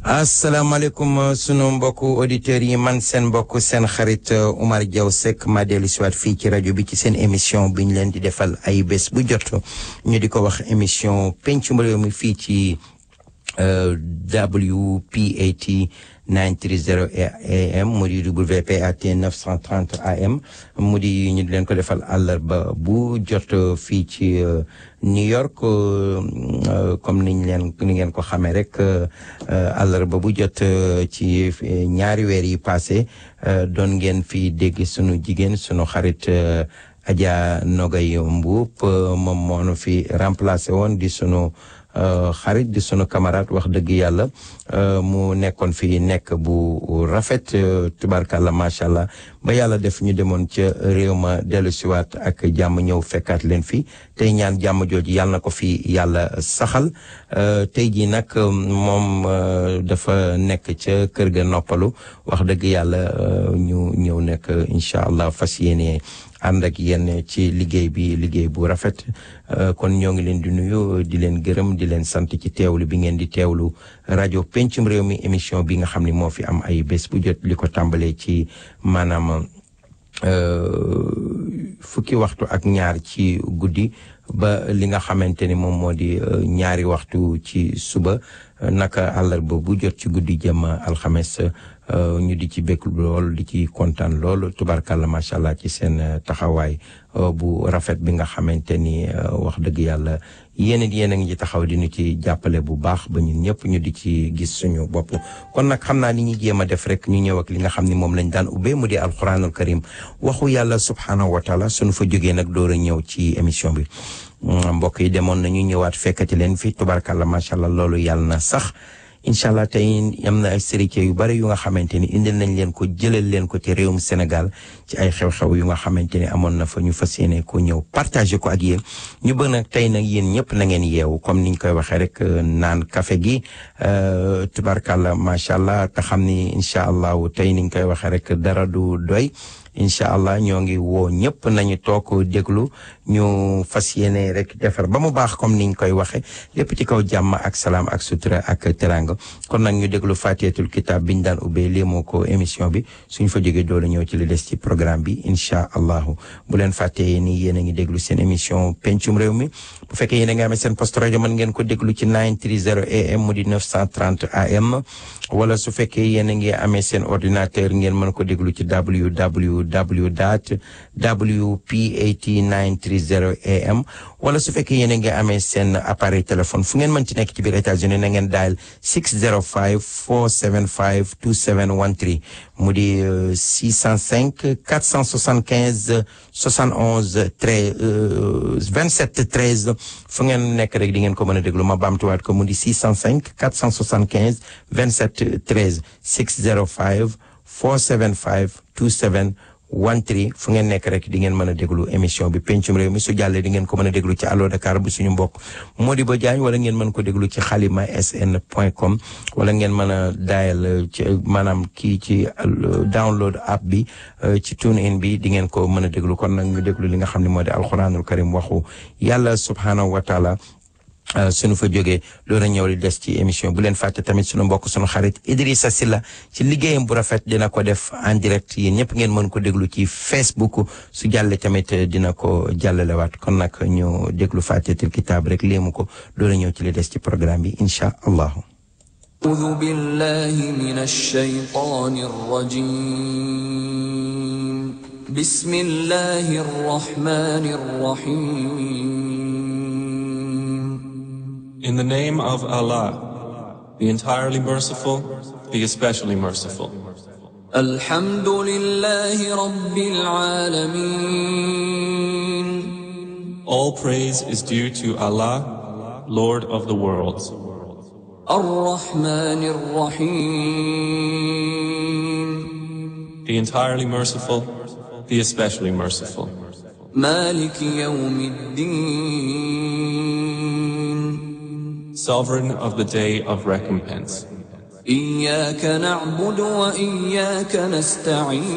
asalaamaaleykum sunu mbokku auditeurs yi man seen mbokk seen xarit Oumar Diaw Seck ma dellu si waat fii ci rajo bi ci seen émission bi ñu leen di defal ay bés bu jot ñu di ko wax émission pencum réew mi fii ci WPAT 930 AM mu di WPAT 930 AM mu di ñu di leen ko defal àllarba bu jot fii ci New York comme ni ngeen ko xamee rek àllarba bu jot ci ñaari weer yi passé doon ngeen fi dégg sunu jigéen sunu xarit Adja Nogay Mbuup moom moo nu fi remplacé woon di sunu xarit di sunu camarade wax dëgg yàlla mu nekkoon fi nekk bu rafet tubarkalla macha allah ba yàlla def ñu demoon ca réew ma dellu siwaat ak jàmm ñëw fekkaat leen fi tey ñaan jàmm jooju yàlla na ko fi yàlla saxal tey jii nag moom dafa nekk ca kër ga noppalu wax dëgg yàlla ñu ñëw nekk incha allah fas yéene ànd ak yéen ci liggéey bu rafet kon ñoo ngi leen di nuyu di leen gërëm di leen sant ci teewlu bi ngeen di teewlu rajo pencum réew mi émission bi nga xam ne moo fi am ay bés bu jot li ko tàmbalee ci maanaam fukki waxtu ak ñaar ci guddi ba li nga xamante ni moom moo di ñaari waxtu ci suba naka àllarba bu jot ci guddi jëm alxames ñu di ci békk lool di ci kontaan lool tubarkalla macha allah ci seen taxawaay bu rafet bi nga xamante ni wax dëgg yàlla yéen a ngi ci taxaw di ñu ci jàppale bu baax ba ñun ñëpp ñu di ci gis suñu bopp. kon nag xam naa ni ñuy jéem a def rek ñu ñëw ak li nga xam ni moom lañ daan ubbee mu di alquranul karim waxu yàlla subhanahu wa taala suñu fa jógee nag door a ñëw ci émission bi. mbokk yi demoon nañu ñëwaat fekkati leen fi tubarkalla macha allah loolu yàlla na sax. incha allah tey am na ay sérité yu bari yu nga xamante ni indil nañ leen ko jëlal leen ko ci réewum Sénégal ci ay xew-xew yu nga xamante ni amoon na fa ñu fas yéene ko ñëw partagé ko ak yéen ñu bëgg nag tey nag yéen ñëpp na ngeen yeewu comme niñ koy waxee rek naan café gi tubarkalla macha allah te xam ni incha allahu tey niñ koy waxee rek dara du doy. incha allah ñoo ngi woo ñëpp nañu toog déglu ñu fas yéene rek defar ba mu baax comme niñ koy waxe lépp ci kaw jàmm ak salaam ak sutura ak teranga kon nag ñu déglu fatihatul kitab biñ daan ubbee lii moo ko émission bi suñ fa jógee doole ñëw ci li des ci programme bi incha allahu bu leen fàttee ni yéen a ngi déglu seen émission pencum réew mi bu fekkee yéen a ngi amee seen poste rajo mën ngeen ko déglu ci 930 AM mu di 930 AM wala su fekkee yéen a ngi amee seen ordinateur ngeen mën ko déglu ci www.wpat930 AM wala su fekkee yéen a ngi amee seen appareil téléphone fu ngeen mën ci nekk ci biir États-Unis na ngeen dial 605 475 2713 mu di 605 475 71 27 13 fu ngeen nekk rek di ngeen ko mën a déglu ma baamtuwaat ko mu di 605 475 27 13 605 475 2713 fu ngeen nekk rek di ngeen mën a déglu émission bi pencum réew mi su jàllee di ngeen ko mën a déglu ci Allo Dakar bu suñu mbokk Modibo Diagne wala ngeen mën ko déglu ci xalimasn.com wala ngeen mën a dial ci maanaam kii ci download app bi ci tune in bi di ngeen ko mën a déglu kon nag ñu déglu li nga xam ne moo di alquranul karim waxu yàlla subhanahu wa taala suñu fa jógee loolu ñëw li des ci émission bu leen fàtte tamit suñu mbokk suñu xarit Idrissa Silla ci liggéeyam bu rafet dina ko def en direct yéen ñëpp ngeen mën ko déglu ci Facebook su jàlle tamit dina ko jàllalewaat kon nag ñu déglu fàttetul kitaab rek léemu ko loolu ñëw ci li des ci programme bi incha allahu أعوذ بالله من الشيطان الرجيم بسم الله الرحمن الرحيم In the name of Allah, the entirely merciful, the especially merciful. الحمد لله رب العالمين All praise is due to Allah, Lord of the worlds. الرحمن الرحيم The entirely merciful, the especially merciful. مالك يوم الدين Sovereign of the day of recompense. إياك نعبد وإياك نستعين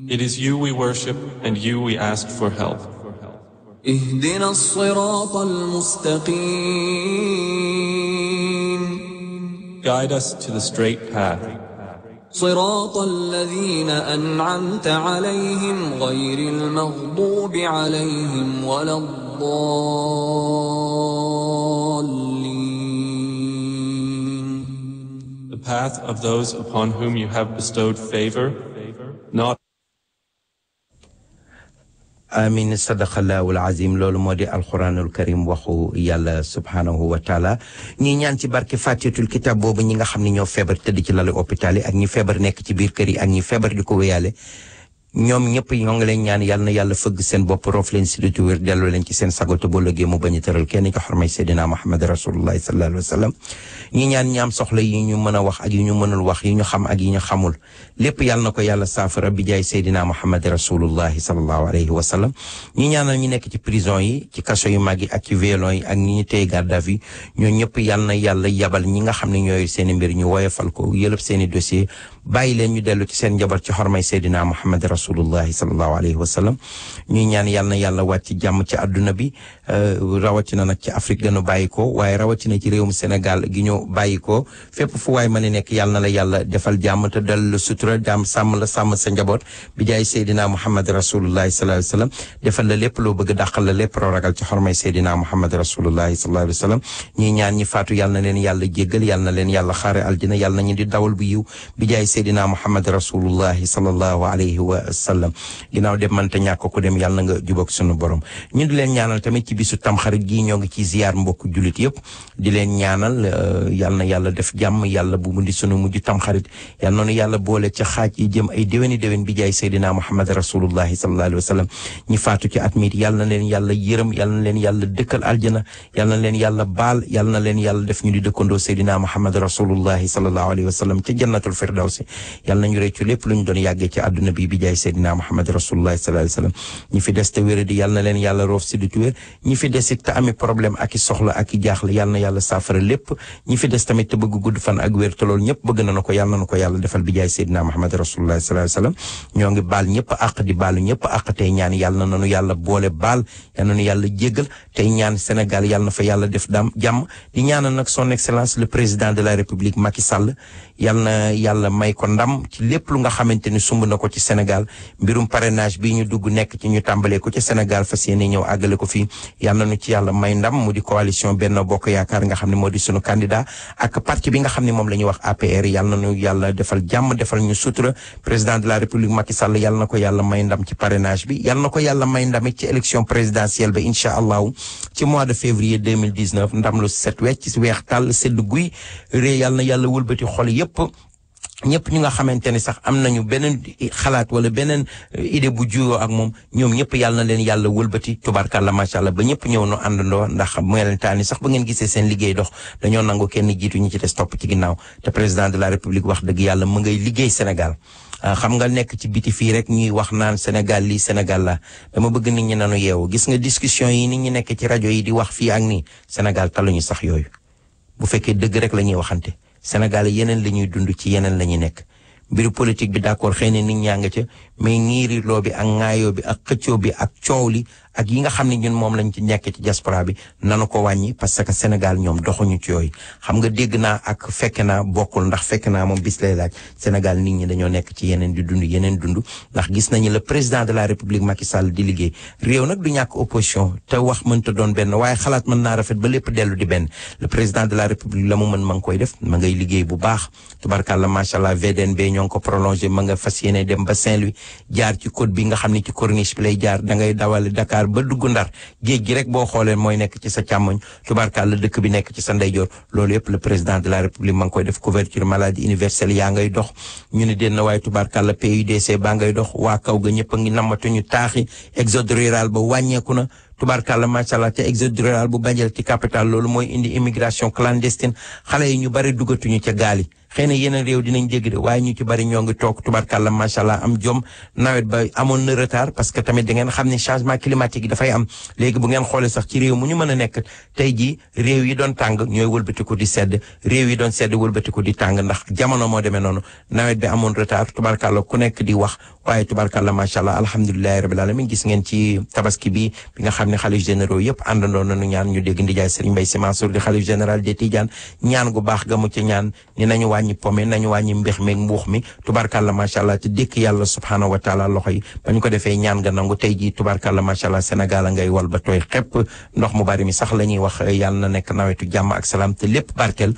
It is you we worship and you we ask for help. اهدنا الصراط المستقيم guide us to the straight path. صراط الذين أنعمت عليهم غير المغضوب عليهم ولا الضالين. The path of those upon whom you have bestowed favor, not amin sadaqallahul azim loolu moo di alquranul karim waxu yàlla subhanahu wa taala ñi ñaan ci barke fatihatul kitab boobu ñi nga xam ne ñoo feebar tëdd ci lalu hôpital yi ak ñi feebar nekk ci biir kër yi ak ñi feebar di ko wéyaale ñoom ñëpp ñoo ngi leen ñaan yàlla na yàlla fëgg seen bopp roof leen si dutu wér delloo leen ci seen sago te boo lëggee mu bañ a tëral kenn ci xormay Seydina Muhammad rasulullah sallallahu alayhi wa sallam ñi ñaan ñaam soxla yi ñu mën a wax ak yi ñu mënul wax yi ñu xam ak yi ñu xamul lépp yàlla na ko yàlla saafara bi jaay Seydina Muhammad rasulullah sallallahu alayhi wa sallam ñi ñaanal ñu nekk ci prison yi ci kaso yu mag yi ak ci violon yi ak ñi ñu téye garde à vue ñoo ñëpp yàlla na yàlla yabal ñi nga xam ne ñooy seeni mbir ñu woyofal ko yëlëb seeni dossier bàyyi leen ñu dellu ci seen njaboot ci xormay Seydina Muhammad rasulullahi sallallahu alayhi wa sallam ñuy ñaan yàlla na yàlla wàcc jàmm ci àdduna bi rawatina nag ci Afrique gënu bàyyi ko waaye rawatina ci réewum Sénégal gi ñu bàyyi ko fépp fu waay mën a nekk yàlla na la yàlla defal jàmm te dal la sutura jàmm sàmm la sàmm sa njaboot bi jaay Seydina Muhammad rasulullahi sallallahu alayhi wa sallam defal la lépp loo bëgg dàqal la lépp loo ragal ci xormay Seydina Muhammad rasulullahi sallallahu alayhi wa sallam ñuy ñaan ñi faatu yàlla na leen yàlla jéggal yàlla na leen yàlla xaare aljina yàlla na ñu di dawal bu yiw bi jaay Seydina Muhammad rasulullahi sallallahu alayhi wa sallam ginnaaw dem mënta ñàkk ko dem yàlla na nga jubóog sunu borom ñu di leen ñaanal tamit ci bisu tamxarit gi ñoo ngi ci ziyaar mbokk jullit yëpp di leen ñaanal yàlla na yàlla def jàmm yàlla bu mu di sunu mujj tamxarit yàlla noonu yàlla boole ca xaaj yi jëm ay déwéni déwén bi jaay Seydina Muhammad rasulullahi sallallahu alayhi wa sallam ñi faatu ci at miit yàlla na leen yàlla yërëm yàlla na leen yàlla dëkkal aljana yàlla na leen yàlla baal yàlla na leen yàlla def ñu di dëkkandoo Seydina Muhammad rasulullahi sallallahu alayhi wa sallam ca jannatul firdawsi yàlla nañu réccu lépp lu ñu doon yàggee ci àdduna bi jaay Seydina Muhammad rasulullahi sallallahu alayhi wa sallam ñi fi des te wéra di yàlla na leen yàlla roof si du wér ñi fi des it te ami problème ak i soxla ak i jaaxle yàlla na yàlla saafara lépp ñi fi des tamit te bëgg gudd fan ak wér te loolu ñëpp bëgg na ko yàlla na ko yàlla defal bi jaay Seydina Muhammad rasulullahi sallallahu alayhi wa sallam ñoo ngi baal ñëpp àq di baalu ñëpp àq tey ñaan yàlla na nu yàlla boole baal yàlla na nu yàlla jéggal tey ñaan Sénégal yàlla na fa yàlla def jàmm di ñaanal nag son excellence le président de la République Macky Sall yàlla na yàlla may ko ndam ci lépp lu nga xamante ni sumb na ko ci Sénégal mbirum parrainage bi ñu dugg nekk ci ñu tàmbalee ko ci Sénégal fas yéene ñëw àggale ko fii yàlla na nu ci yàlla may ndam mu di coalition Benno Bokk Yaakaar nga xam ne moo di sunu candidat ak parti bi nga xam ne moom la ñuy wax APR yàlla na nu yàlla defal jàmm defal ñu sutura président de la République Macky Sall yàlla na ko yàlla may ndam ci parrainage bi yàlla na ko yàlla may ndam ci élection présidentielle ba incha allahu ci mois de février 2019 ndam lu set wecc ci weex tàll sedd guy rée yàlla na yàlla wëlbati xol yépp ñëpp ñu nga xamante ne sax am nañu beneen xalaat wala beneen idée bu juyoo ak moom ñoom ñëpp yàlla na leen yàlla wëlbati tubarkàlla macha allah ba ñëpp ñëw no àndandoo ndax melentaani sax ba ngeen gisee seen liggéey dox dañoo nangu kenn jiitu ñi ci des topp ci ginnaaw te président de la république wax dëgg yàlla mu ngay liggéey Sénégal xam nga nekk ci biti fii rek ñuy wax naan Sénégal lii Sénégal la dama bëgg nit ñi nanu yeewu gis nga discussion yi nit ñi nekk ci rajo yi di wax fii ak nii Sénégal taluñu sax yooyu bu fekkee dëgg rek la ñuy waxante Sénégal yeneen la ñuy dund ci yeneen la ñuy nekk mbiru politique bi d'accord xëy na nit ñaa nga ca mais ñiiri loo bi ak ŋaayoo bi ak xëccoo bi ak coow li ak yi nga xam ne ñun moom lañ ci nekk ci diaspora bi nanu ko wàññi parce que Sénégal ñoom doxuñu ci yooyu xam nga dégg naa ak fekk naa bokkul ndax fekk naa moom bis lay laaj Sénégal nit ñi dañoo nekk ci yeneen di dund yeneen dund ndax gis nañu le président de la République Macky Sall di liggéey réew nag du ñàkk opposition te wax mënta doon benn waaye xalaat mën naa rafet ba lépp dellu di benn le président de la République la mu mën ma ngi koy def ma ngay liggéey bu baax tubarkàlla macha allah VDN ñoo ngi ko prolongé ma nga fas yéene dem ba Saint-Louis jaar ci côte bi nga xam ne ci corniche bi lay jaar da ngay dawale Dakar ba dugg Ndar géej gi rek boo xoolee mooy nekk ci sa càmmoñ tubarkàlla dëkk bi nekk ci sa ndeyjoor loolu yëpp le président de la République ma ngi koy def couverture maladie universelle yaa ngay dox ñu ne den na waaye tubarkàlla PUDC baa ngay dox waa kaw ga ñëpp a ngi namatuñu taaxi exode rural ba wàññeeku na tubarkàlla macha allah te exode rural bu Banjul ci capital loolu mooy indi immigration clandestine xale yi ñu bari duggatuñu ca gaal yi xëy na yeneen réew dinañ dégg de waaye ñu ci bari ñoo ngi toog tubarkàlla macha allah am jom nawet ba amoon na retard parce que tamit da ngeen xam ne changement climatique yi dafay am léegi bu ngeen xoolee sax ci réew mu ñu mën a nekk tey jii réew yi doon tàng ñooy wëlbatiku di sedd réew yi doon sedd wëlbatiku di tàng ndax jamono moo demee noonu nawet bi amoon retard tubarkàlla ku nekk di wax waaye tubarkàlla macha allah alhamdulilahi rabbil alamin gis ngeen ci tabaski bi nga xam ne xalif généraux yëpp àndandoo nañu ñaan ñu dégg ndijaay Serigne Mbaye Sy Mansour di xalif général des Tidianes ñaan gu baax ga mu ci ñaan ni nañu wàññi pome nañu wàññi mbéx meeg mbuux mi tubarkàlla macha allah te dékk yàlla subhaanahu wa taala loxo yi ba ñu ko defee ñaan nga nangu tey jii tubarkàlla macha allah Sénégal a ngay wal ba tooy xepp ndox mu bari mi sax la ñuy wax yàlla na nekk nawetu jàmm ak salaam te lépp barkeel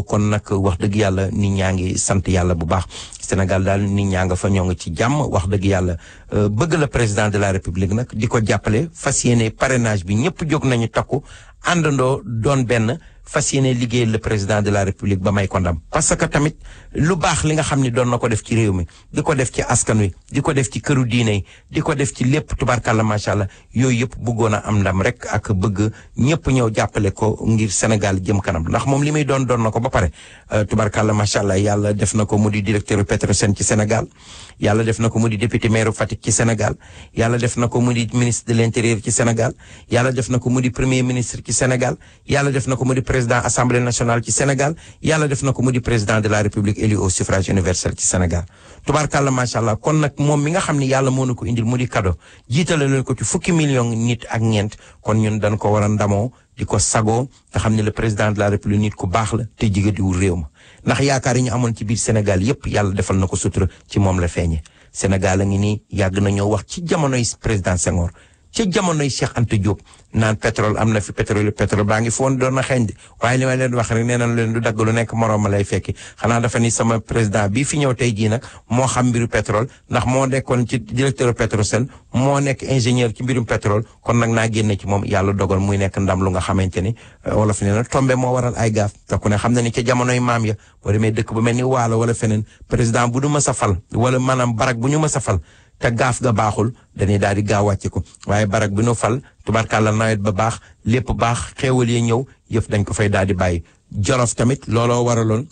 kon nag wax dëgg yàlla nit ñaa ngi sant yàlla bu baax Sénégal daal nit ñaa nga fa ñoo ngi ci jàmm wax dëgg yàlla bëgg la président de la république nag di ko jàppale fas yéene parrainage bi ñëpp jóg nañu takku àndandoo doon benn fas yéene liggéey le président de la république ba may ko ndam parce que tamit lu baax li nga xam ni doon na ko def ci réew mi di ko def ci askan wi di ko def ci këru diine yi di ko def ci lépp tubarkàlla macha allah yooyu yëpp bëggoon a am ndam rek ak bëgg ñëpp ñëw jàppale ko ngir Sénégal jëm kanam ndax moom li muy doon na ko ba pare tubarkàlla macha allah yàlla def na ko mu di directeur Petrosen ci Sénégal yàlla def na ko mu di député maire Fatick ci Sénégal yàlla def na ko mu di ministre de l'intérieur ci Sénégal yàlla def na ko mu di premier ministre ci Sénégal yàlla def na ko mu di président assemblée nationale ci Sénégal yàlla def na ko mu di président de la république élu au suffrage universel ci Sénégal tubarkàlla macha allah kon nag moom mi nga xam ne yàlla moo na ko indil mu di cadeau jiitale leen ko ci fukki million nit ak ñeent kon ñun dañ ko war a ndamoo di ko sagoo te xam ne le président de la république nit ku baax la te jigadiwul réew ma ndax yaakaar yi ñu amoon ci biir Sénégal yépp yàlla defal na ko sutura ci moom la feeñe Sénégal a ngi nii yàgg na ñoo wax ci jamonoy président Senghor ci jamonoy Cheikh Anta Diop naan pétrole am na fi pétrole baa ngi foon doon na xeeñ de waaye li ma leen wax rek nee nañ leen du dagg lu nekk moroom ma lay fekki xanaa dafa ni sama président bii fi ñëw tey jii nag moo xam mbiru pétrole ndax moo nekkoon ci directeur Petrosen moo nekk ingénieur ci mbirum pétrole kon nag naa génne ci moom yàlla dogal muy nekk ndam lu nga xamante ni wolof nee na tombe moo waral ay gaaf te ku ne xam na ni ca jamonoy maam ya boo demee dëkk bu mel ni Waalo wala feneen président bu du mës a fal wala maanaam barak bu ñu mës a fal te gaaf ga baaxul dañuy daal di gaaw wàcce ko waaye barak bi nu fal tubarkàlla nawet ba baax lépp baax xéewal yi ñëw yëf dañ ko fay daal di bàyyi Jolof tamit looloo waraloon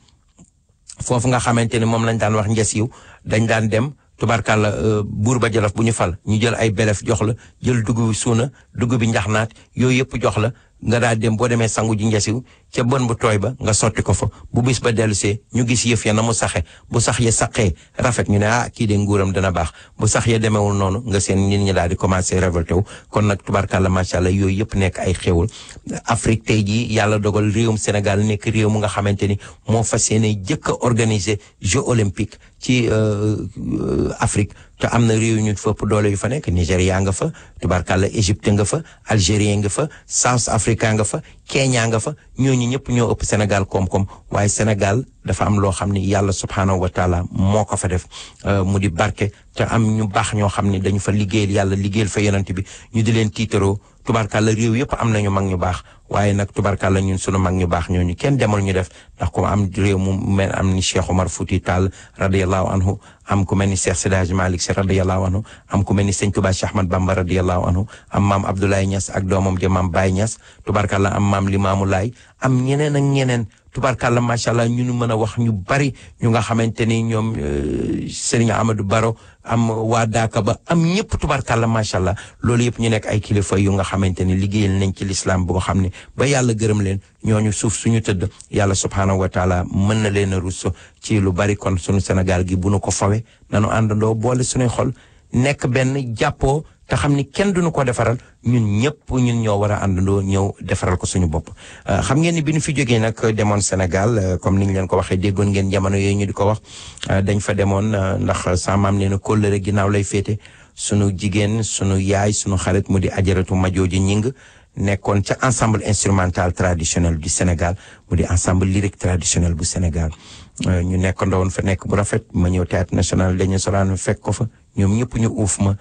foofu nga xamante ni moom lañ daan wax njësiw dañ daan dem tubarkàlla buur ba Jolof bu ñu fal ñu jël ay belef jox la jël dugub bi suuna dugub bi njaxnaat yooyu yëpp jox la nga daal dem boo demee sangu ji njësiw ca bën bu tooy ba nga sotti ko fa bu bis ba dellusee ñu gis yëf ya na mu saxe bu sax ya saqee rafet ñu ne kii de nguuram dana baax bu sax ya demewul noonu nga seen nit ñi daal di commencé révolté wu kon nag tubarkàlla macha allah yooyu yëpp nekk ay xéewal Afrique tey jii yàlla dogal réewum Sénégal nekk réew mu nga xamante ni moo fas yéene jëkk a organiser Jeux olympiques ci Afrique te am na réew ñu fëpp doole yu fa nekk Nigéria nga fa tubarkàlla Égypte nga fa Algérie nga fa South Africa nga fa Kenya nga fa ñooñu ñëpp ñoo ëpp Sénégal koom-koom waaye Sénégal dafa am loo xam ni yàlla subhaanahu wa taala moo ko fa def mu di barke te am ñu baax ñoo xam ni dañu fa liggéeyal yàlla liggéeyal fa yonent bi ñu di leen tiitaroo tubarkàlla réew yëpp am nañu mag ñu baax waaye nag tubarkàlla ñun sunu mag ñu baax ñooñu kenn demal ñu def ndax ko am réew mu mel am ni Cheikh Omar Fouti Tall radiyallahu anhu am ku mel ni Cheikh Seydi Hadji Malick Sy radiyallahu anhu am ku mel ni Sëñ Touba Cheikh Ahmad Bamba radiyallahu anhu am maam Abdoulaye Niass ak doomam ja maam Baye Niass tubarkàlla am maam Limaamu Laay am ñeneen ak ñeneen tubarkàlla macha allah ñu mën a wax ñu bari ñu nga xamante ni ñoom Serigne Amadou Baro am waa Daaka ba am ñëpp tubarkàlla macha allah loolu yëpp ñu nekk ay kilifa yu nga xamante ni liggéeyal nañ ci l'islam boo xam ne ba yàlla gërëm leen ñooñu suuf suñu tëdd yàlla subhaanahu wa taala mën na leen a rus ci lu bari kon sunu Sénégal gi bu nu ko fawe nanu àndandoo boole suñuy xol nekk benn jàppoo te xam ni kenn duñu ko defaral ñun ñëpp ñun ñoo war a àndandoo ñëw defaral ko suñu bopp xam ngeen ni bi ñu fi jógee nag demoon Sénégal comme ni ñu leen ko waxee déggoon ngeen jamono yooyu ñu di ko wax dañ fa demoon ndax sa maam nee na kóllëre ginnaaw lay féete sunu jigéen sunu yaay sunu xarit mu di ajaratu Majooji Ñing nekkoon ca ensemble instrumental traditionnel du Sénégal mu di ensemble lyrique traditionnel bu Sénégal ñu nekk ndowoon fa nekk bu rafet ma ñëw théâtre national dañu soraan fekk ko fa ñoom ñëpp ñu uuf ma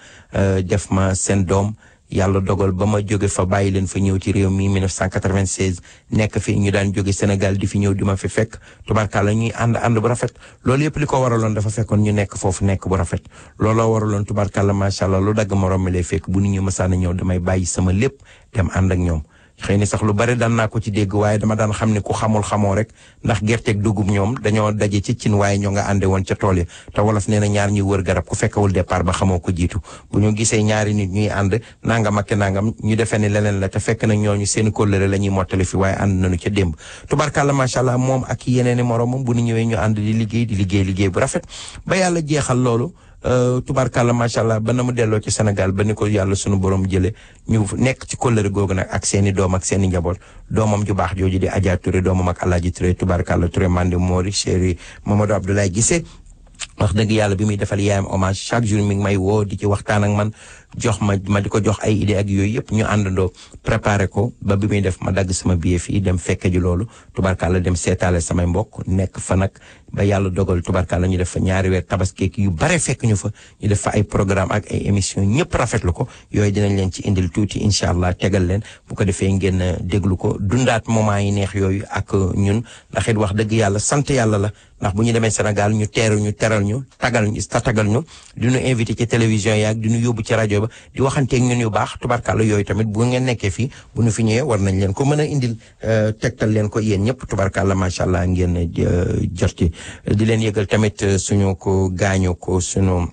def ma seen doom yàlla dogal ba ma jóge fa bàyyi leen fa ñëw ci réew mi 1996 nekk fi ñu daan jóge Sénégal di fi ñëw di ma fi fekk tubarkalla ñuy ànd bu rafet loolu yëpp li ko waraloon dafa fekkoon ñu nekk foofu nekk bu rafet looloo waraloon tubarkalla macha allah lu dagg morom mi lay fekk bu nit ñu mësaan a ñëw damay bàyyi sama lépp dem ànd ak ñoom xëy na sax lu bari daan naa ko ci dégg waaye dama daan xam ne ku xamul xamoo rek ndax gerteeg dugub ñoom dañoo daje ci cin waaye ñoo nga ànde woon ca tool ya te wolof nee na ñaar ñuy wër garab ku fekkewul départ ba xamoo ko jiitu bu ñu gisee ñaari nit ñuy ànd nangam ak nangam ñu defee ne leneen la te fekk na ñooñu seen kóllëre la ñuy mottali fi waaye ànd nañu ca démb tubarkàlla macha allah moom ak yeneen i moromam bu ñu ñëwee ñu ànd di liggéey bu rafet ba yàlla jeexal loolu tubarkàlla macha allah ba na mu delloo ci Sénégal ba ni ko yàlla sunu borom jëlee ñu nekk ci kóllëre googu nag ak seen i doom ak seen i njaboot doomam ju baax jooju di Adja Touré doomam ak Alaaji Touré tubarkàlla Touré Mandi Mori chéri Mamadou Abdoulaye Guissé wax dëgg yàlla bi muy defal yaayam hommage chaque jour mi ngi may woo di ci waxtaan ak man jox ma di ko jox ay idée ak yooyu yëpp ñu àndandoo préparé ko ba bi muy def ma dagg sama billet fii dem fekke ji loolu tubarkàlla dem seetaale samay mbokk nekk fa nag ba yàlla dogal tubarkàlla ñu def fa ñaari weer tabaskeek yu bare fekk ñu fa ñu def fa ay programme ak ay émission ñëpp rafetlu ko yooyu dinañ leen ci indil tuuti incha allah tegal leen bu ko defee ngeen déglu ko dundaat moment yi neex yooyu ak ñun ndax it wax dëgg yàlla sant yàlla la ndax bu ñu demee Sénégal ñu teeru ñu teral ñu tagal ñu di ñu invité ci télévision yaak di ñu yóbbu ci rajo ba di waxanteeg ñun yu baax tubarkàlla yooyu tamit bu ngeen nekkee fii bu ñu fi ñëwee war nañ leen ko mën a indil tegtal leen ko yéen ñëpp tubarkàlla macha allah ngeen jot ci di leen yëgal tamit suñu ko gaañu ko suñu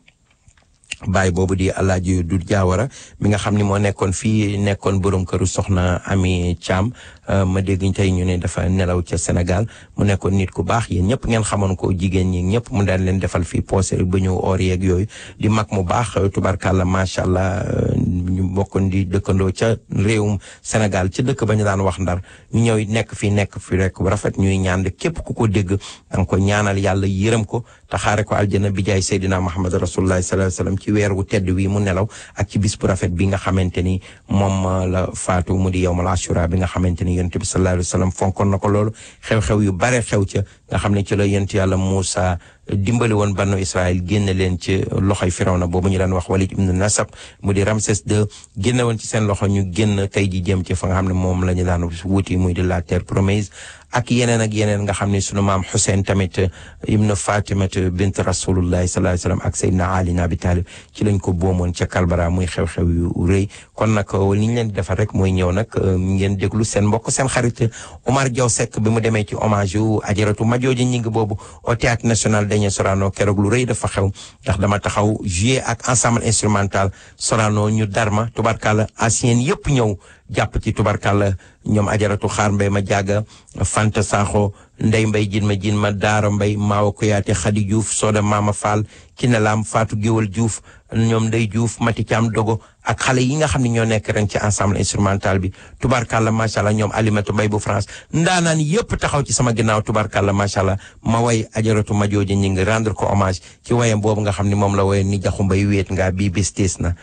baay boobu di Alaaji du Jaawara mi nga xam ni moo nekkoon fii nekkoon borom këru soxna Ami Thiam ma dégg tey ñu ne dafa nelaw ca Sénégal mu nekkoon nit ku baax yéen ñëpp ngeen xamoon ko jigéen ñi ñëpp mu daan leen defal fii poosé ba ñu oor yeeg yooyu di mag mu baax tubarkàlla macha allah ñu bokkoon di dëkkandoo ca réewum Sénégal ca dëkk ba ñu daan wax Ndar ñu ñëw nekk fi rek bu rafet ñuy ñaan képp ku ko dégg danga ko ñaanal yàlla yërëm ko taxaare ko aljana bi jaay Seydina Muhammad rasulullah sallallahu alayhi wasallam ci weer wu tedd wi mu nelaw ak ci bis bu rafet bi nga xamante ni moom la faatu mu di yawmal ashura bi nga xamante ni yonent bi sallallahu alayhi wasallam fonkoon na ko loolu xew-xew yu bare xew ca nga xam ne ci la yonent yàlla Muusa dimbali woon banu Israël génne leen ci loxoy Firawna boobu ñu daan wax Walid ibn Nasab mu di Ramsès II génne woon ci seen loxo ñu génn tey ji jëm ci fa nga xam ne moom la ñu daan wuti muy di la terre promise ak yeneen nga xam ne sunu maam Hussein tamit ibn Fatimat bint Rasulullah sallallahu alayhi wasallam ak Seydina Ali ibn Abi Talib ci lañ ko boomoon ca Kalbara muy xew-xew yu rëy kon nag li ñu leen di defal rek mooy ñëw nag ngeen déglu seen mbokk seen xarit Omar Diaw Seck bi mu demee ci hommage yu ajaratu Madiodia Gningue boobu au Théâtre National Daniel Sorano keroog lu rëy dafa xew ndax dama taxaw jouer ak ensemble instrumental Sorano ñu darma tubarkalla ancien yëpp ñëw jàpp ci tubarkalla ñoom ajaratu xaar mbay ma jàgga Fanta Sakho Ndey Mbay jin ma Daara Mbay Maawa Kuyaate Xadi Diouf Soda Mama Fall Kinalam Fatou Géwal Diouf ñoom Ndey Diouf Mati Thiam Dogo ak xale yi nga xam ne ñoo nekk ren ci ensemble instrumental bi tubarkalla macha allah ñoom Alimatu Mbay bu France ndaanaan yëpp taxaw ci sama ginnaaw tubarkalla macha allah ma way ajaratu Madiodia Gningue rendre ko hommage ci wayam boobu nga xam ne moom la waye ni jaxu mbay wéet nga bii bis tiis na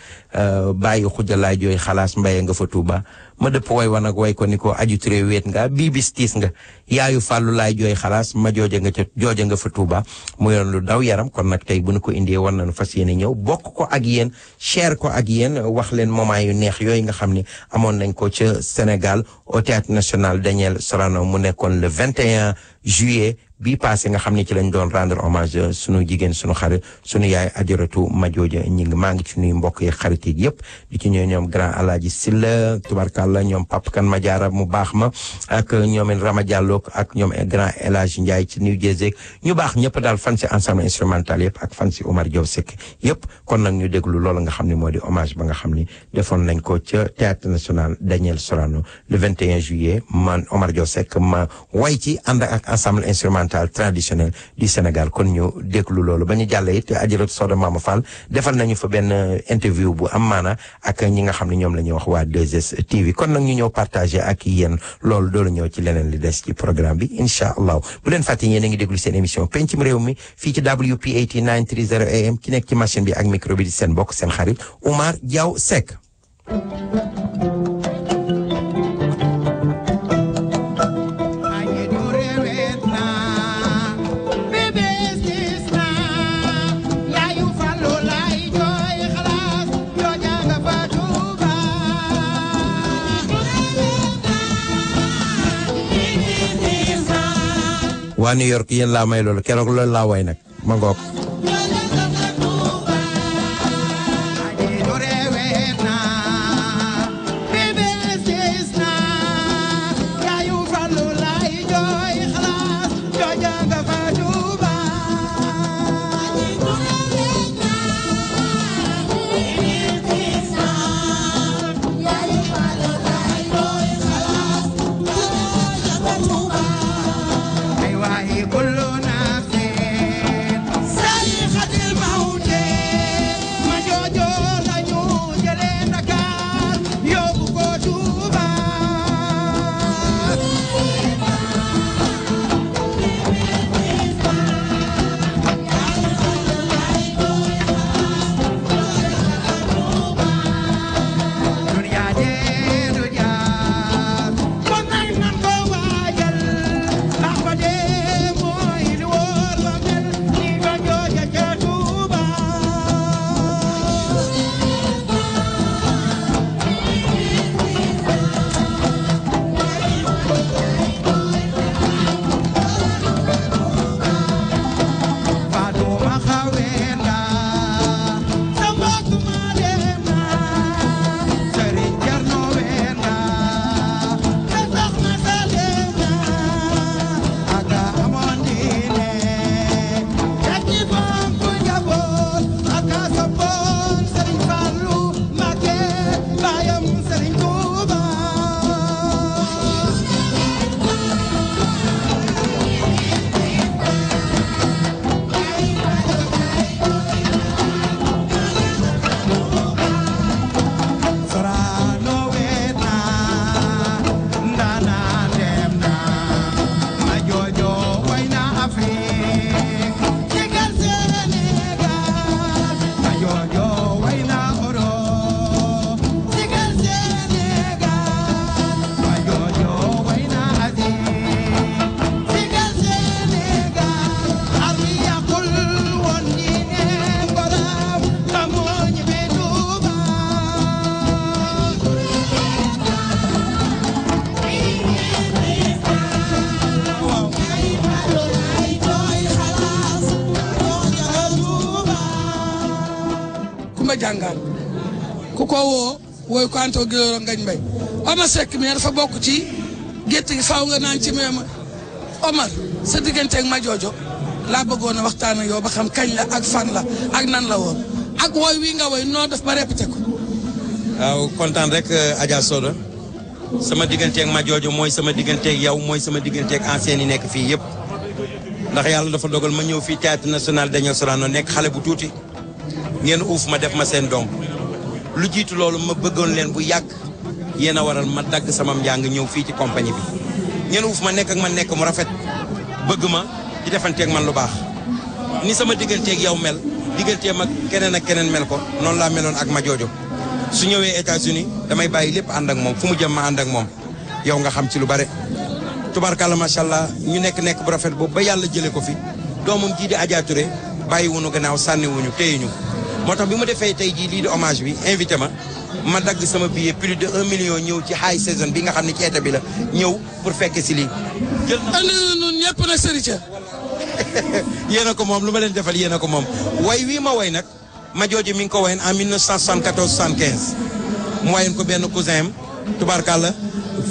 bàyyi xujalaay jooy xalaas mbaye nga fa Tuuba ma dëpp way wan ak way ko ni ko aju turé wéet nga bii bis tiis nga yaayu fàllu laay jooy xalaas ma jooja nga fa Tuuba mu yoon lu daw yaram kon nag tey bu ñu ko indee war nañu fas yéene ñëw bokk ko ak yéen share ko ak yéen wax leen moment yu neex yooyu nga xam ne amoon nañ ko ca Sénégal au Théâtre National Daniel Sorano mu nekkoon le 21 juillet bii passé nga xam ne ci lañ doon rendre hommage sunu jigéen sunu xarit sunu yaay ajaratu Madiodia Gningue maa ngi ci nuyu mbokk yi xarit yi yëpp di ci ñëw ñoom grand Alaaji Silla tubarkalla ñoom Papa Kan Madiara mu baax ma ak ñoom Rama Diallo ak ñoom grand El Hadj Ndiaye ci New Jersey ñu baax ñëpp daal fan si ensemble instrumental yëpp ak fan si Omar Diaw Seck yëpp kon nag ñu déglu loolu nga xam ne moo di hommage ba nga xam ni defoon nañ ko ca Théâtre National Daniel Sorano le 21 juillet man Omar Diaw Seck ma way ci ànd ak ensemble instrumental traditionnel du Sénégal kon ñu déglu loolu ba ñu jàllee it ajaratu Soda Mama Fall defal nañu fa benn interview bu am maana ak ñi nga xam ne ñoom la ñuy wax waa 2S TV kon nag ñu ñëw partagé ak yéen loolu doolu ñëw ci leneen li des ci programme bi incha allah bu leen fàtte yéen a ngi déglu seen émission pencum réew mi fii ci WP80 930 AM ki nekk ci machine bi ak micro bi di seen bokk seen xarit Omar Diaw Seck. waa New York yéen laa may loolu keroog loolu laa way nag ma ngoog Samba jàngaan ku ko woo wooy ko anto gilóoro ngañ mbay Omar Seck mi dafa bokk ci gétt gi faaw nga naan ci meema Omar sa digganteeg ma joojo laa bëggoon a waxtaan ak yow ba xam kañ la ak fan la ak nan la woon ak wooy wi nga woy noo def ba répété ko. waaw kontaan rek Adja Soda sama digganteeg ma joojo mooy sama digganteeg yow mooy sama digganteeg anciens yi nekk fii yëpp ndax yàlla dafa dogal ma ñëw fii Théâtre National Daniel Sorano nekk xale bu tuuti ngeen uuf ma def ma seen doom lu jiitu loolu ma bëggoon leen bu yàgg yéen a waral ma dagg sama njàng ñëw fii ci compagnie bi ngeen uuf ma nekk ak man nekk mu rafet bëgg ma di defanteeg man lu baax ni sama digganteeg yow mel digganteem ak keneen mel ko noonu laa meloon ak ma joojo su ñëwee États-Unis damay bàyyi lépp ànd ak moom fu mu jëm ma ànd ak moom yow nga xam ci lu bare tubarkalla macha allah ñu nekk bu rafet boobu ba yàlla jëlee ko fi doomam jii di Adja Touré bàyyi wuñu gannaaw sànni wuñu téye ñu moo tax bi mu defee tey jii lii di hommage bi invité ma dagg sama billet plus de 1 million ñëw ci high season bi nga xam ne ci été bi la ñëw pour fekk si lii. jël na ñun ñëpp na sëriñ yéen a ko moom lu ma leen defal yéen a ko moom way wii ma way nag ma jooju mi ngi ko wayen en 1974 75 mu wayen ko benn cousin am tubarkalla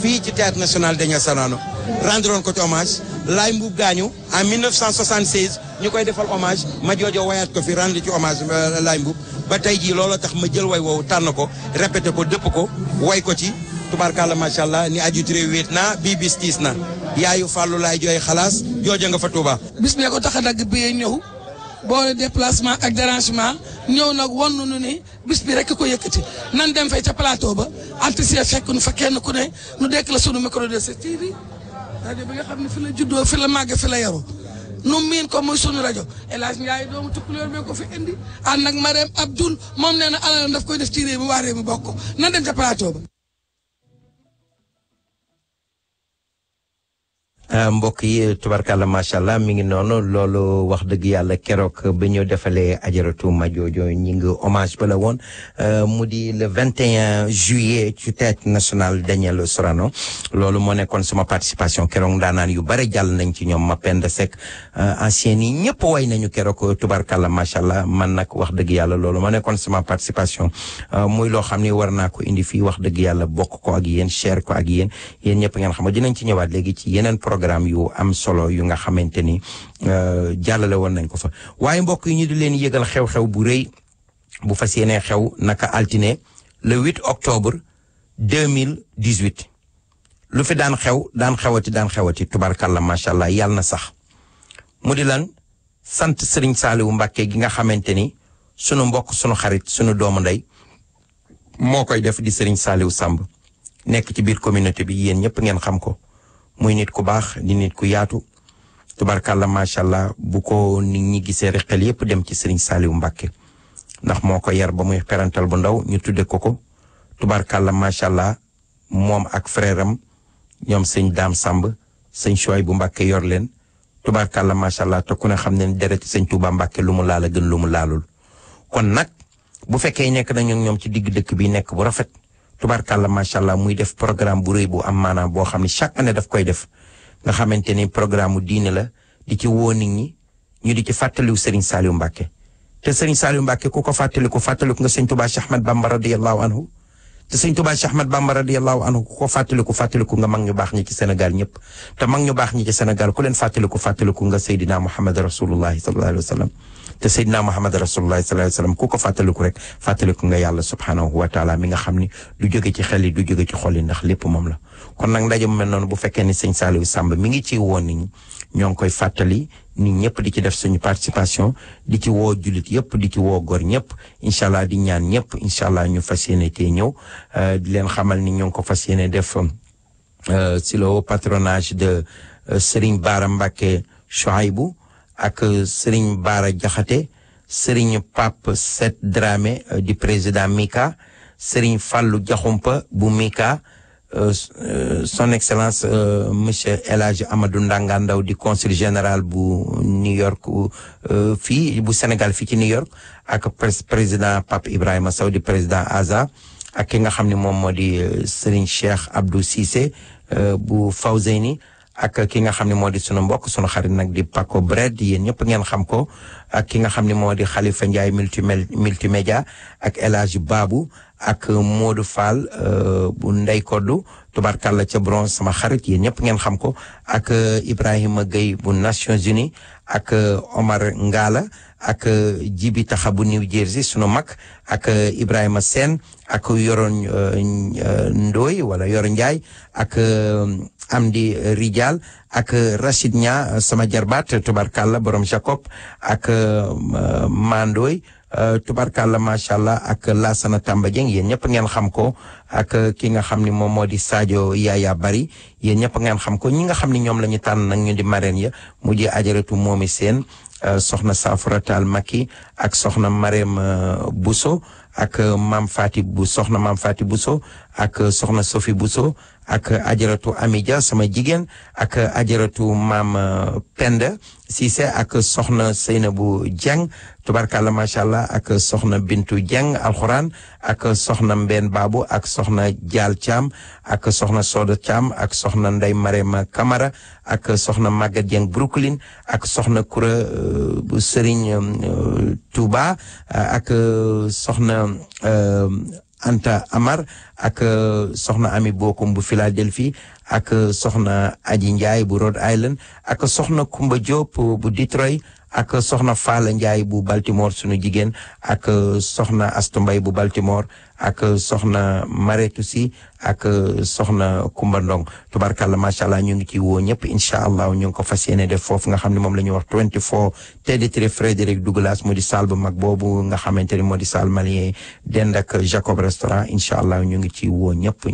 fii ci Théâtre National Daniel Sorano rendroon ko ci hommage laay mbuub gaañu en 1976 ñu koy defal hommage ma joojo wayaat ko fi rendre ci hommage laay mbuub ba tey jii looloo tax ma jël way woowu tànn ko répété ko dëpp ko way ko ci tubarkalla macha allah ni Adja Touré wéet na bii bis tiis na yaayu fàllu laay jooy xalaas jooja nga fa Touba. bis bee ko tax a dagg bee ñëw boole déplacement ak dérangement ñëw nag won nu ni bis bi rek ko yëkkati nan dem fay ca plateau ba artiste fekk nu fa kenn ku ne nu dekk la sunu micro de TV rajo bi nga xam ne fi la juddoo fi la màgge fi la yaru nu miin ko muy sunu rajo El Hadj Ndiaye doomu tukkuleer bee ko fi indi ànd ak Marème Abdoul moom nee na alal daf koy def ci réew mi waa réew mi bokk nan dem ca plateau ba. mbokk yi tubarkalla macha allah mi ngi noonu loolu wax dëgg yàlla keroog ba ñu defalee ajaratu ma joojo ñi ngi hommage ba la woon mu di le 21 juillet ci Théâtre National Daniel Sorano loolu moo nekkoon sama participation keroog ndaanaan yu bare jàll nañ ci ñoom Mapenda Seck anciens yi ñëpp way nañu keroog tubarkalla macha allah man nag wax dëgg yàlla loolu moo nekkoon sama participation muy loo xam ne war naa ko indi fii wax dëgg yàlla bokk ko ak yéen share ko ak yéen ñëpp ngeen xam dinañ ci ñëwaat léegi ci yeneen programme yu am solo yu nga xamante ni jàllale woon nañ ko fa waaye mbokk yi ñu di leen yëgal xew-xew bu rëy bu fas yéenee xew naka altine le 8 octobre 2018 lu fi daan xewati tubarkalla macha allah yàlla na sax mu di lan sant Serigne Saliou Mbacké gi nga xamante ni sunu mbokk sunu xarit sunu doomu ndey moo koy def di Serigne Saliou Samb nekk ci biir communauté bi yéen ñëpp ngeen xam ko muy nit ku baax di nit ku yaatu tubarkalla macha allah bu ko nit ñi gisee rek xel yëpp dem ci Serigne Saliou Mbacké ndax moo ko yar ba muy perantal bu ndaw ñu tudde ko tubarkalla macha allah moom ak frère am ñoom sëñ Dame Samb sëñ Chouaï bu Mbacké yor leen tubarkalla macha allah te ku ne xam ne deret sëñ Touba Mbacké lu mu laal a gën lu mu laalul kon nag bu fekkee nekk nañu ñoom ci digg dëkk bi nekk bu rafet. tubarkalla macha allah muy def programme bu rëy bu am maanaam boo xam ne chaque année daf koy def nga xamante ni programme mu diine la di ci woo nit ñi ñu di ci fàttaliwu Serigne Saliou Mbacké te Serigne Saliou Mbacké ku ko fàttaliku nga sëñ Touba Cheikh Ahmed Bamba radiyallahu anhu te sëñ Touba Cheikh Ahmed Bamba radiyallahu anhu ku ko fàttaliku nga mag ñu baax ñi ci Sénégal ñëpp te mag ñu baax ñi ci Sénégal ku leen fàttaliku nga Seydina Muhammad rasulullahi sallallahu alayhi wa sallam te Seydina Muhammad rasulullahi sallallahu alayhi wa sallam ku ko fàttaliku rek fàttaliku nga yàlla subhanahu wa taala mi nga xam ni du jóge ci xel yi du jóge ci xol yi ndax lépp moom la kon nag ndaje mu mel noonu bu fekkee ni sëñ Saliou Samb mi ngi ci woon nit ñi ñoo ngi koy fàttali nit ñëpp di ci def suñu participation di ci woo jullit yëpp di ci woo góor ñëpp incha allah di ñaan ñëpp incha allah ñu fas yéene tee ñëw di leen xamal ni ñoo ngi ko fas yéene def si le patronage de Serigne Bara Mbacké Chouaïbou ak Serigne Bara Diakhaté Serigne Pape Set Dramé di président Mika Serigne Fallou Diakhoumpa bu Mika son excellence monsieur El Hadj Amadou Ndanga Ndaw di consul général bu New York fii bu Sénégal fii ci New York ak président Pape Ibrahima Sow di président ASA ak ki nga xam ne moom moo di Serigne Cheikh Abdou Cissé bu Fawzeyni ak ki nga xam ne moo di sunu mbokk sunu xarit nag di Paco Bread yéen ñëpp ngeen xam ko ak ki nga xam ne moo di Khalifa Ndiaye multimédia ak El Hadj Babou ak Modou Fall bu Ndey Koddu tubarkalla ca bronze sama xarit yéen ñëpp ngeen xam ko ak Ibrahima Gueye bu Nations Unies ak Omar Ngala ak Jibi Taxa bu New Jersey sunu mag ak Ibrahima Sène ak Yoro Ndoy wala Yoro Ndiaye ak Amdi Rijal ak Rachid Nia sama jarbaat tubarkalla borom Jacob ak Mandoy tubarkalla macha allah ak Lassana Tamba Dieng yéen ñëpp ngeen xam ko ak ki nga xam ni moom moo di Sadio Yaya Bari yéen ñëpp ngeen xam ko ñi nga xam ni ñoom la ñu tànn nag ñu di marraine ya mu di ajaratu moomi seen soxna Safuratal Maki ak soxna Marème Bousso ak soxna Mam Fati Bousso ak soxna Sophie Bousso ak ajaratu Amidia sama jigéen ak ajaratu Mam Penda Cissé ak soxna Seynabou Dieng tubarkalla macha allah ak soxna Bintu Dieng alxuraan ak soxna Mbène Babou ak soxna Dial Thiam ak soxna Soda Thiam ak soxna Ndey Marema Camara ak soxna Maguette Dieng Brooklyn ak soxna Koura bu Serigne Touba ak soxna Anta Amar ak soxna Ami Bokum bu Philadelphie ak soxna Aji Ndiaye bu Rhode Island ak soxna Kumba Diop bu Detroit ak soxna Fala Ndiaye bu Baltimore sunu jigéen ak soxna Astu Mbay bu Baltimore ak soxna Maretu Si ak soxna Kumba Ndong tubarkalla macha allah ñu ngi ci woo ñëpp incha allah ñu ngi ko fas yéene def foofu nga xam ne moom la ñuy wax 24 Territory Frédéric Douglas mu di salle bu mag boobu nga xamante ni moo di salle malien dend ak Jacob restaurant incha allah ñu ngi ci woo ñëpp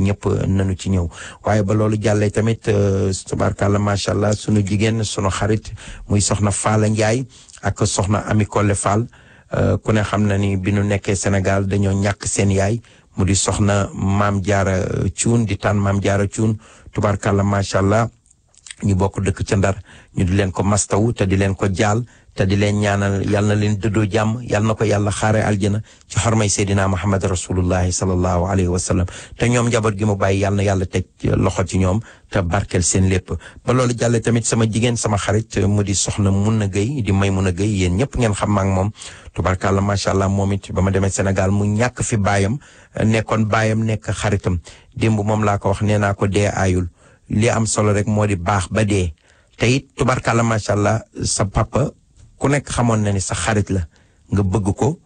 nañu ci ñëw waaye ba loolu jàllee tamit tubarkalla macha allah sunu jigéen sunu xarit muy soxna Fala Ndiaye ak soxna Ami Kolle Fall ku ne xam na ni bi nu nekkee Sénégal dañoo ñàkk seen yaay mu di soxna Maam Jaara Cuun di tànn Maam Jaara Cuun tubarkalla macha allah ñu bokk dëkk ca Ndar ñu di leen ko mastawu te di leen ko jaal te di leen ñaanal yal na leen dëddoo jàmm yal na ko yàlla xaare aljana ci xormay Seydina Muhammad rasulullahi sallallahu alayhi wa sallam te ñoom njaboot gi mu bàyyi yal na yàlla teg loxo ci ñoom te barkel seen lépp ba loolu jàlle tamit sama jigéen sama xarit mu di soxna Munna Gueye di Maymuna Gueye yéen ñëpp ngeen xam ak moom tubarkalla macha allah moom it ba ma demee Sénégal mu ñàkk fi baayam nekkoon baayam nekk xaritam démb moom laa ko wax nee naa ko dee aayul li am solo rek moo di baax ba dee te it tubarkalla macha allah sa papa ku nekk xamoon na ni sa xarit la nga bëgg ko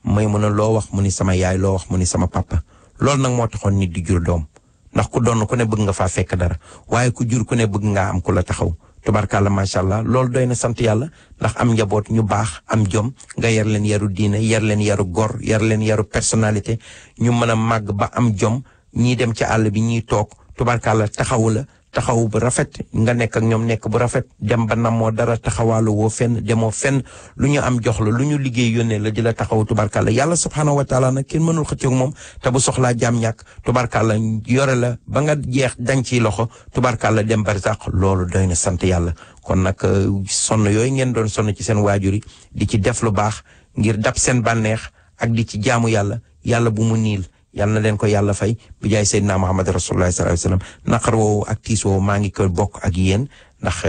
Maymuna loo wax mu ni sama yaay loo wax mu ni sama papa loolu nag moo taxoon nit di jur doom ndax ku doon ku ne bëgg nga faa fekk dara waaye ku jur ku ne bëgg ngaa am ku la taxaw tubarkalla macha allah loolu doy na sant yàlla ndax am njaboot ñu baax am jom nga yar leen yaru diine yar leen yaru gor yar leen yaru personnalité ñu mën a màgg ba am jom ñii dem ci àll bi ñii toog tubarkalla taxawu la taxaw bu rafet nga nekk ak ñoom nekk bu rafet dem ba namoo dara taxawaalu woo fenn demoo fenn lu ñu am jox la lu ñu liggéey yónnee la di la taxaw tubarkalla yàlla subhaanahu wa taala nag kenn mënul xëccoog moom te bu soxlaa jaam ñàkk tubarkalla yore la ba nga jeex dañ ciy loxo tubarkalla dem barzaq loolu doy na sant yàlla kon nag sonn yooyu ngeen doon sonn ci seen waajur yi di ci def lu baax ngir dab seen bànneex ak di ci jaamu yàlla bu mu niil yàlla na leen ko yàlla fay bi jaay Seydina Muhammad rasulullah sallallahu alayhi wasallam naqar woowu ak tiis woowu maa ngi koy bokk ak yéen ndax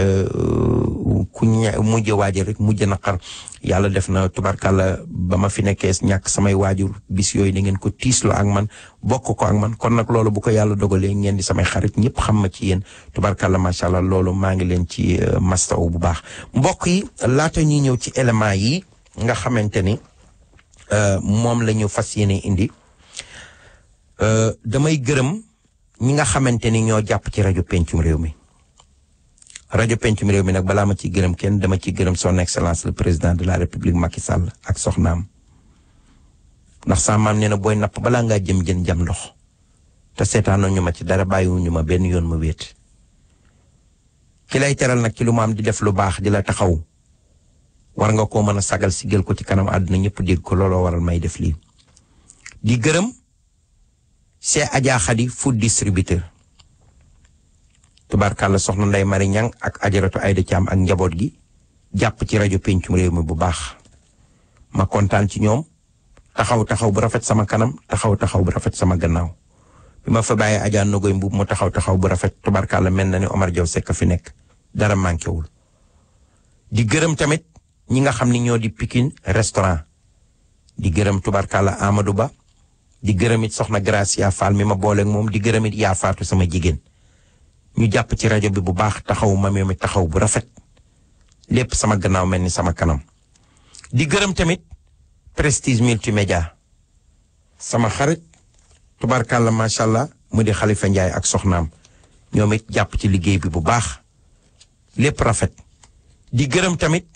ku mujj waajur rek mujj naqar yàlla def na tubarkalla ba ma fi nekkee ñàkk samay waajur bis yooyu da ngeen ko tiisloo ak man bokk ko ak man kon nag loolu bu ko yàlla dogalee ngeen di samay xarit ñëpp xam ma ci yéen tubarkalla macha allah loolu maa ngi leen ci mastaw bu baax mbokk yi laata ñuy ñëw ci élément yi nga xamante ni moom la ñu fas yéene indi damay gërëm ñi nga xamante ni ñoo jàpp ci rajo Pencum Réew mi rajo Pencum Réew mi nag balaa ma ciy gërëm kenn dama ciy gërëm son excellence le président de la république Macky Sall ak soxnaam ndax sa maam nee na booy napp balaa ngaa jëm jën jam ndox te seetaanoo ñu ma ci dara bàyyiwuñu ma benn yoon ma wéet ki lay teral nag ci lu ma am di def lu baax di la taxaw war nga koo mën a sagal si gël ko ci kanam àdduna ñëpp dégg ko looloo waral may def lii di gërëm c'est Adja Khadi food distributeur tubarkalla soxna Ndey Mari Ñang ak ajaratu Ayda Thiam ak njaboot gi jàpp ci rajo Pencum Réew mi bu baax ma kontaan ci ñoom taxaw bu rafet sama kanam taxaw bu rafet sama gannaaw bi ma fa bàyyee Adja Nogoy Mbuub mu taxaw bu rafet tubarkalla mel na ni Omar Diaw Seck fi nekk dara manqué wul. di gërëm tamit ñi nga xam ni ñoo di Pikine restaurant di gërëm tubarkalla Amadou Ba di gërëm it soxna Gracia Fall mi ma booleeg moom di gërëm it yaa faatu sama jigéen ñu jàpp ci rajo bi bu baax taxaw ma mi taxaw bu rafet lépp sama gannaaw mel ni sama kanam. di gërëm tamit Prestige multimédia sama xarit tubarkalla macha allah mu di Khalifa Ndiaye ak soxnaam ñoom it jàpp ci liggéey bi bu baax lépp rafet. di gërëm tamit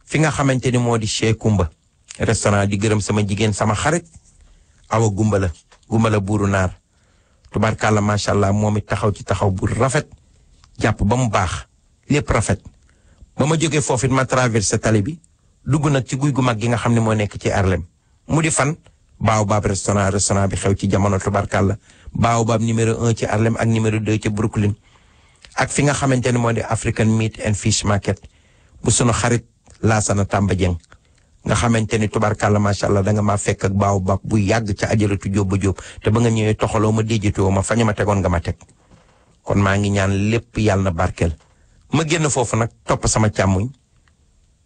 fi nga xamante ni moo di Chez Kumba restaurant di gërëm sama jigéen sama xarit Awa Gumbala buuru naar tubarkalla macha allah moom it taxaw ci taxaw bu rafet jàpp ba mu baax lépp rafet. ba ma jógee foofu it ma traversé tali bi dugg nag ci guy gu mag gi nga xam ne moo nekk ci Harlem mu di fan Baobab restaurant bi xew ci jamono tubarkalla Baobab numéro 1 ci Harlem ak numéro 2 ci Brooklyn ak fi nga xamante ne moo di African Meat and Fish Market bu sunu xarit Laasana Tamba Dieng nga xamante ni tubarkalla macha allah da nga maa fekk ak Baobab bu yàgg ca ajaratu Jóob ba Jóob te ba nga ñëwee toxaloo ma déjjatoo ma fañ ma tegoon nga ma teg kon maa ngi ñaan lépp yàlla na barkeel. ma génn foofu nag topp sama càmmuñ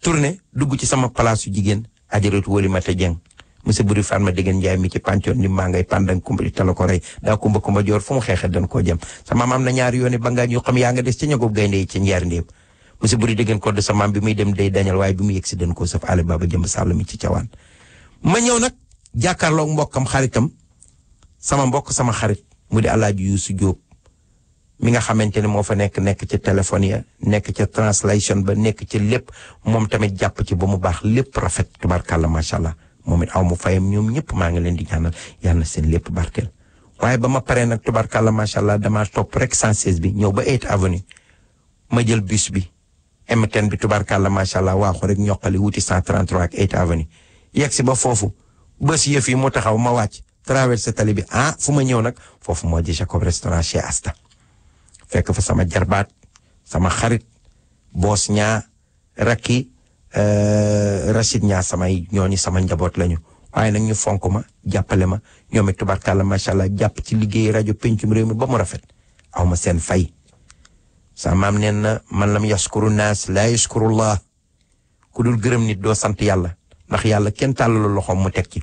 tourné dugg ci sama place yu jigéen ajaratu Walimata Dieng monsieur Buri Fan ma dégg Njaay mi ci pàncoon ni maa ngay pandang kumba di tala ko rey daa kumba joor fu mu xeexee dañ koo jëm sama maam na ñaari yooni ba ngaa ñu xam yaa nga des ci ñagub gaynde yi ci njaar ndéem monsieur Buri dégg ko de sa maam bi muy dem day dañal waaye bi mu yegg si dañ koo sëf ale baba jëmb sàll mi ci cawaan ma ñëw nag jàkkaarloog mbokkam xaritam sama mbokk sama xarit mu di Alaaji Yuusu Jóob mi nga xamante ne moo fa nekk ci téléphone ya nekk ca translation ba nekk ci lépp moom tamit jàpp ci ba mu baax lépp rafet tubarkalla macha allah moom it aw mu fayam ñoom ñëpp maa ngi leen di ñaanal yàlla na seen lépp barkeel. waaye ba ma paree nag tubarkalla macha allah damaa topp rek 116 bi ñëw ba 8 avenue ma jël bus bi M10 bi tubarkalla macha allah waaxu rek ñoqali wuti 133 ak 8 avenue yegg si ba foofu bés yëf yi mu taxaw ma wàcc traversé tali bi fu ma ñëw nag foofu moo di Jacob restaurant chez Asta. fekk fa sama jarbaat sama xarit boos ñaa rakki Rachid ñaa ñooñu sama njaboot lañu waaye nag ñu fonk ma jàppale ma ñoom it tubarkalla macha allah jàpp ci liggéey rajo pencum réew mi ba mu rafet aw ma seen fay. sa maam neen na man lam yaskuru naas laa yaskurullah ku dul gërëm nit doo sant yàlla ndax yàlla kenn tàllalu loxoom mu teg ci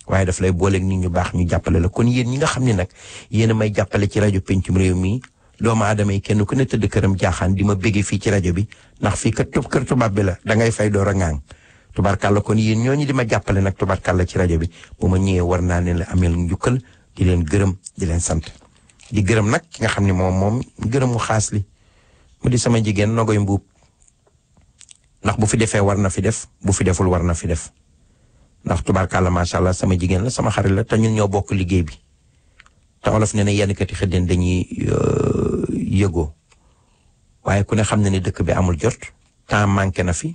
waaye daf lay booleeg nit ñu baax ñu jàppale la kon yéen ñi nga xam ne nag yéen a may jàppale ci rajo pencum réew mi. doomu aadama yi kenn ku ne tëdd këram jaaxaan di ma béggee fii ci rajo bi ndax fii kër tubaab bi la dangay fay door a ŋaang tubarkalla kon yéen ñooñu di ma jàppale nag tubarkalla ci rajo bi bu ma ñëwee war naa leen la ameel njukkal di leen gërëm di leen sant di gërëm nag ki nga xam ne moom gërëm mu xaas li mu di sama jigéen Nogoy Mbuub ndax bu fi defee war na fi def bu fi deful war na fi def ndax tubarkalla macha allah sama jigéen la sama xarit la te ñun ñoo bokk liggéey bi te olof ne na yenn kati xëddeen dañuy yëgoo waaye ku ne xam na ne dëkk bi amul jot temps manqué na fi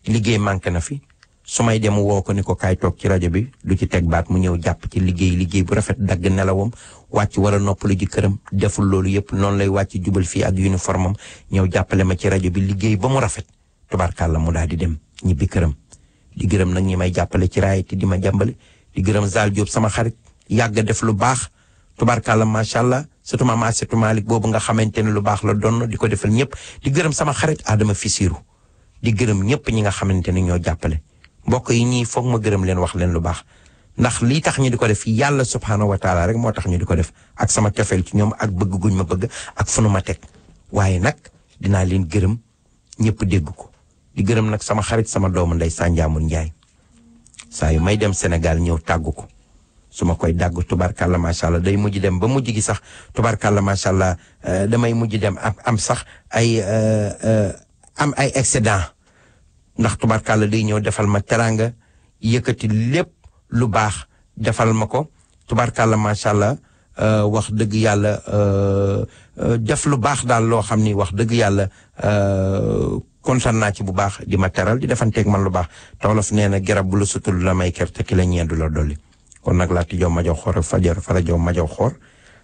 liggéey manqué na fi su may dem woo ko ni ko kaay toog ci rajo bi du ci teg baat mu ñëw jàpp ci liggéey bu rafet dagg nelawam wàcc wala noppalu ji këram deful loolu yëpp noonu lay wàcc jubal fii ak uniforme am ñëw jàppale ma ci rajo bi liggéey ba mu rafet tubaarkàlla mu daal di dem ñibbi këram di gërëm nag ñi may jàppale ci raay te di ma jàmbale di gërëm Zal Diop sama xarit yàgg def lu baax tubarkalla macha allah surtout maman Setou Malick boobu nga xamante ne lu baax la doon di ko defal ñëpp di gërëm sama xarit Adama Fisiru di gërëm ñëpp ñi nga xamante ne ñoo jàppale mbokk yi ñii foog ma gërëm leen wax leen lu baax ndax lii tax ñu di ko def yàlla subhanahu wa taala rek moo tax ñu di ko def ak sama cofeel ci ñoom ak bëgg guñ ma bëgg ak fu nu ma teg waaye nag dinaa leen gërëm ñëpp dégg ko di gërëm nag sama xarit sama doomu ndey Sanjaamul Njaay saa yu may dem Sénégal ñëw tàggu ko su ma koy dàgg tubarkalla macha allah day mujj dem ba mujj gi sax tubarkalla macha allah damay mujj dem am sax ay excédent ndax tubarkalla day ñëw defal ma teranga yëkkati lépp lu baax defal ma ko tubarkalla macha allah wax dëgg yàlla def lu baax daal loo xam ni wax dëgg yàlla kontaan naa ci bu baax di ma teral di defanteeg man lu baax te wolof nee na garab bu la sutul la may ker te ki la ñeendu la dolli. kon nag laati jow ma jow xoor fajar fara jow ma jow xoor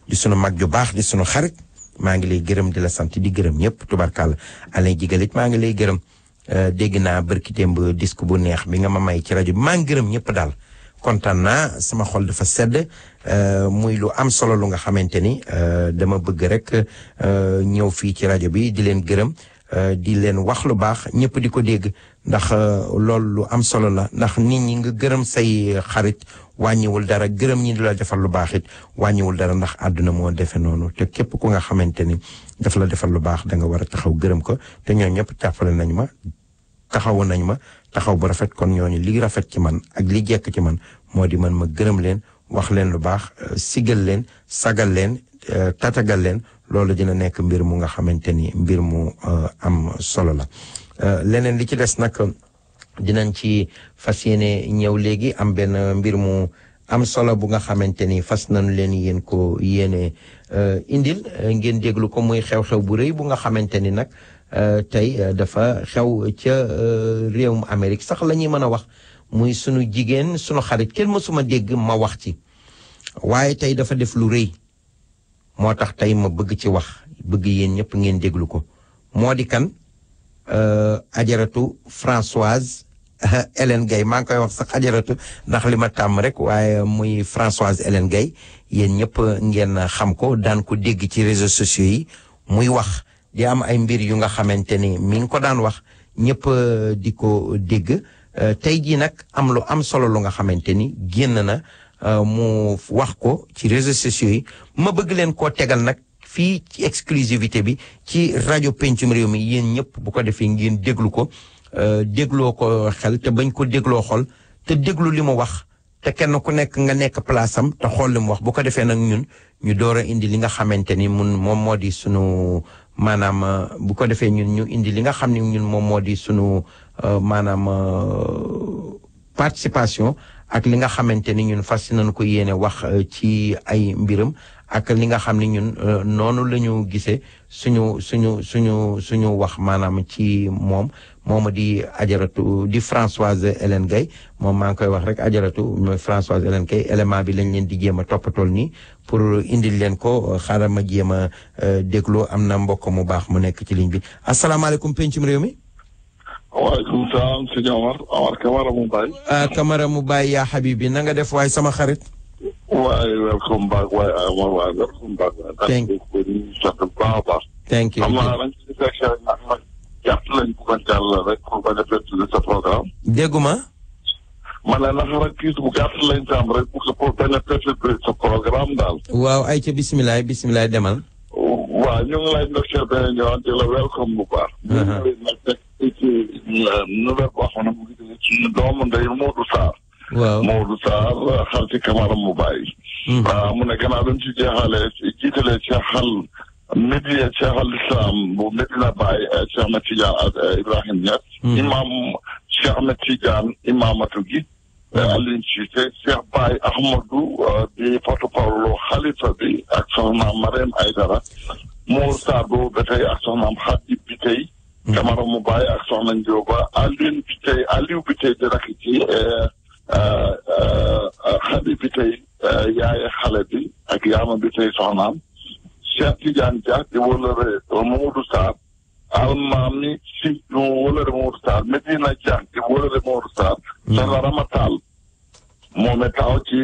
di sunu mag ju baax di sunu xarit maa ngi lay gërëm di la sant di gërëm ñëpp tubarkalla alay jigalit maa ngi lay gërëm dégg naa barki démb disque bu neex bi nga ma may ci rajo bi maa ngi gërëm ñëpp daal kontaan naa sama xol dafa sedd muy lu am solo lu nga xamante ni dama bëgg rek ñëw fii ci rajo bi di leen gërëm di leen wax lu baax ñëpp di ko dégg ndax loolu lu am solo la ndax nit ñi nga gërëm say xarit wàññiwul dara gërëm ñi di la defal lu baax it wàññiwul dara ndax àdduna moo defe noonu te képp ku nga xamante ni daf la defal lu baax da nga war a taxaw gërëm ko te ñooñu ñëpp jàppale nañ ma taxawu nañ ma taxaw bu rafet kon ñooñu li rafet ci man ak li jekk ci man moo di man ma gërëm leen wax leen lu baax sigal leen sagal leen tatagal leen loolu dina nekk mbir mu nga xamante ni mbir mu am solo la leneen li ci des nag dinañ ci fas yéene ñëw léegi am benn mbir mu am solo bu nga xamante ni fas nañu leen yéen ko yéene indil ngeen déglu ko muy xew-xew bu rëy bu nga xamante ni nag tey dafa xew ca réewum Amérique sax la ñuy mën a wax muy sunu jigéen sunu xarit kenn mësuma dégg ma wax ci waaye tey dafa def lu rëy moo tax tey ma bëgg ci wax bëgg yéen ñëpp ngeen déglu ko moo di kan ajaratu Françoise Hélène Gaye maa ngi koy wax sax ajaratu ndax li ma tàmm rek waaye muy Françoise Hélène Gaye yéen ñëpp ngeen xam ko daan ko dégg ci réseaux sociaux yi muy wax di am ay mbir yu nga xamante ni mi ngi ko daan wax ñëpp di ko dégg tey jii nag am lu am solo lu nga xamante ni génn na mu wax ko ci réseaux sociaux yi ma bëgg leen koo tegal nag fii ci exclusivité bi ci rajo Pencum Réew mi yéen ñëpp bu ko defee ngeen déglu ko dégloo ko xel te bañ ko dégloo xol te déglu li mu wax te kenn ku nekk nga nekk place am te xool li mu wax bu ko defee nag ñun ñu door a indi li nga xamante ni moom moo di sunu maanaam bu ko defee ñun ñu indi li nga xam ne ñun moom moo di sunu maanaam participation ak li nga xamante ni ñun fas nañu ko yéene wax ci ay mbiram ak li nga xam ne ñun noonu la ñu gisee suñu wax maanaam ci moom di ajaratu di Françoise Hélène Gaye moom maa ngi koy wax rek ajaratu mooy Françoise Hélène Gaye élément bi lañ leen di jéem a toppatool nii pour indil leen ko xaaral ma jéem a dégloo am na mbokk mu baax mu nekk ci ligne bi asalaamaaleykum pencum réew mi. waaleykum salaam sëñ Omar Camara mu baay. Camara mu baay yaa Habibi na nga def waaye sama xarit. waaye welcome back waaye Omar waaye welcome back. thank you. xam naa nag ci section bi nag jàpp lañ ko jàll rek pour bañ a perturber sa programme. dégguma. ma ne naka rek kii bu gàtt lañ ci am rek pour bañ a perturber sa programme daal. waaw ay ca bisimilah demal. waaw ñu ngi lay ndokkeel beneen yoon di la welcome bu baax. ñu ngi lay nag teg ci nouvelle boo xam ne mu ngi jóge ci doomu ndey Modou Sarr. waaw Modou Sarr xalti Camara mu bàyyi. waaw mu ne gannaaw dañ ci jeexalee jiitalee Cheikh al Islam bu Medina Baye Cheikh Ahmed Tidiane ak Ibrahim Niass. imam Cheikh Ahmed Tidiane imamatu gi. Alioune Cissé Cheikh Baye Ahmadou di porte-parole xalifa bi ak soxnaam Marème Aydara. Mor Sarr boobu ba tey ak soxnaam Khady Biteye. Camara mu Baye ak soxna Ndioba Aliou Biteye di rakk ci Khady Biteye yaay xale bi ak Yaama Biteye soxnaam. Cheikh Tidiane Dia di wóolare Mamadou Sarr almaami si ñu wóolare Mamadou Sarr Medina Dia di wóolare Mamadou Sarr soxna Ramatal moom it taxaw ci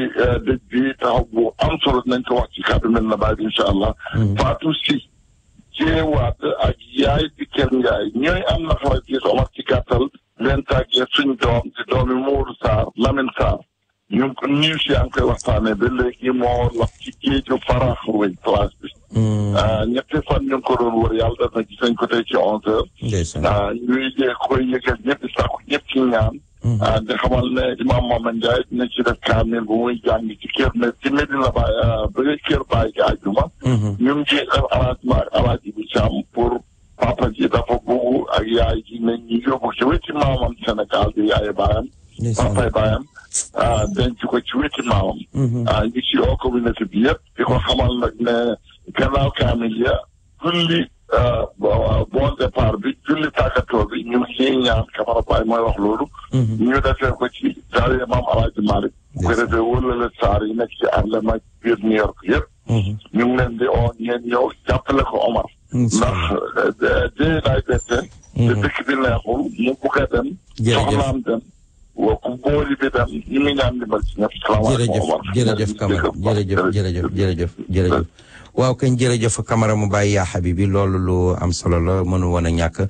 dëj bi taxaw bu am solo nañ ko wax ci kàddu mel na bàyyi incha allah Fatou Si jeewaat ak yaay di Kër Ndiaye ñooy am na xarit ci Omar ci gàttal leen tàggee suñ doom di doomi Mamadou Sarr Lamine Sarr ñu ngi ko niw si yaa ngi koy waxtaanee ba léegi moo wax ci géeju Farax weñ place bi ñetti fan ñu ngi ko doon wër yàlla def na gis nañ ko tey ci 11h. ñuy koy yëgal ñëpp di sàkku ñëpp ci ñaan. di xamal ne Imam Mohamed Ndiaye dina ci def kaamil bu muy jàng ci kër ne ci Medina Baye ba kër Baye gi àjjuma. ñu ngi ciy def arrangement ak alaaji bi Thiam pour papa ji dafa bugg ak yaay ji ne ñu yóbbu ci wetu maamam Sénégal di yaay baayam. papay baayam. denc ko ci wetu maamam. ñu ci yoo communauté bi yëpp di ko xamal nag ne. gannaaw kaamil ya julli bon départ bi julli tàggatoo bi ñu ngi ñaan Camara Baye mooy wax loolu. ñu defee ko ci daara maam Alaaji Malick. bu ko defee wóolale saar yi nekk ci Harlem ak biir New York yëpp. ñu ngi leen di oo ngeen ñëw jàppale ko Omar. ndax dee daay bette. te dëkk bi neexul mu bugg a dem. soxnaam dem. waaw ku booli bi dem ñu ngi ñaan dimbal ci ñëpp. salaamaaleykum Omar jërëjëf Camara jërëjëf waaw kañ jërëjëf Camara mu bàyyi yaa Habibi loolu lu am solo la mënu woon a ñàkk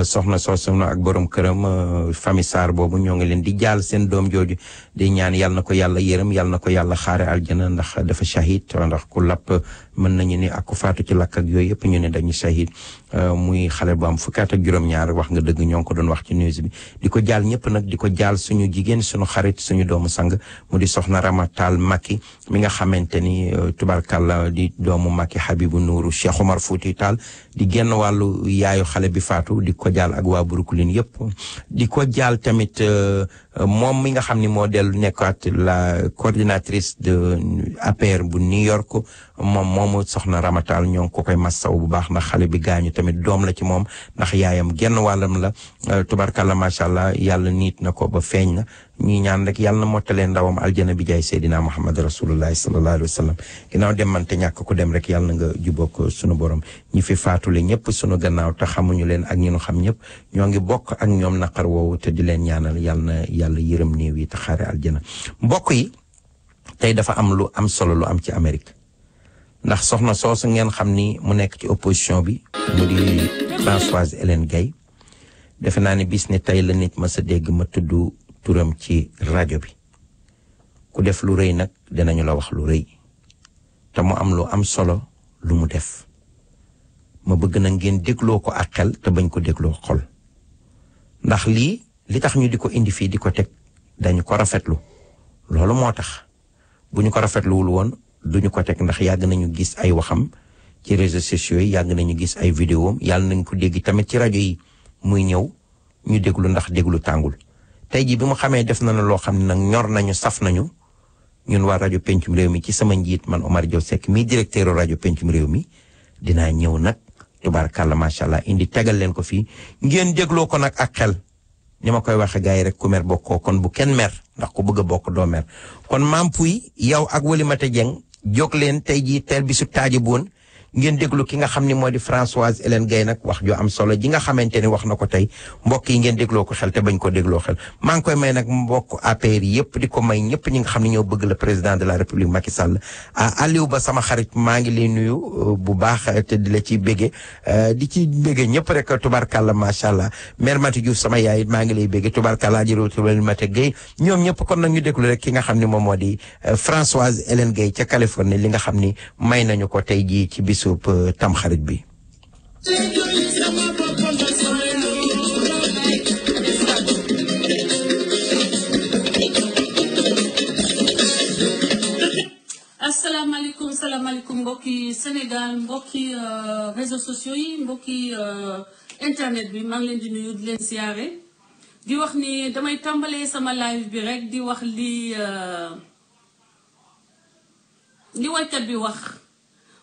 soxna soosu ak borom këram famille Sarr boobu ñoo ngi leen di jaal seen doom jooju di ñaan yàlla na ko yàlla yërëm yàlla na ko yàlla xaare aljana ndax dafa shahid ndax ku lapp mën nañu ni ak ku faatu ci lakk ak yooyu yëpp ñu ne dañu shahid muy xale bu am fukki at ak juróom-ñaar wax nga dëgg ñoo ngi ko doon wax ci news bi di ko jaal ñëpp nag di ko jaal suñu jigéen suñu xarit suñu doomu sang mu di soxna Ramatal Makki mi nga xamante ni tubarkalla di doomu Makki Habibu Nuuru Cheikh Omar Fouti Tall di genn wàllu yaayu xale bi faatu di ko jaal ak waa Brooklyn yëpp di ko jaal tamit moom mi nga xam ni moo dellu nekkaat la coordinatrice de APR bu New York moomu soxna Ramatal ñoo ngi ko koy massaw bu baax ndax xale bi gaañu tamit doom la ci moom ndax yaayam genn wàllam la tubarkalla macha allah yàlla niit na ko ba feeñ na ñi ñaan rek yàlla na mottalee ndawam aljana bi jaay Seydina Muhammad rasulullahi sallallahu alayhi wa sallam ginnaaw dem man te ñàkk ko dem rek yàlla na nga jubóog sunu borom ñi fi faatule ñëpp sunu gannaaw te xamuñu leen ak ñi nu xam ñëpp ñoo ngi bokk ak ñoom naqar woowu te di leen ñaanal yàlla na yàlla yërëm néew yi te xaare aljana mbokk yi tey dafa am lu am solo lu am ci Amérique ndax soxna soosu ngeen xam ni mu nekk ci opposition bi mu di Françoise Hélène Gaye defe naa ne bis ne tey la nit ma sa dégg ma tudd turam ci rajo bi ku def lu rëy nag dinañu la wax lu rëy te mu am lu am solo lu mu def ma bëgg na ngeen dégloo ko ak xel te bañ ko dégloo xol ndax lii li tax ñu di ko indi fii di ko teg dañu ko rafetlu loolu moo tax bu ñu ko rafetluwul woon duñu ko teg ndax yàgg nañu gis ay waxam ci réseaux sociaux yi yàgg nañu gis ay vidéo yàlla nañ ko dégg tamit ci rajo yi muy ñëw ñu déglu ndax déglu tàngul tey jii bi mu xamee def na loo xam ne nag ñor nañu saf nañu ñun waa rajo pencum réew mi ci sama njiit man Omar Diop Seck mi directeur rajo pencum réew mi dinaa ñëw nag tubaarkàlla macha allah indi tegal leen ko fii ngeen dégloo ko nag ak xel ni ma koy waxe gars yi rek ku mer bokkoo kon bu kenn mer ndax ku bëgg a bokk doo mer kon Mame Pouye yow ak Walimata Dieng jóg leen tey jii teel bi su taaji boon ngeen déglu ki nga xam ni moo di Françoise Hélène Gaye nag wax ju am solo ji nga xamante ni wax na ko tey mbokk yi ngeen dégloo ko xel te bañ ko dégloo xel maa ngi koy may nag mbokk APR yëpp di ko may ñëpp ñi nga xam ne ñoo bëgg le président de la république Macky Sall Aliou Ba sama xarit maa ngi lay nuyu bu baax te di la ci bége di ci bége ñëpp rek tubarkalla macha allah mère Mati Diouf sama yaay it maa ngi lay bége tubarkalla jërëjëf Walimata Gaye ñoom ñëpp kon nag ñu déglu rek ki nga xam ne moom moo di Françoise Hélène Gaye ca Californie li nga xam ni may nañu ko tey jii ci bisub tamxarit bi. asalaamaaleykum salaamaaleykum mbokki Sénégal mbokki réseaux sociaux yi mbokki internet bi maa ngi leen di nuyu di leen siyaare di wax ni damay tàmbalee sama live bi rek di wax li waykat bi wax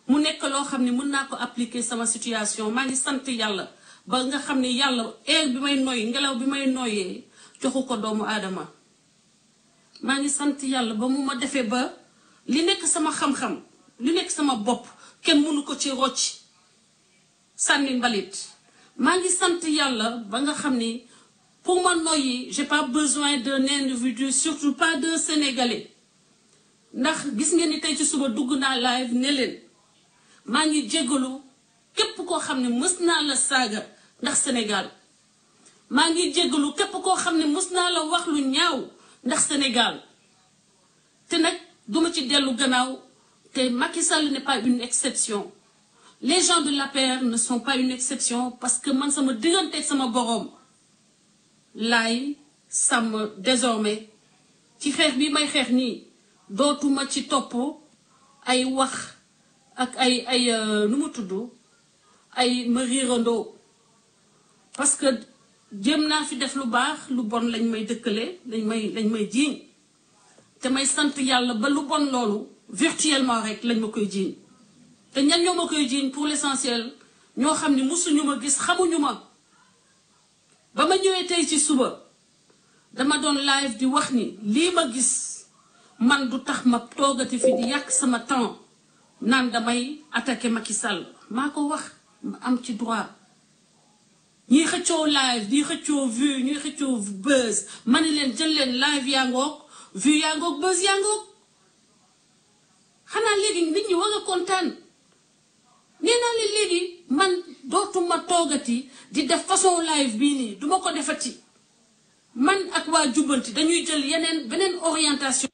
mu nekk loo xam ne mën naa ko appliquer sama situation maa ngi sant yàlla ba nga xam ne yàlla air bi may noyyi ngelaw bi may noyyee joxu ko doomu aadama maa ngi sant yàlla ba mu ma defee ba li nekk sama xam-xam li nekk sama bopp kenn mënu ko ci rocc sànni mbalit maa ngi sant yàlla ba nga xam ni pour ma noyyi j'ai pas besoin d'un individu surtout pas d'un Sénégalais ndax gis ngeen ni tey ci suba dugg naa live ne leen maa ngi jégalu képp koo xam ne mës naa la saaga ndax Sénégal maa ngi jégalu képp koo xam ne mës naa la wax lu ñaaw ndax Sénégal te nag duma ci dellu gannaaw te Macky Sall n'est pas une exception les gens de l'APR ne sont pas une exception parce que man sama diggante sama boroom laay sàmm désormais ci xeex bi may xeex nii dootuma ci topp ay wax ak ay nu mu tudd ay ma riirandoo parce que jéem naa fi def lu baax lu bon lañ may dëkkale lañ may jiiñ te may sant yàlla ba lu bon loolu virtuellement rek lañ ma koy jiiñ te ñan ñoo ma koy jiiñ pour l'essentiel ñoo xam ne musuñu ma gis xamuñu ma ba ma ñëwee tey ci suba dama doon live di wax ni lii ma gis man du tax ma toogati fi di yàq sama temps naan damay attaquer Macky Sall maa ko wax ma am ci droit ñuy xëccoo live ñuy xëccoo vue ñuy xëccoo buzz ma ne leen jël leen live yaa ngoog vue yaa ngoog buzz yaa ngoog xanaa léegi nit ñi war a kontaan toogati di def façon live bii nii duma ko defati man ak waa jubbanti dañuy jël beneen orientation.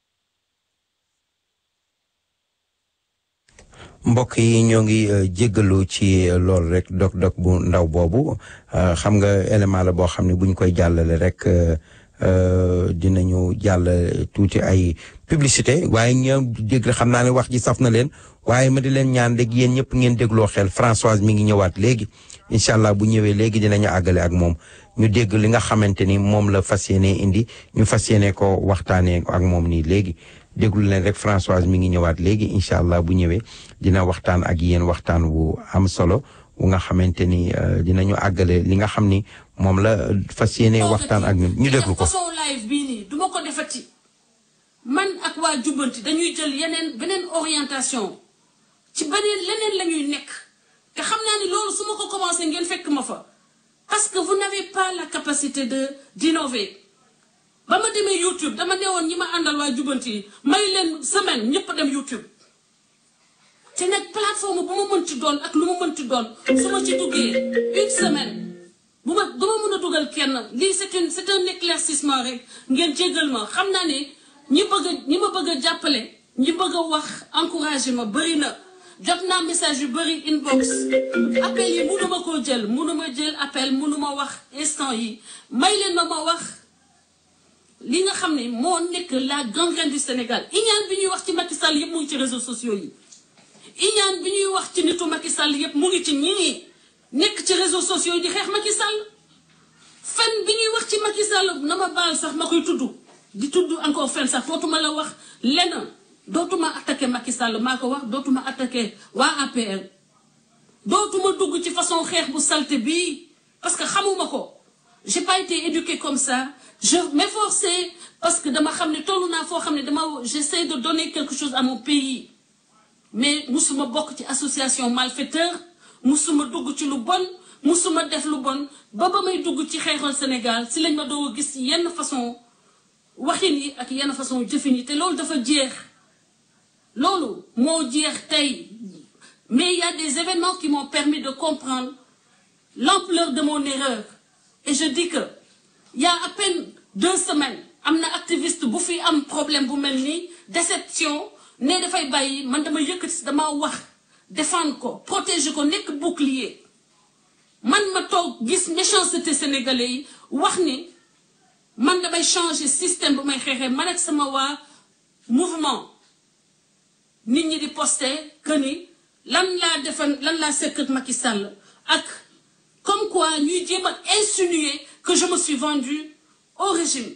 mbokk yi ñoo ngi jéggalu ci lool rek dog bu ndaw boobu xam nga élément la boo xam ne buñ koy jàllale rek dinañu jàll tuuti ay publicité waaye ñoo dégg xam naa ne wax ji saf na leen waaye ma di leen ñaan rek yéen ñëpp ngeen dégloo xel Françoise mi ngi ñëwaat léegi incha allah bu ñëwee léegi dinañu àggale ak moom ñu dégg li nga xamante ni moom la fas yéene indi ñu fas yéene ko waxtaanee ak moom nii léegi déglu leen rek Françoise mi ngi ñëwaat léegi incha allah bu ñëwee dina waxtaan ak yéen waxtaan wu am solo wu nga xamante ni dinañu àggale li nga xam ni moom la fas yéene waxtaan ak ñun ñu déglu ko. façon live bii nii duma ko defati man ak waa jubbanti dañuy jël beneen orientation ci leneen la ñuy nekk te xam naa ni loolu su ma ko commencé ngeen fekk ma fa parce que vous n'avez pas la capacité d'innover. ba ma demee YouTube dama newoon ñi ma àndal waa jubbanti may leen semaine ñëpp dem YouTube te nag plateforme bu ma mënti doon ak lu ma mënti doon su ma ci duggee une semaine du ma mën a dugal kenn lii c'est un éclaircissement rek ngeen jéggal ma xam naa ne ñi ma bëgg a jàppale ñi bëgg a wax encouragé ma bëri na jot naa message yu bëri inbox appel yi mënuma koo jël mënuma jël appel mënuma wax instant yi may leen ma wax li nga xam ne moo nekk la gangrène du Sénégal iñaan bi ñuy wax ci Macky Sall yëpp mu ngi ci réseaux sociaux yi iñaan bi ñuy wax ci nitu Macky Sall yëpp mu ngi ci ñii nekk ci réseaux sociaux yi di xeex Macky Sall fen bi ñuy wax ci Macky Sall na ma baal sax ma koy tudd di tudd encore fen sax dootuma la wax lenn dootuma attaqué Macky Sall maa ko wax dootuma attaqué waa APR dootuma dugg ci façon xeex bu salte bii parce que xamuma ko j'ai pas été éduquée comme ça je m'efforçais parce que dama xam ne tollu naa foo xam ne j'essaie de donner quelque chose à mon pays mais musuma bokk ci association malfaiteur musuma dugg ci lu bon musuma def lu bon ba may dugg ci xeexal Sénégal si lañ ma doo gis yenn façon waxin yi ak yenn façon jëfin yi te loolu dafa jeex loolu moo jeex tey mais il y a des événements qui m'ont permis de comprendre l'ampleur de mon erreur et je dis que il y a à peine 2 semaines am na activiste bu fi am problème bu mel nii déception ne dafay bàyyi man dama yëkkati dama wax défendre ko protéger ko nekk bouclier man ma toog gis méchanceté sénégalais yi wax ni man damay changer système bu may xeexee man ak sama waa mouvement nit ñi di poster que ni lan laa sekk ak Macky Sall ak comme quoi ñuy jéem a insinuer que je me suis vendu au régime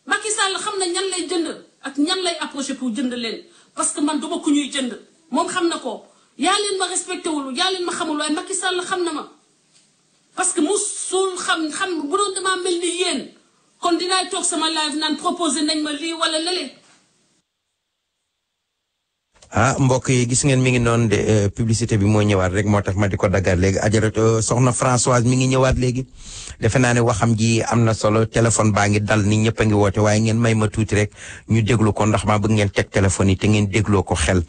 Macky Sall xam na ñan lay jënd ak ñan lay approcher pour jënd leen parce que man duma ku ñuy jënd moom xam na ko yaa leen ma respecté wul yaa leen ma xamul waaye Macky Sall xam na ma parce que musul xam bu doon damaa mel ni yéen kon dinaay toog sama live naan proposé nañ ma lii wala lële. mbokk yi gis ngeen mi ngi noonu de publicité bi moo ñëwaat rek moo tax ma di ko daggaat léegi ajaratu soxna Françoise mi ngi ñëwaat léegi defe naa ne waxam ji am na solo téléphone baa ngi dal ni ñëpp a ngi woote waaye ngeen may ma tuuti rek ñu déglu ko ndax maa bëgg ngeen teg téléphone yi te ngeen dégloo ko xel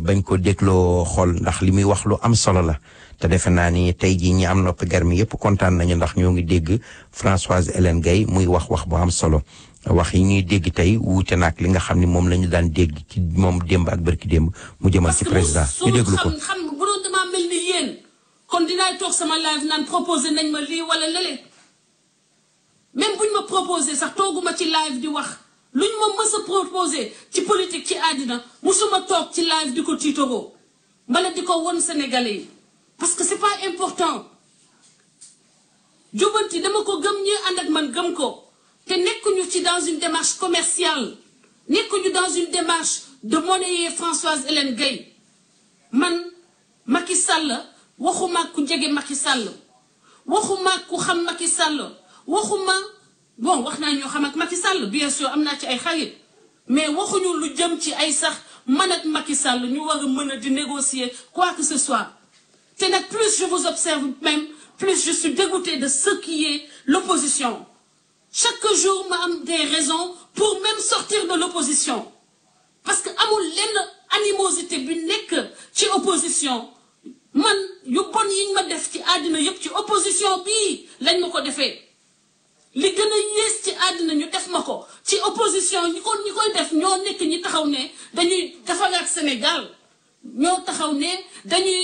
bañ ko dégloo xol ndax li muy wax lu am solo la te defe naa ni tey jii ñi am noppi gar mi yëpp kontaan nañu ndax ñoo ngi dégg Françoise Hélène Gaye muy wax bu am solo wax yi ñuy dégg tey wuute naag li nga xam ne moom la ñu daan dégg ci moom démb ak barki démb mu jëmal ci président ñu déglu ko. xam bu doon damaa mel ni yéen kon dinaay toog sama live naan proposé nañ ma lii wala lële même buñ ma proposé sax tooguma ci live di wax luñ ma mës a proposé ci politique ci àddina musuma toog ci live di ko tiitoroo mbala di ko won Sénégalais yi parce que c'est pas important jubanti dama ko gëm ñi ànd ak man gëm ko. te nekkuñu ci dans une démarche commerciale nekkuñu dans une démarche de monnayer Françoise Hélène Gaye man Macky Sall waxuma ku jege Macky Sall waxuma ku xam Macky Sall waxuma bon wax naa ñoo xam ak Macky Sall bien sûr am naa ci ay xarit mais waxuñu lu jëm ci ay sax man ak Macky Sall ñu war a mën a di négocier quoi que ce soit te nag plus je vous observe même plus je suis dégoûtée de ce qui est l'opposition. Chaque jour ma am des raisons pour même sortir de l'opposition parce que amul lenn animosité bi nekk ci opposition man yu bon yiñ ma def ci àddina yëpp ci opposition bii lañ ma ko defee li gën a yées ci àddina ñu def ma ko ci opposition ñi koy def ñoo nekk ñi taxaw ne dañuy defaraat Sénégal ñoo taxaw ne dañuy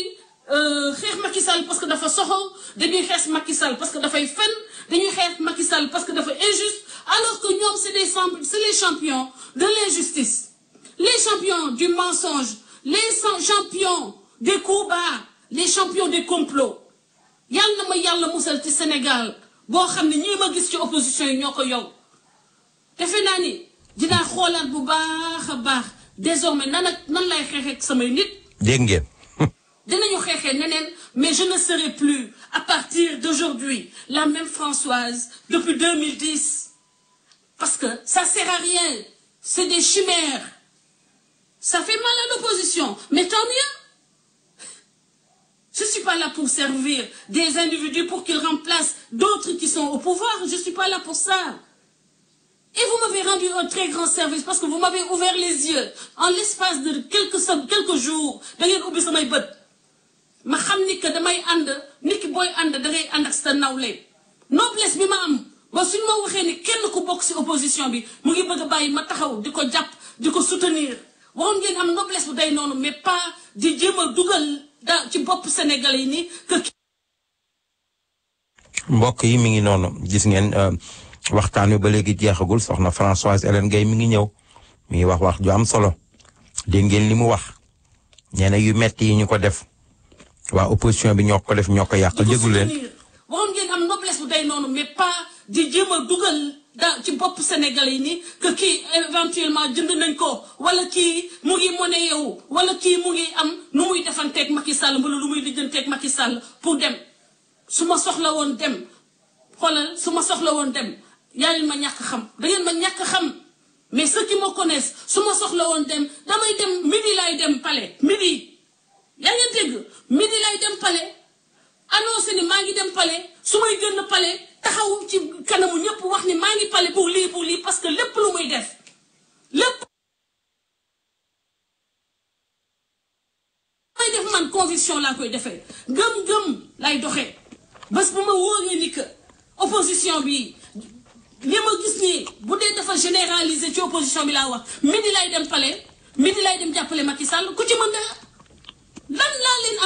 xeex Macky Sall parce que dafa soxor dañuy xeex Macky Sall parce que dafay fen dañuy xeex Macky Sall parce que dafa injuste alors que ñoom c'est les champions de l'injustice les champions du mensonge les champions des coups bas les champions des complots yàlla na ma yàlla musal ci Sénégal boo xam ne ñii ma gis ci opposition yi ñoo ko yow defe naa ni dinaa xoolaat bu baax a baax désormais nan lay xeexee ak samay nit. dégg ngeen. dinañu xeexee neneen mais je ne serai plus à partir d'aujourd'hui la même Françoise depuis 2010 parce que ça sert à rien c'est des chimères ça fait mal à l'opposition mais tant mieux. Je ne suis pas là pour servir des individus pour qu'ils remplacent d'autres qui sont au pouvoir. Je ne suis pas là pour ça. Et vous m'avez rendu un très grand service parce que vous m'avez ouvert les yeux en l'espace de quelques jours. Da ngeen ubbi samay bët ma xam ni que damay ànd nit ki booy ànd da ngay ànd ak sa nawle noblesse bi ma am ba suñ ma waxee ni kenn ku bokk ci opposition bi mu ngi bëgg a bàyyi ma taxaw di ko jàpp di ko soutenir waroon ngeen am noblesse bu day noonu mais pas di jéem a dugal ci bopp Sénégalais yi ni que. mbokk yi mi ngi noonu gis ngeen waxtaan wi ba léegi jeexagul soxna Françoise Hélène Gaye mi ngi ñëw mi ngi wax ju am solo dégg ngeen li mu wax nee na yu metti yi ñu ko def waa opposition bi ñoo ko def ñoo ko yàqal déglu leen. waroon ngeen am noblesse bu day noonu mais pas di jéem a dugal ci bopp Sénégalais yi ni que kii éventuellement jënd nañ ko wala kii mu ngi monnaie yow wala kii mu ngi am nu muy defanteeg Macky Sall wala lu muy lijjanteeg Macky Sall pour dem su ma soxla woon dem xoolal su ma soxla woon dem yaa leen ma ñàkk xam da ngeen ma ñàkk xam mais ceux qui me connaissent su ma soxla woon dem damay dem midi laay dem palais midi yaa ngeen dégg midi laay dem palais annoncé ni maa ngi dem palais su may génn palais taxaw ci kanamu ñëpp wax ni maa ngi palais pour lii parce que lépp lu muy def lépp may def man conviction laa koy defee gëm-gëm lay doxee bés bu ma wóoree ni que opposition bi li ma gis nii bu dee dafa généraliser ci opposition bi laa wax midi lay dem palais midi lay dem jàppale Macky Sall ku ci mën dara lan laa leen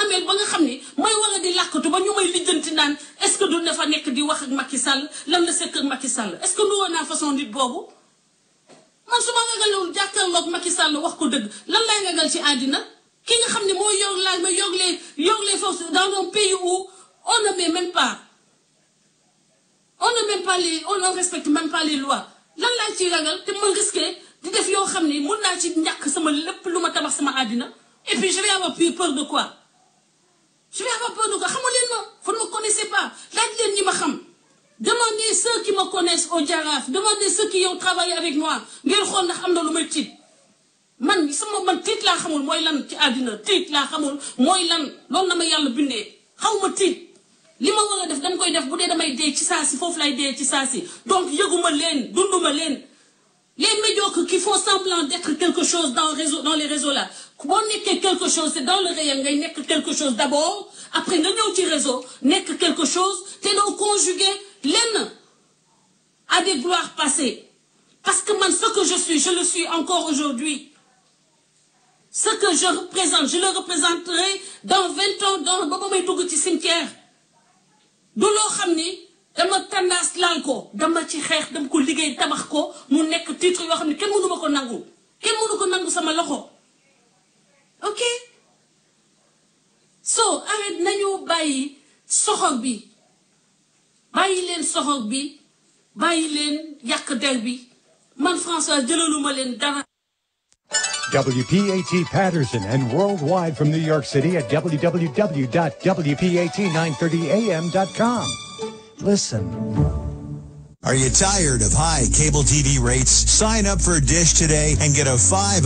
ameel ba nga xam ni may war a di làkkatu ba ñu may lijjanti naan est-ce que du dafa nekk di wax ak Macky Sall lan la sekk ak Macky Sall est-ce que nuwoon naa façon nit boobu man su ma ragalewul jàkkaarloog Macky Sall wax ko dëgg lan lay ragal ci àddina ki nga xam ne mooy yor les forces dans un pays où on ne met même pas on ne respecte même pas les lois lan laa ciy ragal te ma risqué di def yoo xam ne mun naa ci ñàkk sama lépp lu ma tabax sama àddina et puis je vais avoir peur de quoi xamu leen ma vous ne me connaissez pas laaj leen ñi ma xam demandez ceux qui me connaissent au Jaraaf demandez ceux qui ont travaillé avec moi ngeen xool ndax am na lu may tiit man tiit laa xamul mooy lan ci àddina tiit laa xamul mooy lan loolu na ma yàlla bindee xaw ma tiit li ma war a def dama koy def bu dee damay dee ci saa si foofu lay dee ci saa si donc yëguma leen dunduma leen les médiocres qui font semblant d'être quelque chose dans les réseaux là boo nekkee quelque chose c'est dans le réel ngay nekk quelque chose d'abord après nga ñëw ci réseau nekk quelque chose te doo conjuguer lenn à des gloires passées parce que man ce que je suis je le suis encore aujourd'hui ce que je représente je le représenterai dans 20 ans dans ba may dugg ci cimetière du loo xam ni dama tendance laal ko dama ci xeex dama ko liggéey tabax ko mu nekk titre yoo xam ne kenn mënu ma ko nangu kenn mënu ko nangu sama loxo ok so arrête nañu bàyyi soxor bi bàyyi leen soxor bi bàyyi leen yàq der bi man François jëlaluma leen dara. WPAT Patterson and worldwide from New York City at www.wpat930am.com. Listen. Are you tired of high cable TV rates? Sign up for Dish today and get a $500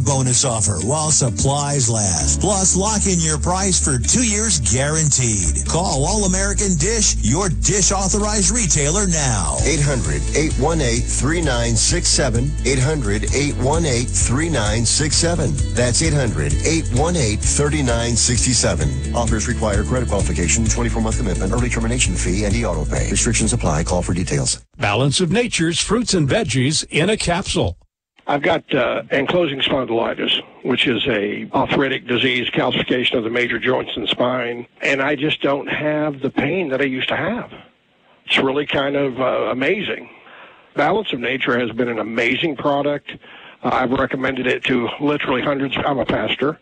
bonus offer while supplies last. Plus, lock in your price for 2 years guaranteed. Call All American Dish, your Dish authorized retailer now. 800-818-3967. 800-818-3967. That's 800-818-3967. Offers require credit qualification, 24-month commitment, early termination fee, and e-auto pay. Restrictions apply. Call for details. Balance of Nature's fruits and veggies in a capsule. I've got ankylosing spondylitis, which is a arthritic disease, calcification of the major joints and spine, and I just don't have the pain that I used to have. It's really kind of amazing. Balance of Nature has been an amazing product. I've recommended it to literally hundreds. I'm a pastor,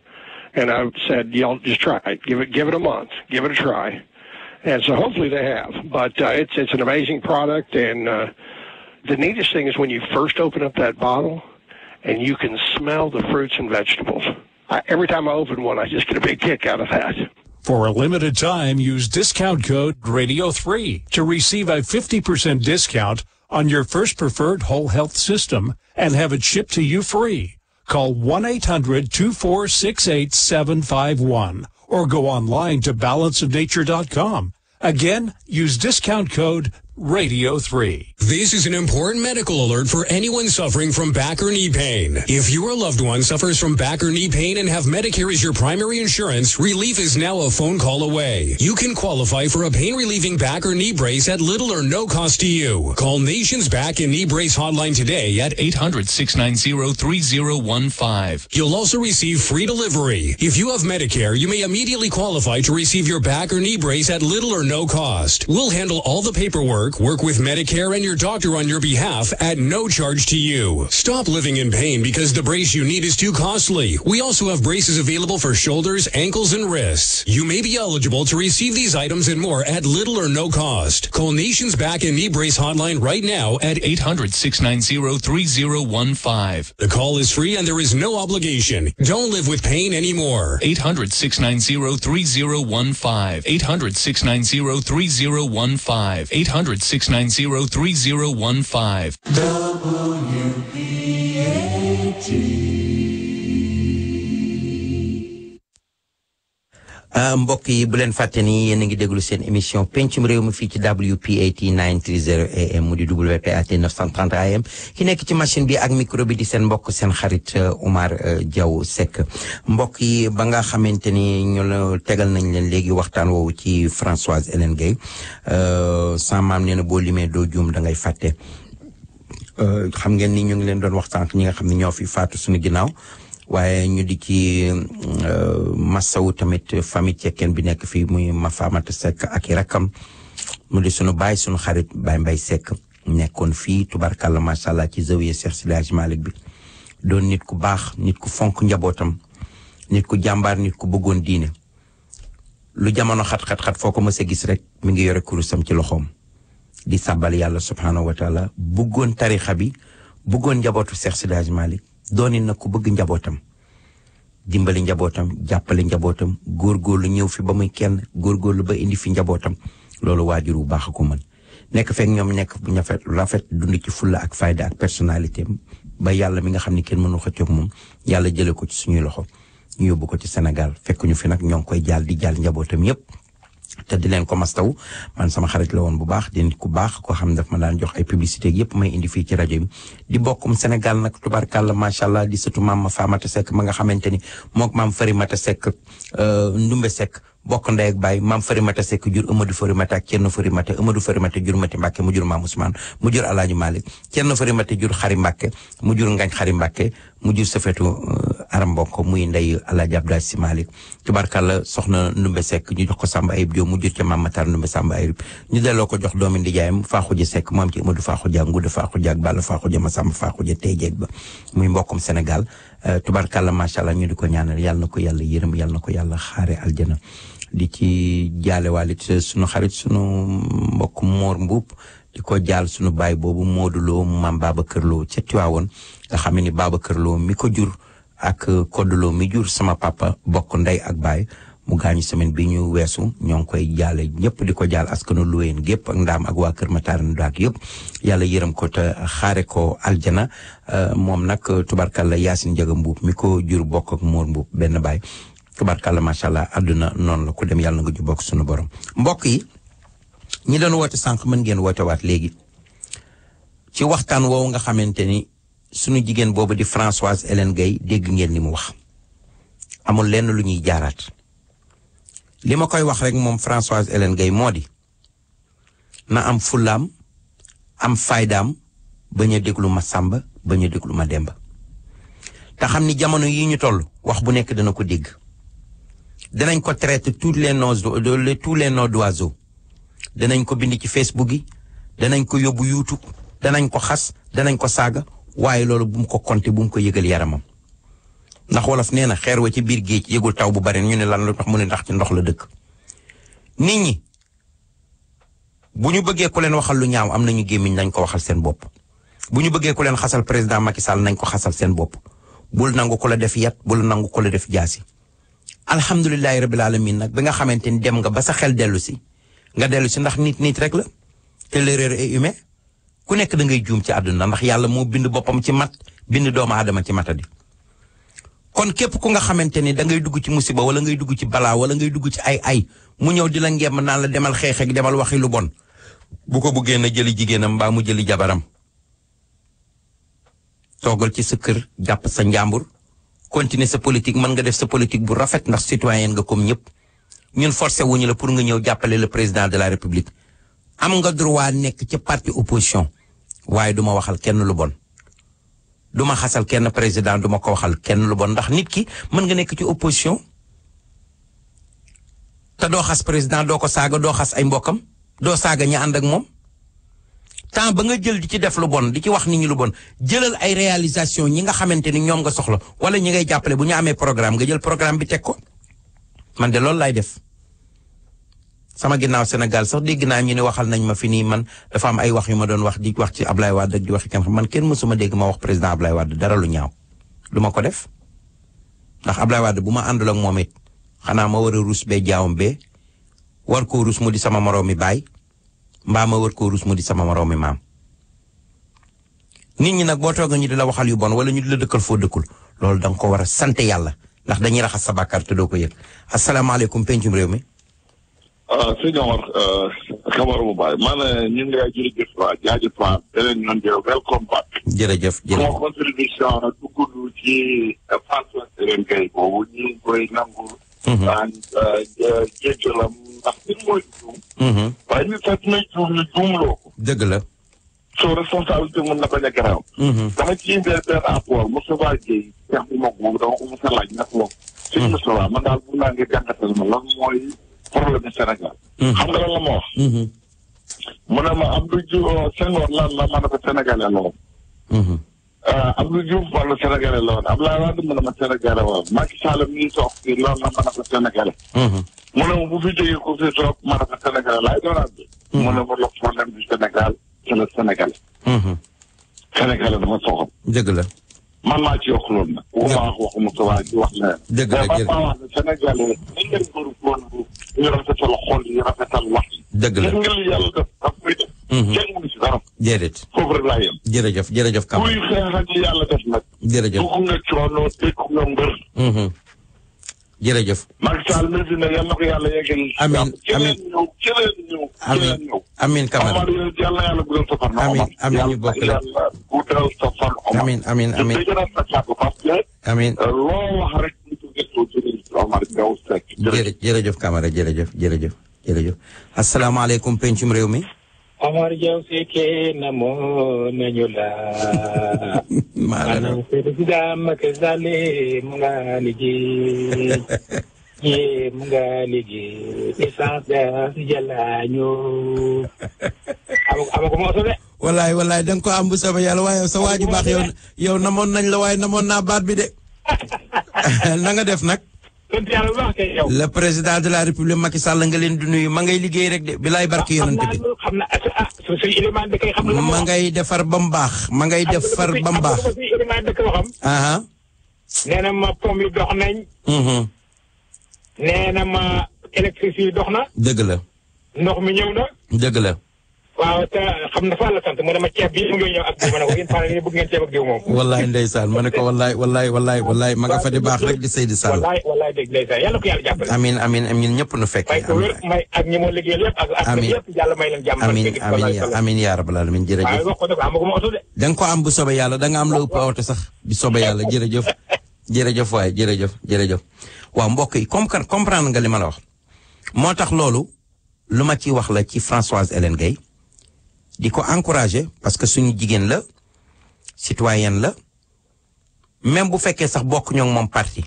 and I've said, y'all just try it. Give it a month. Give it a try. And so hopefully they have. But it's an amazing product, and the neatest thing is when you first open up that bottle and you can smell the fruits and vegetables. Every time I open one, I just get a big kick out of that. For a limited time, use discount code Radio3 to receive a 50% discount on your first preferred whole health system and have it shipped to you free. Call 1-800-246-8751 or go online to balanceofnature.com. Again, use discount code Radio3. This is an important medical alert for anyone suffering from back or knee pain. If your loved one suffers from back or knee pain and have Medicare as your primary insurance, relief is now a phone call away. You can qualify for a pain-relieving back or knee brace at little or no cost to you. Call Nation's Back and Knee Brace Hotline today at 800-690-3015. You'll also receive free delivery. If you have Medicare, you may immediately qualify to receive your back or knee brace at little or no cost. We'll handle all the paperwork, work with Medicare and your doctor on your behalf at no charge to you. Stop living in pain because the brace you need is too costly. We also have braces available for shoulders, ankles, and wrists. You may be eligible to receive these items and more at little or no cost. Call Nation's Back and Knee Brace Hotline right now at 800-690-3015. The call is free and there is no obligation. Don't live with pain anymore. 800-690-3015. 800-690-3015. 800-690-3015. mbokk yi bu leen fàtte ni yéen a ngi déglu seen émission pencum réew mi fii ci WPAT 930 AM mu di WPAT 930 AM ki nekk ci machine bi ak micro bi di seen mbokk seen xarit Oumar Diaw Seck mbokk yi ba nga xamante ni ñu la tegal nañ leen léegi waxtaan woowu ci Françoise Hélène Gueye sa maam nee na boo limee doo juum da ngay fàtte xam ngeen ni ñu ngi leen doon wax sànq ñi nga xam ne ñoo fi faatu suñu ginnaaw waaye ñu di ci masawu tamit famille cekkeen bi nekk fii muy Mafamata Seck ak i rakkam mu di sunu baay sunu xarit Baye Mbaye Seck nekkoon fii tubarkalla macha allah ci zawiya Cheikh Seydi Hadji Malick bi doon nit ku baax nit ku fonk njabootam nit ku jàmbaar nit ku bëggoon diine lu jamono xat-xat foo ko mës a gis rek mi ngi yore kurusam ci loxoom di sàbbal yàlla subhaanahu wa taala bëggoon tarixa bi bëggoon njabootu Cheikh Seydi Hadji Malick dooni na ku bëgg njabootam dimbali njabootam jàppale njabootam góorgóorlu ñëw fi ba muy kenn góorgóorlu ba indi fi njabootam loolu waajur bu baax ko mën nekk fekk ñoom nekk bu ñafet rafet dund ci fulla ak fayda ak personnalité ba yàlla mi nga xam ne kenn mënu xëccoog moom yàlla jële ko ci suñuy loxo ñu yóbbu ko ci Sénégal fekk ñu fi nag ñoo ngi koy jaal di jaal njabootam yépp te di leen ko mastaw man sama xarit la woon bu baax di nit ku baax koo xam ne daf ma daan jox ay publicité yépp may indi fii ci rajo bi di bokkum Sénégal nag tubarkàlla macha allah di sëtu maam Famata Seck ma nga xamante ni mook maam Farimata Seck Ndumbe Seck bokk ndey ak baay maam Farimata Seck jur Amadou Farimata ak Cerno Farimata Amadou Farimata jur Mati Mbàkke mu jur maam Ousmane mu jur Alaaji Malick Cerno Farimata jur Xari Mbàkke mu jur Ngañ Xari Mbàkke mu jur safetu aram mbokk muy ndey Alaaji Abdoulaye Si Malick tubarkàlla soxna Ndumbe Seck ñu jox ko Samba Ayib Diop mu jur ca maam Matar Ndumbe Samba Ayib ñu delloo ko jox doomi ndijaayam Faaxuja Seck mu am ci Amadou Faaxuja Nguuda Faaxuja ak Balla Faaxuja Masamba Faaxuja tey jeeg ba muy mbokkum Sénégal tubarkàlla macha allah ñu di ko ñaanal yàlla na ko yàlla yërëm yàlla na ko yàlla xaare aljana di ci jaale walit sunu xarit sunu mbokk Mor Mbuub di ko jaal sunu baay boobu Modou Lo maam Babacar Lo ca Tiwaawoon nga xam ni Babacar Lo mi ko jur ak Koddu Lo mi jur sama papa bokk ndey ak baay mu gaañu semaine bi ñu weesu ñoo ngi koy jaale ñëpp di ko jaal askanu Loyeen gépp ak Ndaam ak waa Kër Matar Ndak yëpp yàlla yërëm ko te xaare ko aljana moom nag tubarkalla Yacine Ndiaga Mbuub mi ko jur bokk ak Mor Mbuub benn baay tubarkalla macha allah àdduna noonu la ku dem yàlla na nga ju bokk sunu borom mbokk yi ñi doon woote sànq mën ngeen woote waat léegi ci waxtaan woowu nga xamante ni sunu jigéen boobu di Françoise Hélène Gaye dégg ngeen ni mu wax amul lenn lu ñuy jaaraat li ma koy wax rek moom Françoise Hélène Gaye moo di na am fullaam am faydaam bañ a déglu ma Samba bañ a déglu ma Demba te xam ni jamono yi ñu toll wax bu nekk dana ko dégg danañ ko traiter tous les noms d'oiseaux danañ ko bind ci Facebook yi danañ ko yóbbu YouTube danañ ko xas danañ ko saaga waaye loolu bu mu ko compter bu mu ko yëgal yaramam ndax wolof nee na xeer wa ci biir géej yëgul taw bu bari ñu ne lan la tax mu ne ndax ci ndox la dëkk nit ñi bu ñu bëggee ku leen waxal lu ñaaw am nañu gémmiñ nañ ko waxal seen bopp bu ñu bëggee ku leen xasal président Macky Sall nañ ko xasal seen bopp bul nangu ko la def yat bul nangu ko la def jaasi alhamdulillahi rabbil alamin nag bi nga xamante ni dem nga ba sa xel dellu si nga dellu si ndax nit rek la te l'erreur est humaine ku nekk da ngay juum ci àdduna ndax yàlla moo bind boppam ci mat bind doomu aadama ci matadi kon képp ku nga xamante ni da ngay dugg ci musiba wala ngay dugg ci balaa wala ngay dugg ci ay mu ñëw di la ngeem naan la demal xeex ak demal waxi lu bon bu ko buggee na jëli jigéenam mbaa mu jëli jabaram toogal ci sa kër jàpp sa njàmbur continuer sa politique mën nga def sa politique bu rafet ndax citoyen nga comme ñëpp ñun forcé wuñu la pour nga ñëw jàppale le président de la république am nga droit nekk ci parti opposition waaye duma waxal kenn lu bon duma xasal kenn président duma ko waxal kenn lu bon ndax nit ki mën nga nekk ci opposition te doo xas président doo ko saaga doo xas ay mbokkam doo saaga ñi ànd ak moom temps ba nga jël di ci def lu bon di ci wax nit ñi lu bon jëlal ay réalisation ñi nga xamante ni ñoom nga soxla wala ñi ngay jàppale bu ñu amee programme nga jël programme bi teg ko man de loolu laay def sama ginnaaw Sénégal sax dégg naa ñu ne waxal nañ ma fi nii man dafa am ay wax yu ma doon wax di wax ci Ablaye Wade ak di wax kenn man kenn mësuma dégg ma wax président Ablaye Wade dara lu ñaaw du ma ko def ndax Ablaye Wade bu ma àndul ak moom it xanaa ma war a ruus bee jaawam bee war koo ruus mu di sama moroomi baay mbaa ma war koo ruus mu di sama moroomi maam nit ñi nag boo toog ñu di la waxal yu bon wala ñu di la dëkkal foo dëkkul loolu da nga ko war a sant yàlla ndax dañuy raxas sa bàkkaar te doo ko yëg asalaamaaleykum pencum réew mi. sëñ Omar xabar bu baax maanaam ñu ngi lay jaajëf beneen ñoon jërëjëf welcome back. jërëjëf jërëjëf sama contribution dugg ci Françoise Hélène Gaye boobu ñu ngi koy nangu. jéggalam ndax nit mooy juum. waaye nit sax dinañ juum ñu juumloo ko. dëgg la. soo responsabilité mën na bañ a garaaw. dama ci indi benn rapport Moustapha Guèye Cheikh bu mag boobu dama ko mos a laaj nag moom. sëñ Moustapha man daal bu naa ngi jàngatal ma lan mooy problème Sénégal. xam nga lan la ma wax. mu ne ma Abdou Diouf Senghor lan la ma ne ko Sénégalais la woon. Abdou Diouf wala Sénégalais la woon Abdoulaye Wade mu ne ma Sénégalais woon Macky Sall mi ngi toog fii loolu la ma ne ko Sénégalais. mu ne ma bu fi jógee ko fi toog ma ne ko Sénégalais laay doonaat bi. mu ne ma le problème du Sénégal c'est le Sénégalais. Sénégalais dafa soxal. dëgg la. man maa ci yokk loolu nag. waxu Moustapha ci wax na. dëgg la jërëjëf mais wax ne Sénégalais dañ leen góorgóorlu ñu rafetal xol yi rafetal wax yi. dëgg la gis nga li yàlla def daf koy def. kenn mënu si dara. déedéet. foofu rek laa yem. jërëjëf Kamara. kuy xeex ak li yàlla def nag. jërëjëf dugg nga coono dégg nga mbër. jërëjëf. Macky Sall mi fi ne yal na ko yàlla yeggal. amiin amiin ñëw. amiin Kamara. Omar yal na yàlla guddal sa fan. amiin ñu bokk la. yàlla guddal sa fan. amiin amiin amiin. te gën a sàkku parce que. amiin loo wax rek ñu ko gëstoo ci Omar Diaw Seck. jërëjëf Kamara jërëjëf. asalaamaaleykum pencum réew mi. Omar Diaw Seck namoo nañu la. maanaam président Macky Sall mu nga liggéey. mu nga liggéey. essence si jëlaañu. amagu ma oto de. wallaay da nga ko am bu sama yàlla waaye sa waaju baax yow namoon nañ la waaye namoon naa baat bi de. na nga def nag. le président de la république Macky Sall nga leen di nuyu ma ngay liggéey rek de bilaay barki yonent bi. ma ngay defar ba mu baax ma ngay defar ba mu baax. nee na ma pom yi dox nañ. nee na ma électricité yi dox na. dëgg la. ndox mi ñëw na. dëgg la. waaw te xam na fa la sant mu ne ma ceeb bi mu ngi ñëw ak diw ma ne ko yéen Fall bëgg ngeen ceeb ak diw moom. wallaay ndeysaan ma ne ko wallaay ma nga fa di baax rek di Seydi Sall. wallaay dégg ndeysaan yàlla ko yàlla jàppale. amiin ñëpp nu fekk. may ko wér may ak ñi moo liggéeyal yëpp ak ak yëpp yàlla may leen jàmm. amiin yaa rabbal alamin jërëjëf. waaw wax ko nag amaguma oto de. da nga ko am bu soobee yàlla da nga am la ëpp oto sax bi soobee yàlla jërëjëf waay jërëjëf waaw mbokk yi comprendre nga li ma la wax moo tax loolu lu ma ci wax la ci Françoise Hélène Gaye di ko encourager parce que suñu jigéen la citoyenne la même bu fekkee sax bokk ñoo moom parti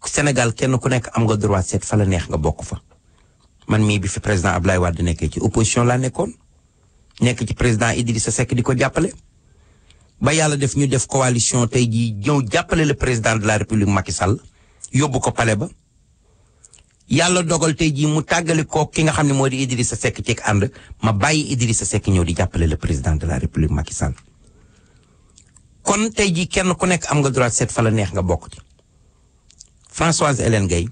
Sénégal kenn ku nekk am nga droit seet fa la neex nga bokk fa man mii bi fi président Abdoulaye Wade nekkee ci opposition laa nekkoon nekk ci président Idrissa Seck di ko jàppale ba yàlla def ñu def coalition tey jii ñëw jàppale le président de la République Macky Sall yóbbu ko palais ba yàlla dogal tey jii mu tàggale ko ki nga xam ne moo di Idrissa Seck ci ànd ma bàyyi Idrissa Seck ñëw di jàppale le président de la République Macky Sall kon tey jii kenn ku nekk am nga droit seet fa la neex nga bokk ci Françoise Hélène Gaye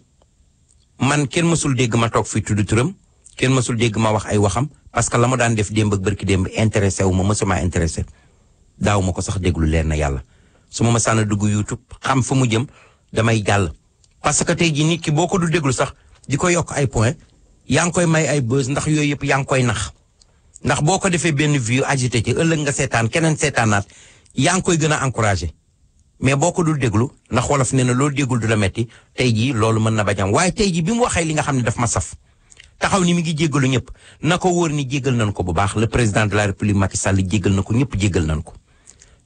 man kenn mësul dégg ma toog fii tudd turam kenn mësul dégg ma wax ay waxam parce que la ma daan def démb ak bërki démb intéressé wu ma mësuma intéressé daaw ma ko sax déglu leen na yàlla su ma mësaan dugg YouTube xam fa mu jëm damay jàll parce que tey jii nit ki boo ko du déglu sax di ko yokk ay point yaa ngi koy may ay buzz ndax yooyu yëpp yaa ngi koy nax ndax boo ko defee benn vue agité ci ëllëg nga seetaan keneen seetaanaat yaa ngi koy gën a encouragé mais boo ko dul déglu ndax wolof nee na loolu déggul du la metti tey jii loolu mën na bañam waaye tey jii bi mu waxee li nga xam ne daf ma saf taxaw ni mi ngi jéggalu ñëpp na ko wóor ni jéggal nañ ko bu baax le président de la République Macky Sall jéggal na ko ñëpp jéggal nañ ko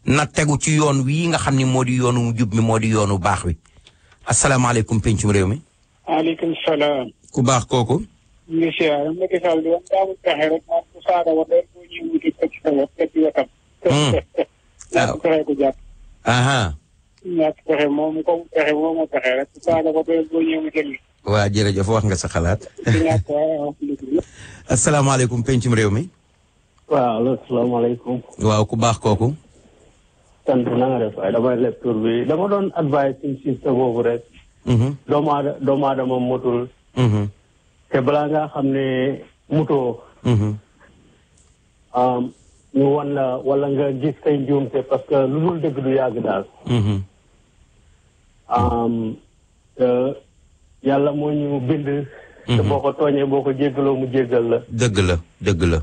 na tegu ci yoon wii nga xam ne moo di yoonu jub mi moo di yoonu baax wi asalaamaaleykum pencum réew mi. maaleykum salaam. ku baax kooku. monsieur Macky Sall di wax daamu pexe rek moom ku saaga wa doon boo ñëw wuti teg ci sa wet teg ci wetam. ñàkk pexe ko jàpp. ñàkk pexe moom comme pexe moom moo pexe rek ku saaga wa doon boo ñëw wuti. waa jërëjëf wax nga sa xalaat. asalaamaaleykum pencum réew mi. waaw asalaamaaleykum. waaw ku baax kooku. sant na nga def waaye damay leb tur bi dama doon advice ci système boobu rek. doomu aadama motul. te balaa nga xam ne mutoo. ñu wan la wala nga gis kay njuumte parce que lu dul dëgg du yàgg daal. yàlla moo ñu bind. te boo ko tooñee boo ko jéggaloo mu jéggal la. dëgg la.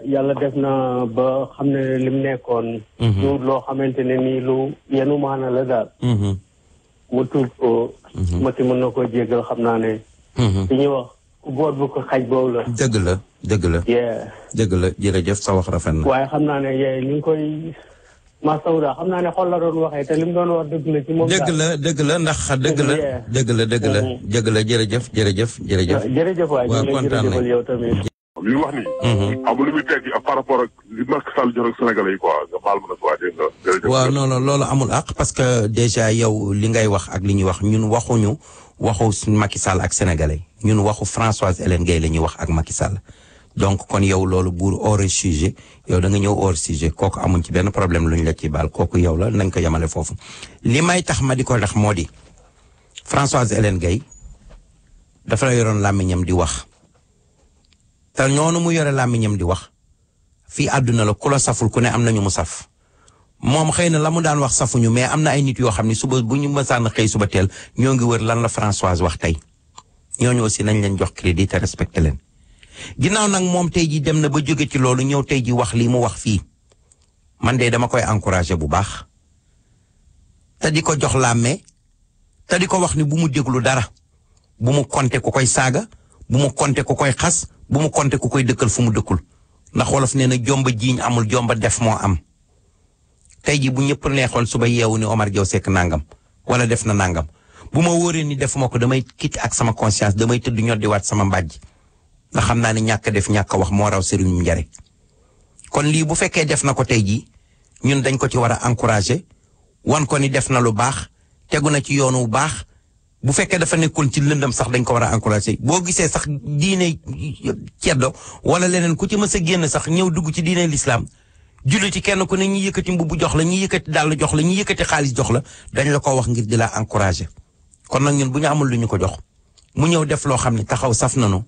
yàlla def na ba xam ne lim nekkoon. lu loo xamante ne nii lu yenu maana la daal. mu tuub ko. ma ci mën na koo jéggal xam naa ne. li ñuy wax ku boot bu ko xaj boobu la. dëgg la. jërëjëf sa wax rafet na. waaye xam naa ne ñu ngi koy Masawda xam naa ne xol la doon waxee te lim doon wax dëgg la ci moom. dëgg la ndax dëgg la jërëjëf. jërëjëf waay ñu ngi lay jërëjëfal yow tamit. li wax nii. amul lu muy tekki par rapport ak li Macky Sall jox ak Sénégalais yi quoi nga baal ma nag waa dégg nga. jërëjëf waaw non loolu amul àq parce que déjà yow li ngay wax ak li ñuy wax ñun waxu Macky Sall ak Sénégalais ñun waxu Françoise Hélène Gaye la ñuy wax ak Macky Sall. donc kon yow loolu buur hors sujet yow da nga ñëw hors sujet kooku amuñ ci benn problème lu ñu la ci baal kooku yow la nañ ko yemale foofu. li may tax ma di ko tax moo di Françoise Hélène Gaye dafa la yoroon làmmiñam di wax te noonu mu yore làmmiñam di wax fii àdduna la ku la saful ku ne am nañu mu saf moom xëy na la mu daan wax safuñu mais am na ay nit yoo xam ne suba bu ñu mësaan xëy suba teel ñoo ngi wër lan la Françoise wax tey ñooñu aussi nañ leen jox crédit te respecté leen. ginnaaw nag moom tey ji dem na ba jóge ci loolu ñëw tey ji wax lii mu wax fii man de dama koy encouragé bu baax te di ko jox làmme te di ko wax ni bu mu déglu dara bu mu konte ku koy saaga bu mu konte ku koy xas bu mu konte ku koy dëkkal fu mu dëkkul ndax wolof nee na jomba jiiñ amul jomba def moo am tey ji bu ñëpp neexoon suba yeewu ni Omar Diaw Seck nangam wala def na nangam bu ma wóoree ni defuma ko damay kit ak sama conscience damay tëdd ñoddiwaat sama mbàjj ndax xam naa ne ñàkk def ñàkk wax moo raw sëriñum njare kon lii bu fekkee def na ko tey jii ñun dañ ko ci war a encourager wan ko ni def na lu baax tegu na ci yoonu bu baax bu fekkee dafa nekkoon ci lëndam sax dañ ko war a encourager boo gisee sax diine ceddo wala leneen ku ci mës a génn sax ñëw dugg ci diine l'islam julli ci kenn ku ne ñi yëkkati mbubb jox la ñi yëkkati dàll jox la ñi yëkkati xaalis jox la dañ la ko wax ngir di la encourager kon nag ñun bu ñu amul lu ñu ko jox mu ñëw def loo xam ne taxaw saf nanu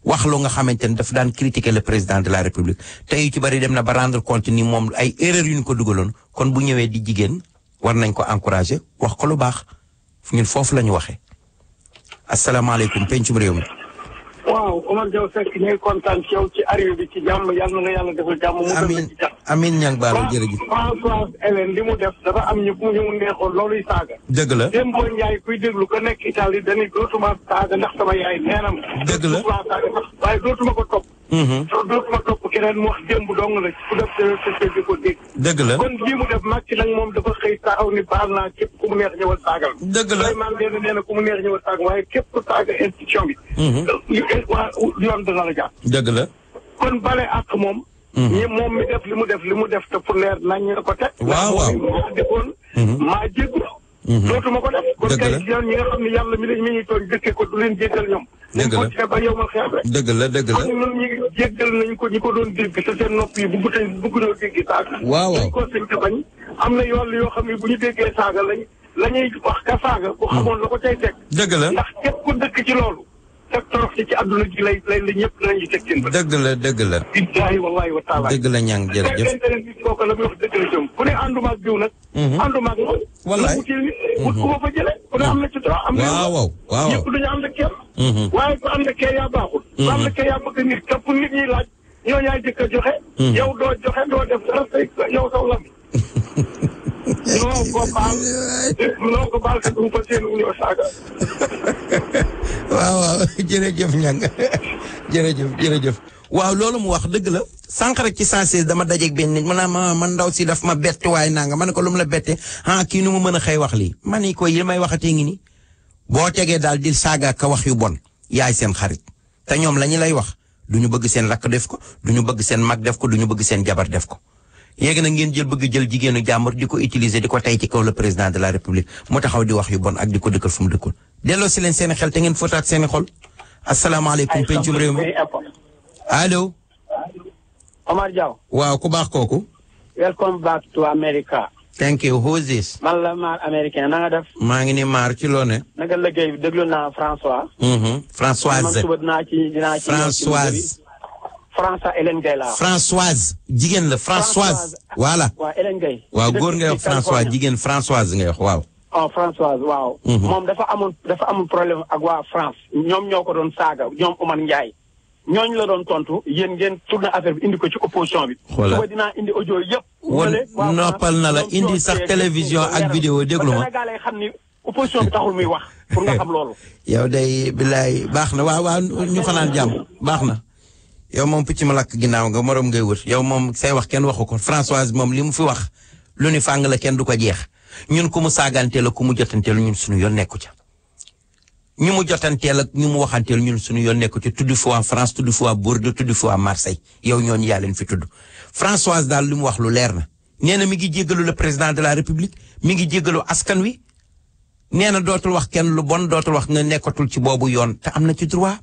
wax lu nga xamante ne daf daan critiquer le président de la république tey yu ci bari dem na ba rendre compte ni moom ay erreurs yu ñu ko dugaloon kon bu ñëwee di jigéen war nañ ko encourager wax ko lu baax ñun foofu la ñu waxee. asalaamaaleykum pencum réew mi. waaw Omar Diaw Seck ñu ngi kontaan ci yow ci arrivé bi ci jàmm yal na nga yàlla defal jàmm. amiin amiin ñang baalo jërëjëf. François Hélène li mu def dafa am ñu mu neexoon looluy saaga. dëgg la Dembo Ndiaye kuy déglu ko nekk Italie dañuy dootuma saaga ndax sama yaay neenam. dëgg la waaye dootuma ko topp. dootuma topp keneen mu wax démb dong la ku def di ko dégg. dëgg la kon lii mu def Macky nag moom dafa xëy taxaw ni baal naa képp ku mu neex ñëwal saagal. dëgg la vraiment nee na ku mu neex ñëwal saagal waaye képp ku saaga institution bi. waa yoon dana la jàpp. dëgg la. kon bale ak moom. moom mi def li mu def te pour leer nañ la ko teg. waaw waaw maa defoon. maa jéggu. dootuma ko def. kon kay ñi nga xam ne yàlla mi ñuy tooñ dëkkee ko du leen jéggal ñoom. dëgg la nañ ko ba yow ma xeex rek. dëgg la dëgg la. kon ñun ñi jéggal nañ ko ñi ko doon dégg te seen nopp yi bëgguñoo dégg saaga. waaw waaw dañ ko sëñ te bañ. am na yoon yoo xam ne bu ñu déggee saaga la ñuy wax ka saaga. bu xamoon la ko cay teg. dëgg la ndax képp ku dëkk ci loolu. teg torox ci àdduna ji lay ñëpp dinañu teg seen bët. dëgg la dëgg la. billaahi wallaahi wa taala. dëgg la ñang jërëjëf. fekkente ne nit kooku la muy wax dëgg la jëm ku ne ànduma ak jiw nag. ànduma ak moom. wallaay wut ku ma fa jëlee. ku ne am na ci droit am na. waaw waaw ñëpp duñu ànd ak kenn. waaye ku ànd ak kenn yaa baaxul. ku ànd ak kenn yaa bëgg nit te pour nit ñi laaj ñoo ñaay jëkk a joxe. yow doo joxe doo def dara yow saw la bi. noo ko baal kat bu fa seen ñoo saaga. waaw jërëjëf ñang jërëjëf waaw loolu mu wax dëgg la sànq rek ci 116 dama dajeeg benn nit man ndaw si daf ma bett waaye naa nga ma ne ko lu mu la bette kii nu mu mën a xëy wax lii ma ni ko yi may waxatee ngi ni boo tegee daal di saaga ka wax yu bon yaay seen xarit te ñoom la ñu lay wax du ñu bëgg seen rakk def ko du ñu bëgg seen mag def ko du ñu bëgg seen jabar def ko yéegi nag ngeen bëgg jël jigéenu jàmbur di ko utiliser di ko tey ci kaw le président de la république mu taxaw di wax yu bon ak di ko dëkkal fu mu dëkkul delloo si leen seen xel te ngeen fóotaat seen xol asalaamaaleykum pencum réew mi allo. Omar Diaw. waaw ku baax kooku. welcome back to America. thank you who is this. man la maar américain na nga def. maa ngi ni maar ci loo ne. naka liggéey bi déglu naa François. Françoise. man suba dinaa ci Françoise. François Hélène Gueye laa. Françoise jigéen la Françoise. voilà. waaw Hélène Gueye. waaw góor ngay wax François jigéen Françoise ngay wax waaw. oh Françoise waaw. moom dafa amoon problème ak waa France. ñoom ñoo ko doon saaga ñoom Oumar Ndiaye. ñooñu la doon tontu yéen ngeen tourné affaire bi indi ko ci opposition bi. voilà suba dinaa indi audio yëpp. woon noppal na la indi sax télévision ak vidéo déglu ma. Sénégal lay xam ni opposition bi taxul muy wax pour nga xam loolu. yow day bilaay baax na waaw ñu fanaan jàmm baax na. yow moom picc ma lakk ginnaaw nga morom ngay wër yow moom say wax kenn waxu ko Françoise moom li mu fi wax lu ni fàng la kenn du ko jeex ñun ku mu saaganteel la ku mu jotanteel ñun suñu yoon nekku ca. ñu mu jotanteel ak ñu mu waxanteel ñun suñu yoon nekku ci tudd fi waa France tudd fi waa Bordeaux tudd fi waa Marseille yow ñooñu yaa leen fi tudd Françoise daal li mu wax lu leer na nee na mi ngi jéggalu le président de la république mi ngi jéggalu askan wi nee na dootul wax kenn lu bon dootul wax nga nekkatul ci boobu yoon te am na ci droit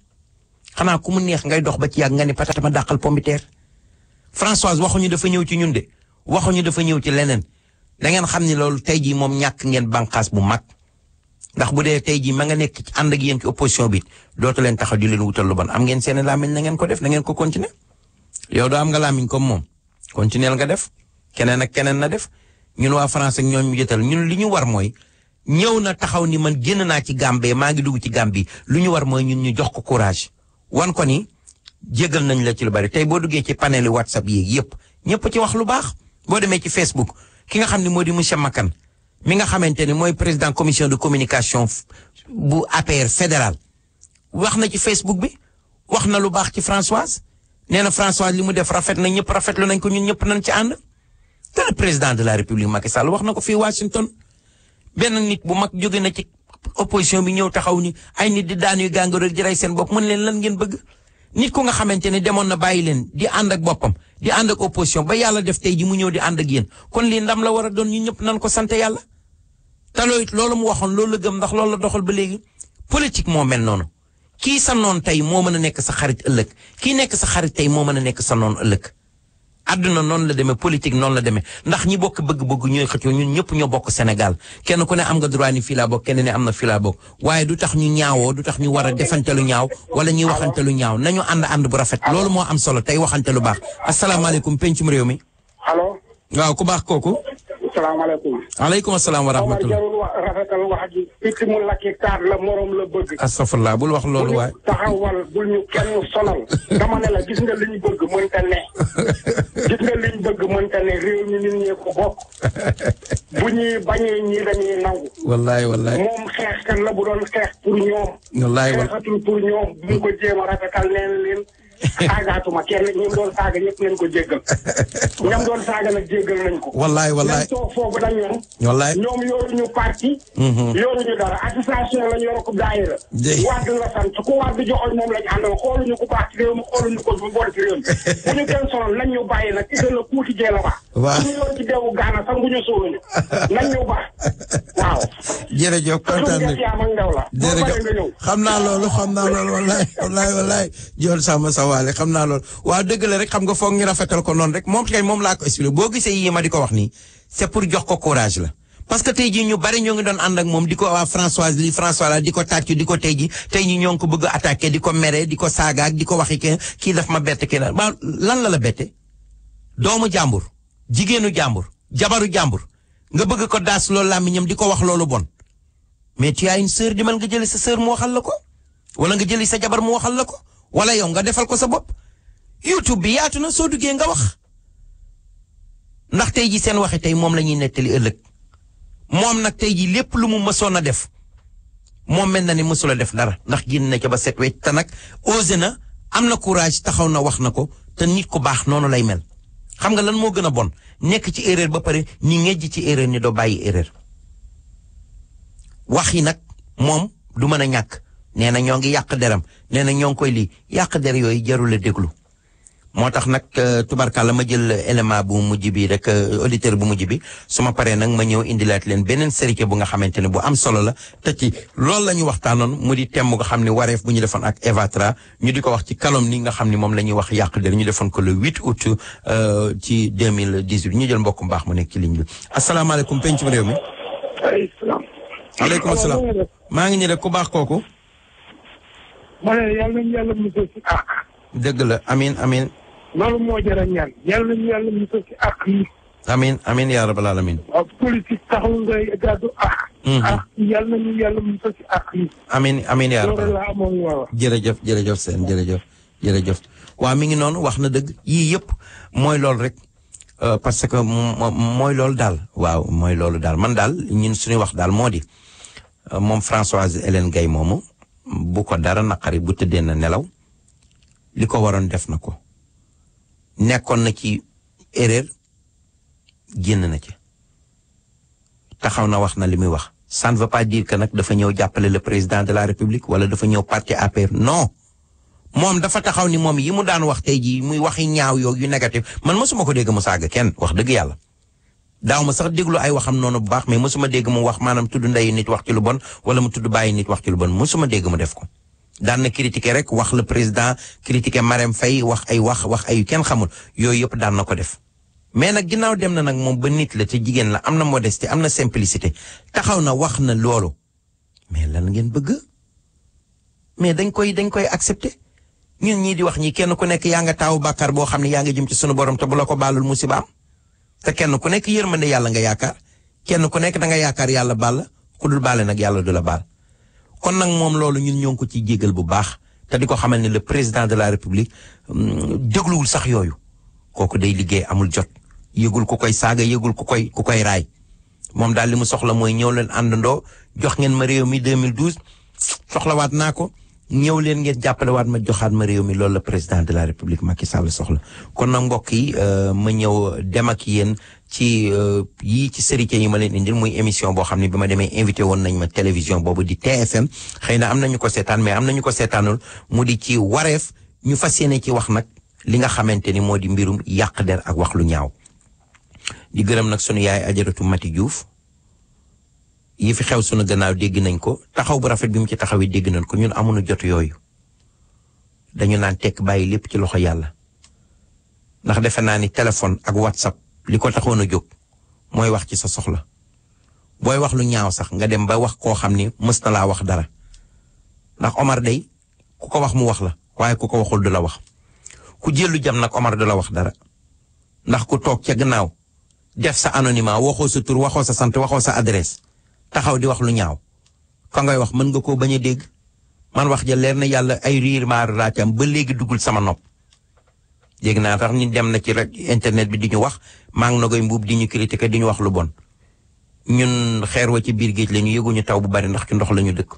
xanaa ku mu neex ngay dox ba ci yàgg nga ni patata ma dàqal pombiteer Françoise waxuñu dafa ñëw ci ñun de waxuñu dafa ñëw ci leneen da ngeen xam ni loolu tey jii moom ñàkk ngeen bànqaas bu mag ndax bu dee tey jii ma nga nekk ci ànd ak yéen ci opposition bi dootu leen taxaw di leen wutal lu bon am ngeen seen làmmiñ na ngeen ko def na ngeen ko continuer yow doo am nga làmmiñ comme moom continuer nga def keneen ak keneen na def ñun waa France ak ñoom ñu jotal ñun li ñu war mooy ñëw na taxaw ni man génn naa ci Gambie maa ngi dugg ci Gambie lu ñu war mooy ñun ñu jox ko courage wan ko ni jégal nañ la ci lu bari tey boo duggee ci panel WhatsApp yi yëpp ñëpp ci wax lu baax boo demee ci Facebook ki nga xam ne moo di monsieur Makan mi nga xamante ne mooy président commission de communication bu APR fédéral wax na ci Facebook bi wax na lu baax ci Françoise nee na Françoise li mu def rafet na ñëpp rafetlu nañ ko ñun ñëpp nañ ci ànd te le président de la République Macky Sall wax na ko fii Washington benn nit bu mag jóge na ci opposition bi ñëw taxaw ni ay nit di daan yu gàngoro di rey seen bopp mën leen lan ngeen bëgg nit ku nga xamante ne demoon na bàyyi leen di ànd ak boppam di ànd ak opposition ba yàlla def tey ji mu ñëw di ànd ak yéen kon lii ndam la war a doon ñu ñëpp nan ko sant yàlla te loolu mu waxoon loolu la gëm ndax loolu la doxal ba léegi politique moo mel noonu kii sa noon tey moo mën a nekk sa xarit ëllëg kii nekk sa xarit tey moo mën a nekk sa noon ëllëg àdduna noonu la demee politique noonu la demee ndax ñi bokk bëgg-bëgg ñooy xëccoo ñun ñëpp ñoo bokk Sénégal kenn ku ne am nga droit ni fii laa bokk kenn ne am na fii laa bokk waaye du tax ñu ñaawoo du tax ñu war a defante lu ñaaw wala ñuy waxante lu ñaaw nañu ànd bu rafet loolu moo am solo tey waxante lu baax asalaamaaleykum pencum réew mi. allo. waaw ku baax kooku. salaamaaleykum. aleykum salaam wa rahmatulah. jarul wax rafetal wax ji. picc mu lakki kaat la morom la bëgg. astafurlah bul wax loolu waay. taxawal bul ñu kenn sonal. dama ne la gis nga li ñu bëgg mënta ne. gis nga li ñu bëgg mënta ne réew mi nit ñee ko bokk. bu ñuy bañee ñii dañuy nangu. wallaay wallaay. moom xeexkat la bu doon xeex pour ñoom. wallaay xeexatul pour ñoom bu ñu ko jéem a rafetal neen leen. saagaatuma kenn ñoom doon saaga ñëpp nañ ko jéggal. ñam doon saaga nag jéggal nañ ko. wallaay wallaay nañ toog foofu dañ ñoom. wallaay ñoom yoruñu parti. yoruñu dara association lañ yor ko daayira. wàdd la sant ku wàdd joxoñ moom lañ àndal xooluñu ku baax ci réew mi xooluñu ko bu bon ci réew mi. bu ñu kenn sonal nañ ñu bàyyi nag igal la kuuti jee la baax. waaw ñu yor ci deewu gaana sax bu ñu suuluñu. nañ ñu baax waaw. jërëjëf kontaan nañ jërëjëf xam naa loolu wallaay jool sama sawaale xam naa loolu waaw dëgg la rek xam nga foog ñu rafetal ko noonu rek moom kay moom laa ko expliqué boo gisee yii ma di ko wax nii c'est pour jox ko courage la parce que tey jii ñu bari ñoo ngi doon ànd ak moom di ko waa Françoise la di ko tàccu di ko tey jii ñoo ngi ko bëgg a attaqué di ko mere di ko saagaak di ko waxi kii daf ma bett kii waaw lan la bette doomu jàmbur jigéenu jàmbur jabaru jàmbur nga bëgg ko daas loolu làmmiñam di ko wax loolu bon mais tu as une sœur demal nga jëli sa sœur mu waxal la ko wala nga jëli sa jabar mu waxal la ko wala yow nga defal ko sa bopp YouTube bi yaatu na soo duggee nga wax ndax tey ji seen waxe tey moom la ñuy nettali ëllëg moom nag tey ji lépp lu mu mësoon a def moom mel na ni mësul a def dara ndax génn na ca ba set wecc te nag osé na am na courage taxaw na wax na ko te nit ku baax noonu lay mel xam nga lan moo gën a bon nekk ci erreur ba pare ni ngejj ci erreur ni doo bàyyi erreur wax yi nag moom du mën a ñàkk nee na ñoo ngi yàq deram nee na ñoo ngi koy lii yàq der yooyu jarul a déglu moo tax nag tubarkalla ma jël élément bu mujj bi rek auditeur bu mujj bi su ma paree nag ma ñëw indilaat leen beneen sérité bu nga xamante ne bu am solo la te ci loolu la ñu waxtaanoon mu di thème bu nga xam ne wareef bu ñu defoon ak Evatra ñu di ko wax ci calomnie nga xam ne moom la ñuy wax yàq der ñu defoon ko le 8 août ci 2018 ñu jël mbokk mbaax mu nekk ci ligne bi asalaamaaleykum pencum réew mi. aleykum salaam maa ngi nii rek ku baax kooku. ma ne yàlla nañu yàlla musal ci àq. dëgg la amiin amiin. loolu moo jar a ñaan yàlla nañu yàlla musal ci àq yi. amiin amiin yaa rabbal alamin. waaw politique taxul ngay gàddu àq. àq yàlla nañu yàlla musal ci àq yi. amiin amiin yaa rabbal loolu la amoon waaw. jërëjëf seen jërëjëf. waaw mi ngi noonu wax na dëgg yii yëpp mooy loolu rek parce que mooy loolu daal. waaw mooy loolu daal man daal ñun suñu wax daal moo di moom Françoise Hélène Gaye moomu. bu ko dara naqari bu tëddee na nelaw li ko waroon def na ko nekkoon na ci erreur génn na ci taxaw na wax na li muy wax ça ne veut pas dire que nag dafa ñëw jàppale le président de la république wala dafa ñëw parti APR non moom dafa taxaw ni moom yi mu daan wax tey jii muy waxi ñaaw yoog yu négatif man mësuma ko dégg mu saaga kenn wax dëgg yàlla daaw ma sax déglu ay waxam noonu bu baax mais mësuma dégg mu wax maanaam tudd ndeyu nit wax ci lu bon wala mu tudd bàyyi nit wax ci lu bon mësuma dégg mu def ko daan na critiquer rek wax le président critiquer Marème Faye wax ay yu kenn xamul yooyu yëpp daan na ko def mais nag ginnaaw dem na nag moom ba nit la te jigéen la am na modestie am na simplicité taxaw na wax na loolu mais lan ngeen bëgg mais dañ koy accepter ñun ñii di wax ñi kenn ku nekk yaa nga taawu bàkkaar boo xam ne yaa nga jëm ci sunu borom te bu la ko baalul musiba am te kenn ku nekk yërmande yàlla nga yaakaar kenn ku nekk da nga yaakaar yàlla baal la ku dul baale nag yàlla du la baal kon nag moom loolu ñun ñoo ngi ko ciy jégal bu baax te di ko xamal ne le président de la république dégluwul sax yooyu kooku day liggéey amul jot yëgul ku koy saaga yëgul ku koy raay moom daal li mu soxla mooy ñëw leen àndandoo jox ngeen ma réew mi 2012 soxlawaat naa ko ñëw leen ngeen jàppale waat ma joxaat ma réew mi loolu la président de la république Macky Sall soxla kon nag mbokk yi ma ñëw dem ak yéen ci yii ci sérité yi ma leen indil muy émission boo xam ne bi ma demee invité woon nañ ma télévision boobu di TFM xëy na am nañu ko seetaan mais am nañu ko seetaanul mu di ci wareef ñu fas yéene ci wax nag li nga xamante ni moo di mbirum yàq der ak wax lu ñaaw di gërëm nag sunu yaay Ajaratu Mati Diouf yi fi xew sunu gannaaw dégg nañ ko taxaw bu rafet bi mu ci taxawee dégg nañ ko ñun amuñu jot yooyu dañu naan tekk bàyyi lépp ci loxo yàlla ndax defe naa ni téléphone ak WhatsApp li ko taxoon a jóg mooy wax ci sa soxla booy wax lu ñaaw sax nga dem ba wax koo xam ni mës na laa wax dara ndax Omar day ku ko wax mu wax la waaye ku ko waxul du la wax ku jëlu jam nag Omar du la wax dara ndax ku toog ca gannaaw def sa anonymat waxoo sa tur waxoo sa sant waxoo sa adresse taxaw di wax lu ñaaw ka ngay wax mën nga koo bañ a dégg man wax ja leer na yàlla ay riir maar laa ci am ba léegi duggul sama nopp dégg naa tax ni dem na ci rek internet bi di ñu wax maa ngi na koy mbuub di ñu critiquer di ñu wax lu bon ñun xeer wa ci biir géej la ñu yëguñu taw bu bari ndax ci ndox la ñu dëkk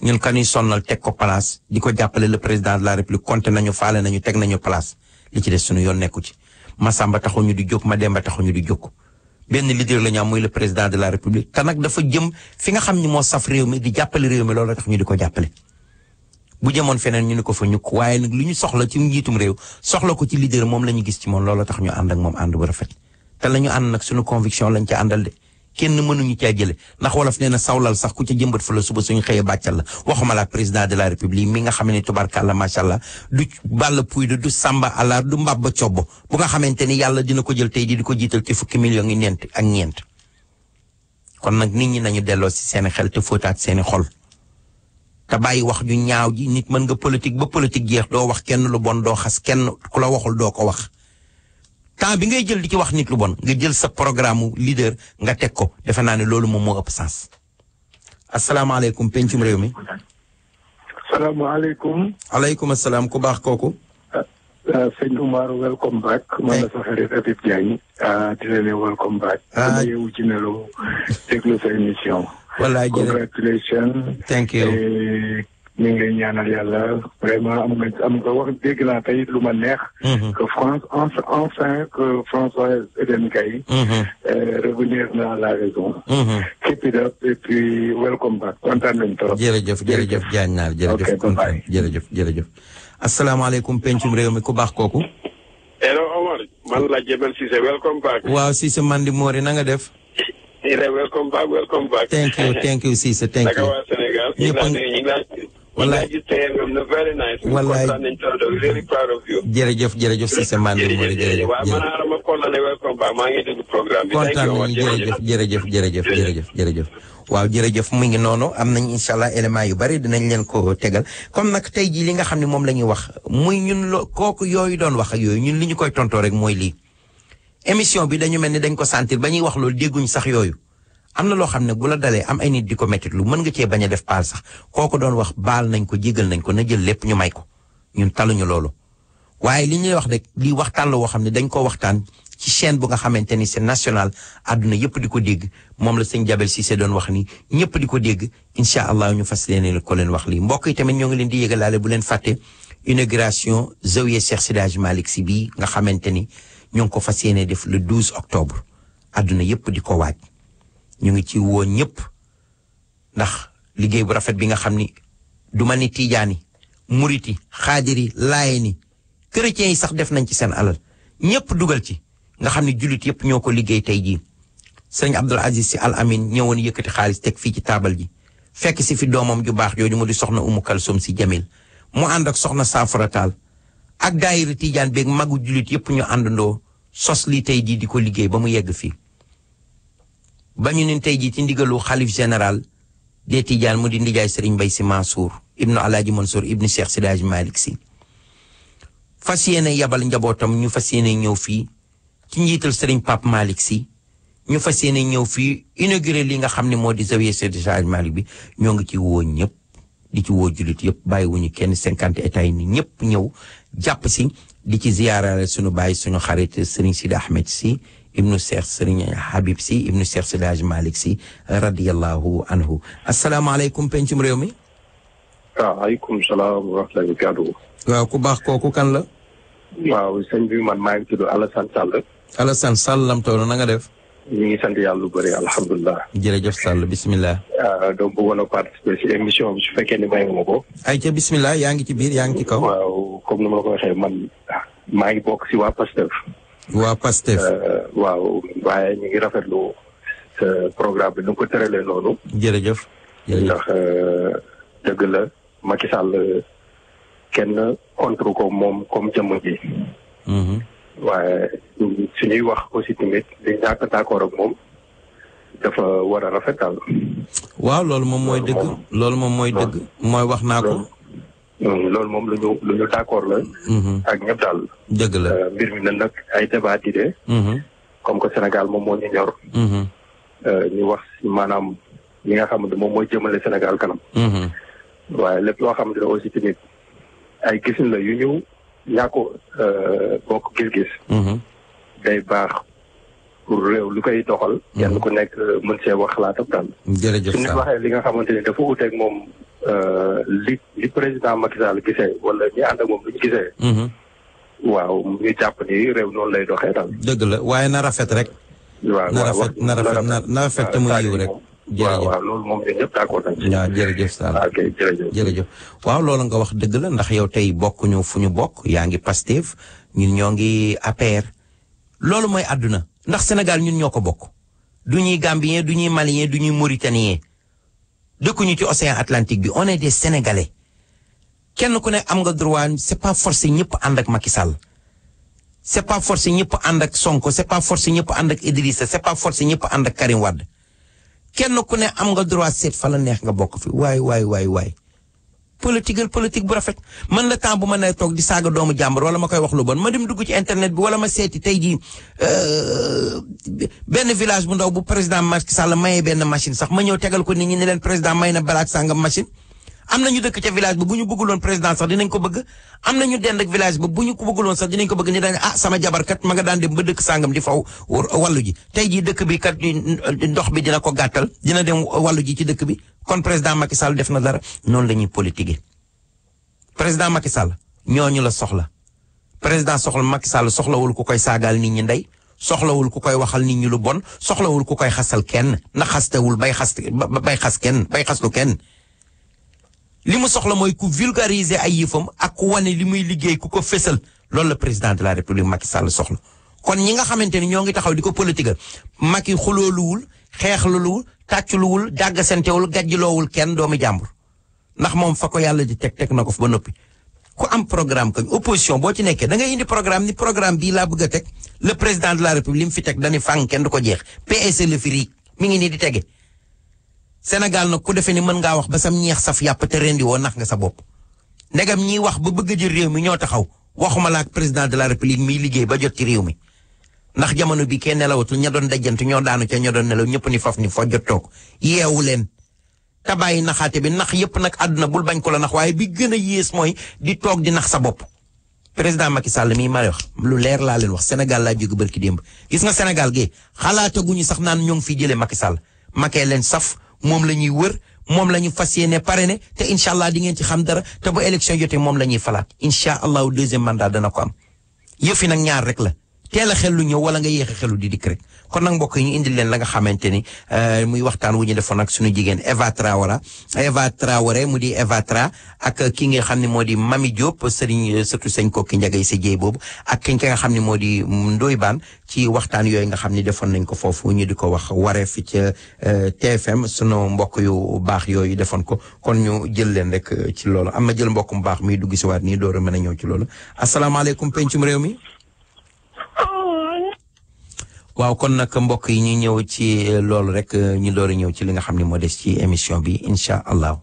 ñun kanuy sonnal teg ko place di ko jàppale le président de la république compté nañu faale nañu teg nañu place li ci des suñu yoon nekku ci Massamba taxuñu di jóg Mademba taxuñu di jóg benn leader la ñu am muy le président de la république te nag dafa jëm fi nga xam ni moo saf réew mi di jàppale réew mi loolu tax ñu di ko jàppale bu jëmoon feneen ñu ni ko fa ñukk waaye nag lu ñu soxla ci njiitum réew soxla ko ci leader moom la ñu gis ci moom loolu tax ñu ànd ak moom ànd bu rafet te la ñu ànd nag suñu conviction lañ ca àndal de kenn mënuñu caa jële ndax wolof nee na sawlal sax ku ca jëmbat fa la suba suñu xëyee bàccal la waxuma la président de la république mi nga xam ne tubarkàlla macha allah du bàll puy du samba àllar du mbabba cobbo bu nga xamante ni yàlla dina ko jël tey di ko jiital ci fukki millions yi ñeent ak ñeent kon nag nit ñi nañu delloo si seeni xel te fóotaat seeni xol te bàyyi wax ju ñaaw ji nit mën nga politique ba politique jeex doo wax kenn lu bon doo xas kenn ku la waxul doo ko wax temps bi ngay jël di ci wax nit lu bon nga jël sa programme leader nga teg ko defe naa ne loolu moom moo ëpp sens. asalaamaaleykum pencum réew mi. salaamaaleykum. aleykum salaam ku baax kooku. sëñ Oumar welcome back. man la sa xarit Habib Diagne. di la ne welcome back. dama yeewu ci nelaw déglu sa émission. wallaay jërëjëf congratulations. thank you. ñu ngi lay ñaanal yàlla vraiment am nga wax dégg naa tey lu ma neex. que France enfin que François Hélène Gaye. revenir na la raison. keep it up et puis welcome back kontaan nañu trop. jërëjëf Diagne naar jërëjëf kontaan jërëjëf. asalaamaaleykum pencum réew mi ku baax kooku. hello Omar man la Jebel Cissé welcome back. waaw Cissé Mandi Mori na nga def. welcome back. thank you Cissé thank you. naka waa Sénégal. wallaay wallaay really proud of you. jërëjëf Cissé Mandi Mori jërëjëf. waaw man ma kontaan ne welcome back maa ngi déglu programme bi. kontaan nañu jërëjëf. waaw jërëjëf mu ngi noonu am nañ incha allah éléments yu bari dinañ leen ko tegal comme nag tey jii li nga xam ne moom la ñuy wax muy ñun kooku yooyu doon wax ak yooyu ñun li ñu koy tontoo rek mooy lii. émission bi dañu mel ni dañ ko sentir ba ñuy wax loolu dégguñ sax yooyu am na loo xam ne bu la dalee am ay nit di ko mettit lu mën nga cee bañ a def paal sax kooku doon wax baal nañ ko jégal nañ ko na jël lépp ñu may ko ñun taluñu loolu. waaye li ñuy wax rek lii waxtaan la woo xam ne dañ ko waxtaan ci chaîne bu nga xamante ni c'est national àdduna yëpp di ko dégg moom la sëñ Jabel Cissé doon wax ni ñëpp di ko dégg incha allah ñu fas leen ko leen wax lii mbokk yi tamit ñoo ngi leen di yëgalaale bu leen fàtte inauguration Zawiya Cheikh Seydi Hadji Malick Sy bii nga xamante ni ñoo ngi ko fas yéene def le 12 octobre àdduna yëpp di ko waaj ñu ngi ci woo ñëpp ndax liggéey bu rafet bi nga xam ni du ma ni tijaani muriti xaadiri laayeni chrétiens yi sax def nañ ci seen alal ñëpp dugal ci nga xam ne jullit yëpp ñoo ko liggéey tey jii sëñ Abdul Aziz Sy Al Amin ñëwoon yëkkati xaalis teg fii ci taabal ji fekk si fi doomam ju baax jooju mu di soxna Umu Kalsum Sy Jamil mu ànd ak soxna Saafara Taal ak daayira tijaan beeg magu jullit yëpp ñu àndandoo sos lii tey jii di ko liggéey ba mu yegg fii ba ñu ne tey jii ci ndigalu xalif général des tijaan mu di ndijaay Serigne Mbaye Sy Mansour ibnu Alaaji Mansour ibnu Cheikh Seydi Hadji Malick Sy fas yéene yabal njabootam ñu fas yéene ñëw fii ci njiital Serigne Pape Malick Sy ñu fas yéene ñëw fii inauguré li nga xam ne moo di Zawiya Seydi Hadji Malick bi ñoo ngi ci woo ñëpp di ci woo jullit yëpp bàyyiwuñu kenn 50 états yi ni ñëpp ñëw jàpp si di ci ziyaarale suñu bàyyi suñu xarit Serigne Sidi Ahmed Sy ibnu Cheikh Serigne Habib Sy ibnu Cheikh Seydi Hadji Malick Sy radiyallahu anhu asalaamaaleykum pencum réew mi. waaleykum salaam wa rahmatulah. waaw ku baax kooku kan la. waaw sëñ bi man maa ngi tudd Alassane Sall. Alassane Sall lam toll na nga def. ñu ngi sant yàlla lu bëri alhamdulilah. jërëjëf Sall bisimilah. donc bëggoon a participer si émission bi su fekkee ni may nga ma ko. ay ca bisimilah yaa ngi ci biir yaa ngi ci kaw. waaw comme ni ma la ko waxee man maa ngi bokk si waa Pastef. waa Pastef. waaw waaye ñu ngi rafetlu sa programme bi nu ko tëralee noonu. jërëjëf. ndax dëgg la Macky Sall kenn contre ko moom comme jëmm ji. waaye suñuy wax aussi tamit di ñàkk d'accord ak moom dafa war a rafetal. waaw loolu moom mooy dëgg. loolu moom mooy dëgg. mooy wax naa ko. loolu moom lu ñu d'accord la. ak ñëpp daal. dëgg la mbir mi na nag ay débat d'idées. comme que Sénégal moom moo ñu ñor. ñu wax maanaam li nga xamante moom mooy jëmale Sénégal kanam. waaye lépp loo xamante ne aussi tamit ay gisin la yu ñu ñàkk bokk gis-gis. day baax pour réew lu koy doxal. kenn ku nekk mën see wax xalaatam daal. jërëjëf su nit waxee li nga xamante ni dafa uteeg moom li président Macky Sall gisee wala ñi ànd ak moom lu ñu gisee. waaw ñu jàpp ni réew noonu lay doxee daal. dëgg la waaye na rafet rek. waaw na rafet te mu yiw rek. jërëjëf waaw loolu moom ñun ñëpp d'accord nañ ci. waaw jërëjëf Sall. ok jërëjëf waaw loolu nga wax dëgg la ndax yow tey bokkuñu fu ñu bokk yaa ngi Pastef ñun ñoo ngi APR. loolu mooy àdduna ndax Sénégal ñun ñoo ko bokk du ñuy Gambien du ñuy Malien du ñuy Mauritanien dëkkuñu ci océan Atlantique bi on est des Sénégalais kenn ku ne am nga droit c'est pas forcé ñëpp ànd ak Macky Sall c'est pas forcé ñëpp ànd ak Sonko c'est pas forcé ñëpp ànd ak Idrissa c'est pas forcé ñëpp ànd ak Karim Wade kenn ku ne am nga droit seet fa la neex nga bokk fi waay politique bu rafet man la temps bu ma ne toog di saaga doomu jàmbur wala ma koy wax lu bon ma dem dugg ci internet bi wala ma seeti tey jii benn village bu ndaw bu président Macky Sall mayee benn machine sax ma ñëw tegal ko nit ñi ne leen président may na balaak sàngam machine am na ñu dëkk ca village ba bu ñu bëgguloon président sax dinañ ko bëgg am na ñu dend ak village ba bu ñu ko bëgguloon sax dinañ ko bëgg ni dañ sama jabarkat ma nga daan dem ba dëkk sàngam di faw wàllu ji tey jii dëkk bi kat ndox bi dina ko gàttal dina dem wàllu ji ci dëkk bi kon président Macky Sall def na dara noonu la ñuy politique président Macky Sall ñooñu la soxla président soxla Macky Sall soxlawul ku koy saagaal nit ñi ndey soxlawul ku koy waxal nit ñi lu bon soxlawul ku koy xasal kenn na xastewul bay xas lu kenn li mu soxla mooy ku vulgariser ay yëfam ak ku wane li muy liggéey ku ko fésal loolu la président de la république Macky Sall soxla kon ñi nga xamante ni ñoo ngi taxaw di ko politique Macky xulooluwul xeexluwul tàcculuwul jàggasentewul gàjjiloowul kenn doomi jàmbur ndax moom fa ko yàlla di teg na ko fa ba noppi ku am programme kañ opposition boo ci nekkee da ngay indi programme ni programme bii laa bëgg a teg le président de la république li mu fi teg dañuy fang kenn du ko jeex PSE le fi mi ngi nii di tege Sénégal nag ku defee ni mën ngaa wax ba sam ñeex saf yàpp te rendi woo nax nga sa bopp ndegam ñiy wax ba bëgg a jël réew mi ñoo taxaw waxuma la ak président de la république miy liggéey ba jot ci réew mi ndax jamono bi kenn nelawatul ña doon dajjant ñoo daanu ca ña doon nelaw ñëpp ni faf ni foo jot toog yeewu leen te bàyyi naxaate bi nax yëpp nag àdduna bul bañ ko la nax waaye bi gën a yées mooy di toog di nax sa bopp président Macky Sall mii ma wax lu leer laa leen wax Sénégal laa jóge barki démb gis nga Sénégal gi xalaataguñu sax naan ñoo ngi fi jëlee Macky Sall Macky leen saf moom la ñuy wër moom la ñu fas yéene parrainé te incha allah di ngeen ci xam dara te bu élection jotee moom la ñuy falaat incha allahu deuxième mandat dana ko am yëf yi nag ñaar rek la teel a xel lu ñëw wala nga yéex a xelu di dikk rek kon nag mbokk yi ñu indil leen la nga xamante ni muy waxtaan wu ñu defoon ak suñu jigéen Eva Traoré mu di Eva Tra ak ki nga xam ne moo di Mami Diop sëriñ surtout sëñ Kokki Njagay sa jéey boobu ak ki nga xam ne moo di Ndoye Bane ci waxtaan yooyu nga xam ne defoon nañ ko foofu ñu di ko wax waree fi ca TFM sunu mbokk yu baax yooyu defoon ko kon ñu jël leen rek ci loolu am na jël mbokk mu baax muy dugg si waat nii door a mën a ñëw ci loolu asalaamaaleykum pencum réew mi. waaw kon nag mbokk yi ñu ñëw ci loolu rek ñu door a ñëw ci li nga xam ne moo des ci émission bi incha allah.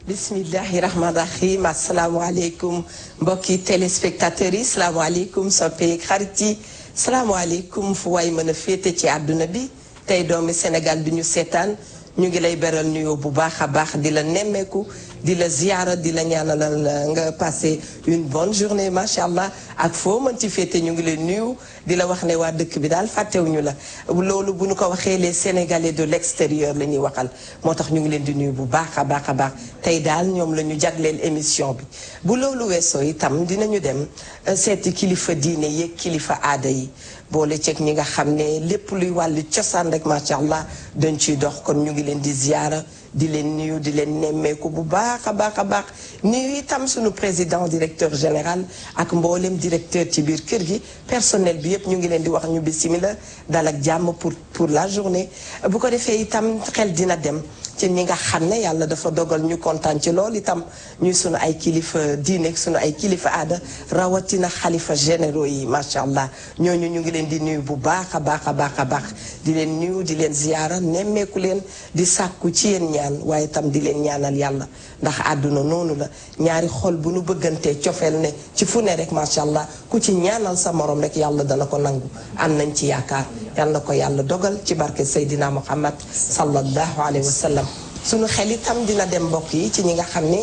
bismillahi rahmaani rahim asalaamaaleykum mbokki téléspectateurs yi salaamaaleykum soppeek xarit yi salaamaaleykum fu waay mën a féete ci àdduna bi tey doomi Sénégal bi ñu seetaan ñu ngi lay beral nuyoo bu baax a baax di la nemmeeku di la ziyaara di la ñaanalal nga passé une bonne journée macha allah ak foo mën ci féete ñu ngi lay nuyu di la wax ne waa dëkk bi daal fàttewuñu la loolu bu ñu ko waxee les Sénégalais de l'extérieur la ñuy waxal moo tax ñu ngi leen di nuyu bu baax a baax a baax tey daal ñoom la ñu jagleel émission bi bu loolu weesoo itam dinañu dem seeti kilifa diine yeeg kilifa aada yi boole ceeg ñi nga xam ne lépp luy wàllu cosaan rek macha allah dañ ciy dox kon ñu ngi leen di ziyaara di leen nuyu di leen nemmeeku bu baax a baax a baax nuyu itam suñu président directeur général ak mboolem directeur ci biir kër gi personnel bi yëpp ñu ngi leen di wax ñu bismillah dal ak jàmm pour la journée bu ko defee itam xel dina dem ci ñi nga xam ne yàlla dafa dogal ñu kontaan ci lool itam ñuy sunu ay kilifa diine sunu ay kilifa aada rawatina xalifa généraux yi macha allah ñooñu ñu ngi leen di nuyu bu baax a baax a baax a baax di leen nuyu di leen ziyaara nemmeeku leen di sàkku ci yéen ñaan waaye itam di leen ñaanal yàlla ndax àdduna noonu la ñaari xol bu nu bëggantee cofeel ne ci fu ne rek macha allah ku ci ñaanal sa morom rek yàlla dana ko nangu am nañ ci yaakaar yàlla na ko yàlla dogal ci barke Seydina Muhammad sallallahu alayhi wa sallam sunu xel itam dina dem mbokk yi ci ñi nga xam ne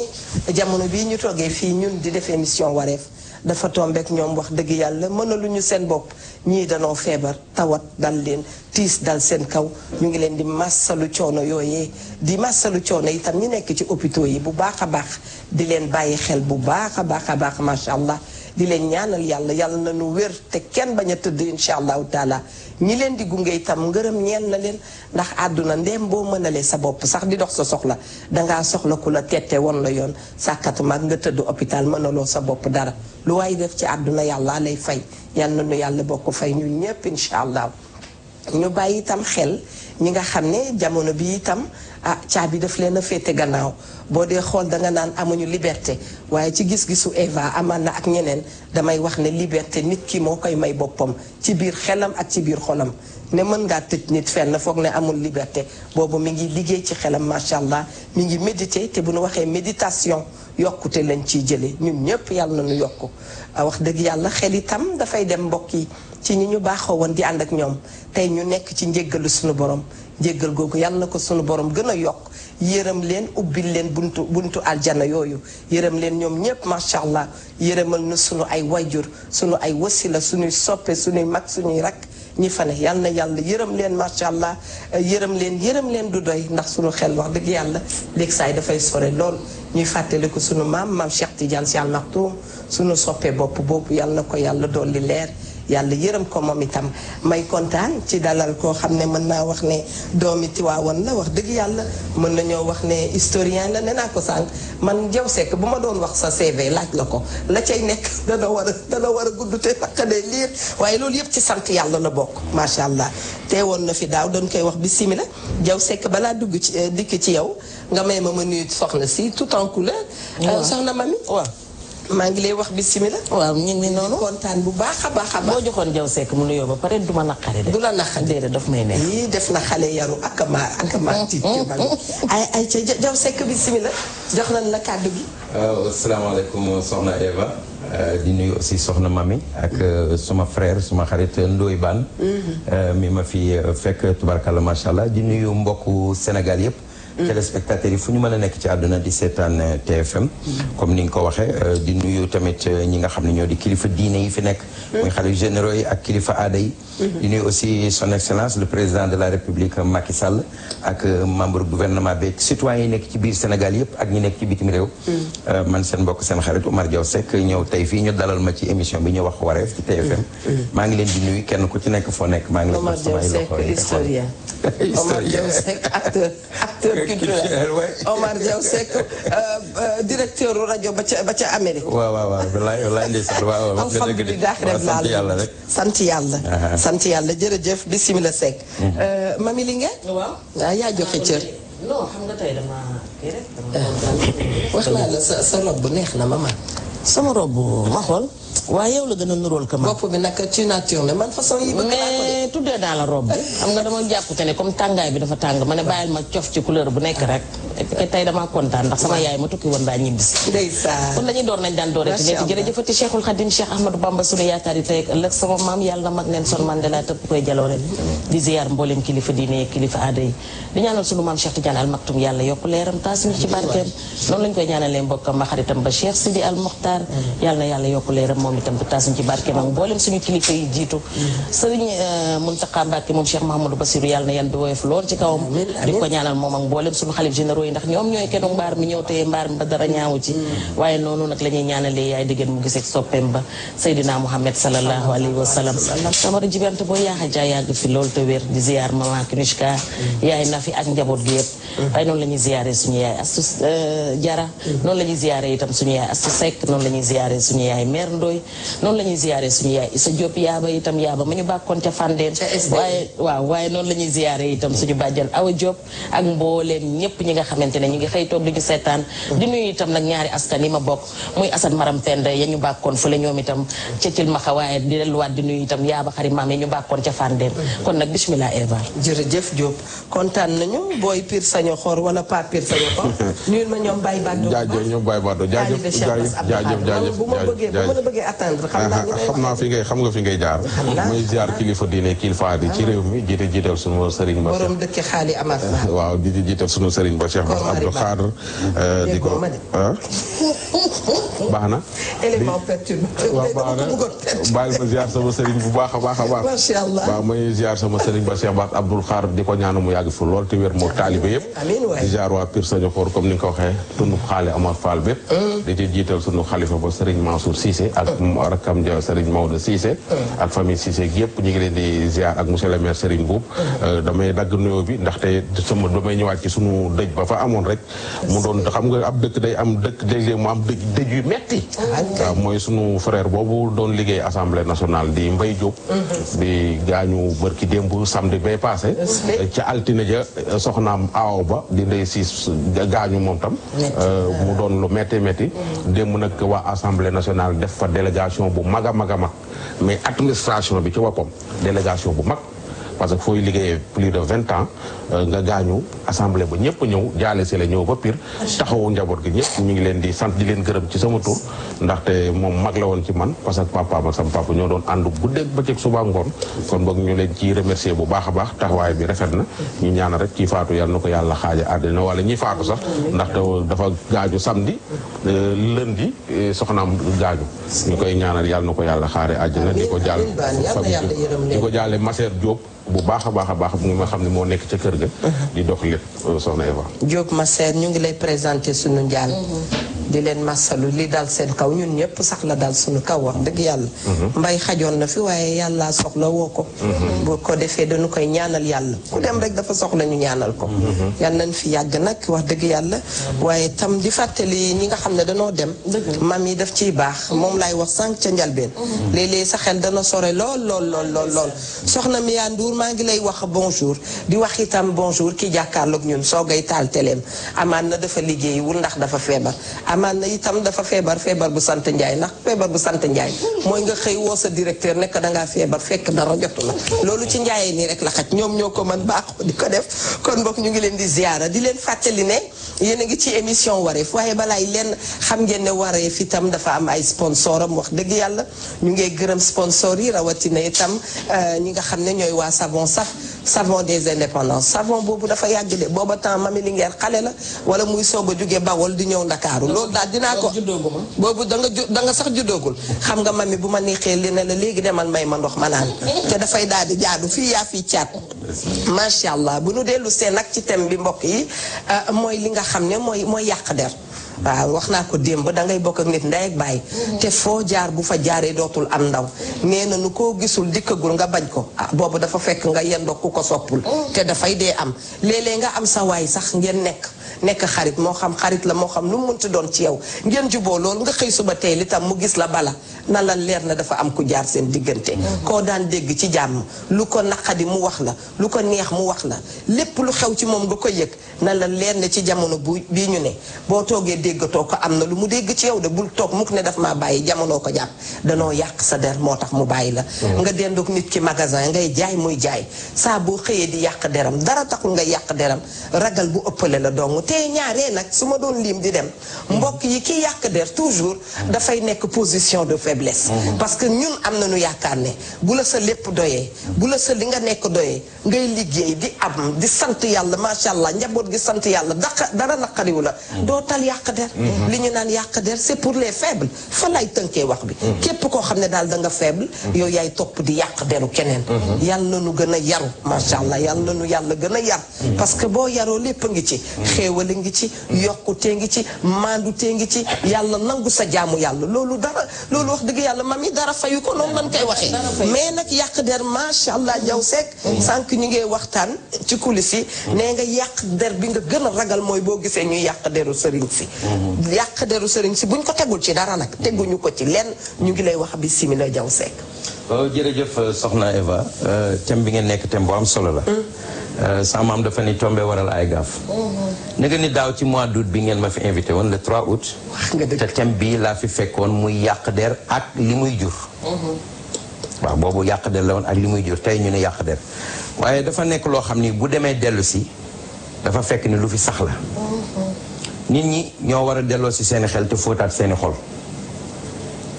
jamono bii ñu toogee fii ñun di def émission wareef dafa tombeek ñoom wax dëgg yàlla mënaluñu seen bopp ñii danoo feebar tawat dal leen tiis dal seen kaw ñu ngi leen di massalu coono yooyee di massalu coono itam ñu nekk ci hôpitaux yi bu baax a baax di leen bàyyi xel bu baax a baax a baax macha allah di leen ñaanal yàlla yàlla na nu wér te kenn bañ a tëdd incha allahu taala ñi leen di gunge itam ngërëm ñeel na leen ndax àdduna ndéem boo mënalee sa bopp sax di dox sa soxla dangaa soxla ku la tette woon la yoon sàkkatuma nga tëdd hôpital mënaloo sa bopp dara lu waay def ci àdduna yàlla lay fay yàlla na nu yàlla bokk fay ñun ñëpp incha allah ñu bàyyi itam xel ñi nga xam ne jamono bi itam caabi daf leen a féete gannaaw boo dee xool danga naan amuñu liberté waaye ci gis-gisu Eva amaan na ak ñeneen damay wax ne liberté nit ki moo koy may boppam ci biir xelam ak ci biir xolam ne mën ngaa tëj nit fenn foog ne amul liberté boobu mi ngi liggéey ci xelam macha allah mi ngi méditer te bu nu waxee méditation yokkute lañ ciy jëlee ñun ñëpp yàlla na nu yokku wax dëgg yàlla xel itam dafay dem mbokk yi ci ñi ñu baaxoo woon di ànd ak ñoom tey ñu nekk ci njéggalu suñu borom njéggal googu yàlla na ko suñu borom gën a yokk yërëm leen ubbil leen buntu aljana yooyu yërëm leen ñoom ñëpp macha allah yërëmal na sunu ay wayjur sunu ay wasila suñuy soppe suñuy mag suñuy rak ñi fa ne yàlla na yàlla yërëm leen macha allah yërëm leen du doy ndax sunu xel wax dëgg yàlla léegi saay dafay sore lool ñuy fàttali ko sunu maam Cheikh Tidiane Sy Al Maktoum sunu soppe bopp boobu yàlla na ko yàlla dolli leer yàlla yërëm ko moom itam may kontaan ci dalal koo xam ne mën naa wax ne doomi Tiwaawan la wax dëgg yàlla mën nañoo wax ne historien la nee naa ko sànq man Jaw Sekk bu ma doon wax sa CV laaj la ko la cay nekk dana war a gudd te naqadee liir waaye loolu yëpp ci sant yàlla la bokk macha allah teewoon na fi daaw doon koy wax bismillah Jaw Sekk balaa dugg ci dikk ci yow nga may ma nuyu soxna si tout en couleur soxna mami waaw maa ngi lay wax bismillah waaw ñu ngi noonu kontaan bu baax a baax a baax. boo joxoon Jaw Sekk mu nuyoo ba pare du ma naqari de. du la naqari déedéet daf may neex. yii def na xale yaru ak ma tiit ay ca Jaw Sekk bismillah jox nañ la kàddu gi. asalaamaaleykum soxna Eva di nuyu aussi soxna Mami ak suma frère suma xarit Ndoye Bane mi ma fi fekk tubarkalla macha allah di nuyu mbokku Sénégal yëpp. téléspectateurs yi fu ñu mën a nekk ci àdduna di seetaan TFM comme ni nga ko waxee di nuyu tamit ñi nga xam ne ñoo di kilifa diine yi fi nekk muy xalifa généraux yi ak kilifa aada yi di nuyu aussi son excellence le président de la république Macky Sall ak membre gouvernement bi citoyens yi nekk ci biir Sénégal yëpp ak ñi nekk ci bitim réew man seen mbokk seen xarit Oumar Diaw Seck ñëw tey fii ñu dalal ma ci émission bi ñu wax wareef ci TFM maa ngi leen di nuyu kenn ku ci nekk foo nekk maa ngi leen Oumar Diaw Seck historien Oumar Diaw Seck acteur culturel Oumar Diaw Seck directeur rajo ba ca Amérique waaw wallaay ndeysaan waaw alhamdulilah rabbil alamin sant yàlla jërëjëf bismillah Seck Mami Lingué waaw yaa joxe cër non xam nga tey dama kii rek wax naa la sa robe neex na ma sama robe ma xool waaye yow la gën a nuróol ka man bopp bi nag ci nature la man façon yi bëgg naa ko mais tuddee naa la robe bi xam nga dama jàppute ne comme tàngaay bi dafa tàng ma ne bàyyil ma cof ci couleur bu nekk rek et tey damaa kontaan ndax sama yaay ma tukki woon daa ñibbisi ndeysaan kon dañuy door nañ daan doore te nekk jërëjëfati Cheikhul Khadim Cheikh Ahmadou Bamba sunu yaakaar yi tey ak ëllëg sama maam yàlla na mag Nelson Mandela tëpp koy jaloore di ziar mboolem kilifa diine kilifa aada yi di ñaanal sunu maam Cheikh Tidiane Al Maktoum yàlla yokk leeram taas ñu ci barkeem noonu lañ koy ñaanalee mbokkam ma xaritam ba Cheikh Sidi Al Mokhtar yàlla na yàlla yokk leeram moom moom itam te taasuñ ci barke moom mboolem suñu kilifa yi jiitu sëriñ Mountakha Mbacké moom Cheikh Mahamadou Bassirou yàlla na yan bi woyof lool ci kawam di ko ñaanal moom ak mboolem suñu xalif généraux yi ndax ñoom ñooy kenn mbaar mi ñëw teye mbaar mi ba dara ñaawu ci waaye noonu nag la ñuy ñaanalee yaay diggéen mu gisee soppeem ba Seydina Mouhamed sallallahu alayhi wa sallam samara jibante boo yaaxa jaay yàgg fi loolu te wér di ziar maman Kinishka yaay na fi ak njaboot gi yëpp waaye noonu la ñuy ziare suñu yaay Astu Jara noonu la ñuy ziare itam suñu yaay Astu Seck noonu la ñuy ziare suñu yaay Mère Ndoy noonu la ñuy ziare suñu yaay Issa Diop yaaba itam yaaba ma ñu bàkkoon ca Fandeen waaye noonu la ñuy ziare itam suñu bàjjan Awa Diop ak mbooleem ñëpp ñi nga xamante ne ñu ngi xëy toog di ñu seetaan di nuyu itam nag ñaari askan yi ma bokk muy Assane Maram Penda ya ñu bàkkoon fële ñoom itam ca Cil Maxa waaye di delluwaat di nuyu itam yaaba xari maam ya ñu bàkkoon ca Fandeen kon nag bismillah Eva jërëjëf Diop kontaan nañu booy Pire Saño Xor wala pas Pire Saño Xor nuyul ma ñoom Baye Bado jaajëf ñoom Baye Bado jaajëf bu ma la bëggee attendre xam naa fi ngay xam nga fi ngay jaar muy ziar kilifa diine kilifa di ci réew mi jiital sunu sëriñ ba borom dëkk xaali Amar waaw di jiital sunu sëriñ ba Cheikh Bass Abdou Khadre di ko baax na élément perturbateur waaw baax na bàyyil ma ziar sama sëriñ bu baax a baax a baax macha allah waaw may ziar sama sëriñ ba Cheikh Bass Abdou Khadre di ko ñaanu mu yàgg fu lool te wér moo taalibe yëpp di ziar waa Pire Saño Xor comme ni nga ko waxee tund xaali Amar Fall bépp di ci jiital sunu xalifa ba sëriñ Mansour Cissé ak rakam ja sëriñ Maodo Cissé ak famille Cissé yëpp ñu ngi leen di ziar ak monsieur le maire Serigne Boub damay dagg nuyoo bi ndaxte sama damay ñëwaat ci sunu dëj ba fa amoon rek mu doon xam nga ab dëkk day am dëkk léeg-léeg mu am dëj yu metti waaw mooy sunu frère boobu doon liggéey assemblée nationale di Mbaye Diop di gaañu bërki démb samedi bay passé ca altine ja soxnaam aaw ba di ndey siis gaañu moom tam mu doon lu metti metti démb nag waa assemblée nationale def fa délégation bu mag a mag a mag mais administration bi ci boppam délégation bu mag parce que fooy liggéeyee plus de 20 ans nga gaañu assemblée ba ñëpp ñëw jaale si la ñëw ba Pire taxawu njaboot gi ñëpp ñu ngi leen di sant di leen gërëm ci sama tur ndaxte moom mag la woon ci man parce que papa ak sama papa ñoo doon ànd guddeeg bëccëg suba ngoon kon boog ñu leen ci remercier bu baax a baax taxawaay bi rafet na ñu ñaanal rek ci faatu yàlla na ko yàlla xaaja àddina wala ñi faatu sax ndaxte dafa gaaju samedi lundi soxnaam gaaju ñu koy ñaanal yàlla na ko yàlla xaare àddina di ko jàll di ko jàlle Maser Diop bu baax a baax bu nga xam ne moo nekk ca kër ga di dox lépp soxna Eva Diop Masser ñu ngi lay présenté sunu njaal di leen masalu li dal seen kaw ñun ñëpp sax la dal sunu kaw wax dëgg yàlla mbay xajoon na fi waaye yàlla soxla woo ko bu ko defee dañu koy ñaanal yàlla ku dem rek dafa soxla ñu ñaanal ko yàlla nañ fi yàgg nag wax dëgg yàlla waaye tam di fàttali ñi nga xam ne danoo dem mam yi daf ciy baax moom laay wax sànq ca njalbeen léeg-léeg sa xel dana sore lool soxna mi yaa Ndour maa ngi lay wax bonjour di wax itam bonjour ki jàkkaarloog ñun soogay taal teleem amaan na dafa liggéeyiwul ndax dafa feebar amaan na itam dafa feebar bu sant Njaay ndax feebar bu sant Njaay mooy nga xëy woo sa directeur nekk dangaa feebar fekk dara jotu la loolu ci njaayee nii rek la xaj ñoom ñoo ko mën baaxoo di ko def kon mbokk ñu ngi leen di ziara di leen fàttali ne yéen a ngi ci émission wareef waaye balaay leen xam ngeen ne wareef itam dafa am ay sponsor am wax dëgg yàlla ñu ngi gërëm sponsor yi rawatina itam ñi nga xam ne ñooy waa savon savon des indépendances savon boobu dafa yàgg de booba temps Mami Linguère xale la wala muy soog a jóge Bawol di ñëw Ndakaaru loolu daal dinaa ko boobu da nga sax juddoogul xam nga mami bu ma neexee li ne la léegi demal may ma ndox ma naan te dafay daal di jaadu fii yaa fii caat macha allah bu nu dellu seen nag ci thème bi mbokk yi mooy li nga xam ne mooy yàq der waaw wax naa ko démb da ngay bokk ak nit ndey ak baay te foo jaar bu fa jaaree dootul am ndaw nee na nu koo gisul dikkagul nga bañ ko boobu dafa fekk nga yendoo ku ko soppul te dafay dee am léeg-léeg nga am sa waay sax ngeen nekk xarit moo xam xarit la moo xam lu mu mënti doon ci yow ngeen juboo loolu nga xëy suba tey li tam mu gis la bala na la leer na dafa am ku jaar seen diggante koo daan dégg ci jàmm lu ko naqadi mu wax la lu ko neex mu wax la lépp lu xew ci moom nga ko yëg na la leer na ci jamono bii ñu ne boo toogee déggatoo ko am na lu mu dégg ci yow de bul toog mukk ne daf maa bàyyi jamonoo ko jàpp danoo yàq sa der moo tax mu bàyyi la nga dendoog nit ki magasin ngay jaay muy jaay saa boo xëyee di yàq deram dara taxul nga yàq deram ragal bu ëppale la dong te ñaaree nag su ma doon lim di dem mbokk yi ki yàq der toujours dafay nekk position de faiblesse parce que ñun am nañu yaakaar ne bu la sa lépp doyee bu la sa li nga nekk doyee ngay liggéey di am di sant yàlla macha allah njaboot gi sant yàlla dara naqariwu la doo tal yàq der li ñu naan yàq der c'est pour les faibles fa lay tënkee wax bi képp koo xam ne daal da nga faible yow yaay topp di yàq deru keneen yàlla na nu gën a yaru macha allah yàlla na nu yàlla gën a yar parce que boo yaroo lépp a ngi ci xéewale ngi ci yokkutee ngi ci maandutee ngi ci yàlla nangu sa jaamu yàlla loolu wax dëgg yàlla mami dara fayu ko noonu lañ koy waxee mais nag yàq der macha allah jaw seek sànq ñu ngi waxtaan ci coulisses yi nee nga yàq der bi nga gën a ragal mooy boo gisee ñuy yàq deru sëriñ si yàq deru sëriñ si buñ ko tegul ci dara nag teguñu ko ci lenn ñu ngi lay wax bismillah jaw seek waaw jërëjëf soxna Eva thème bi ngeen nekk thème bu am solo la sama maam dafa ni tombé waral ay gaaf ne nga ni daaw ci mois d'août bi ngeen ma fi invité woon le 3 août te thème bii laa fi fekkoon muy yàq der ak li muy jur waaw boobu yàq der la woon ak li muy jur tey ñu ne yàq der waaye dafa nekk loo xam ni bu demee dellu si dafa fekk ni lu fi sax la nit ñi ñoo war a delloo si seeni xel te fóotaat seeni xol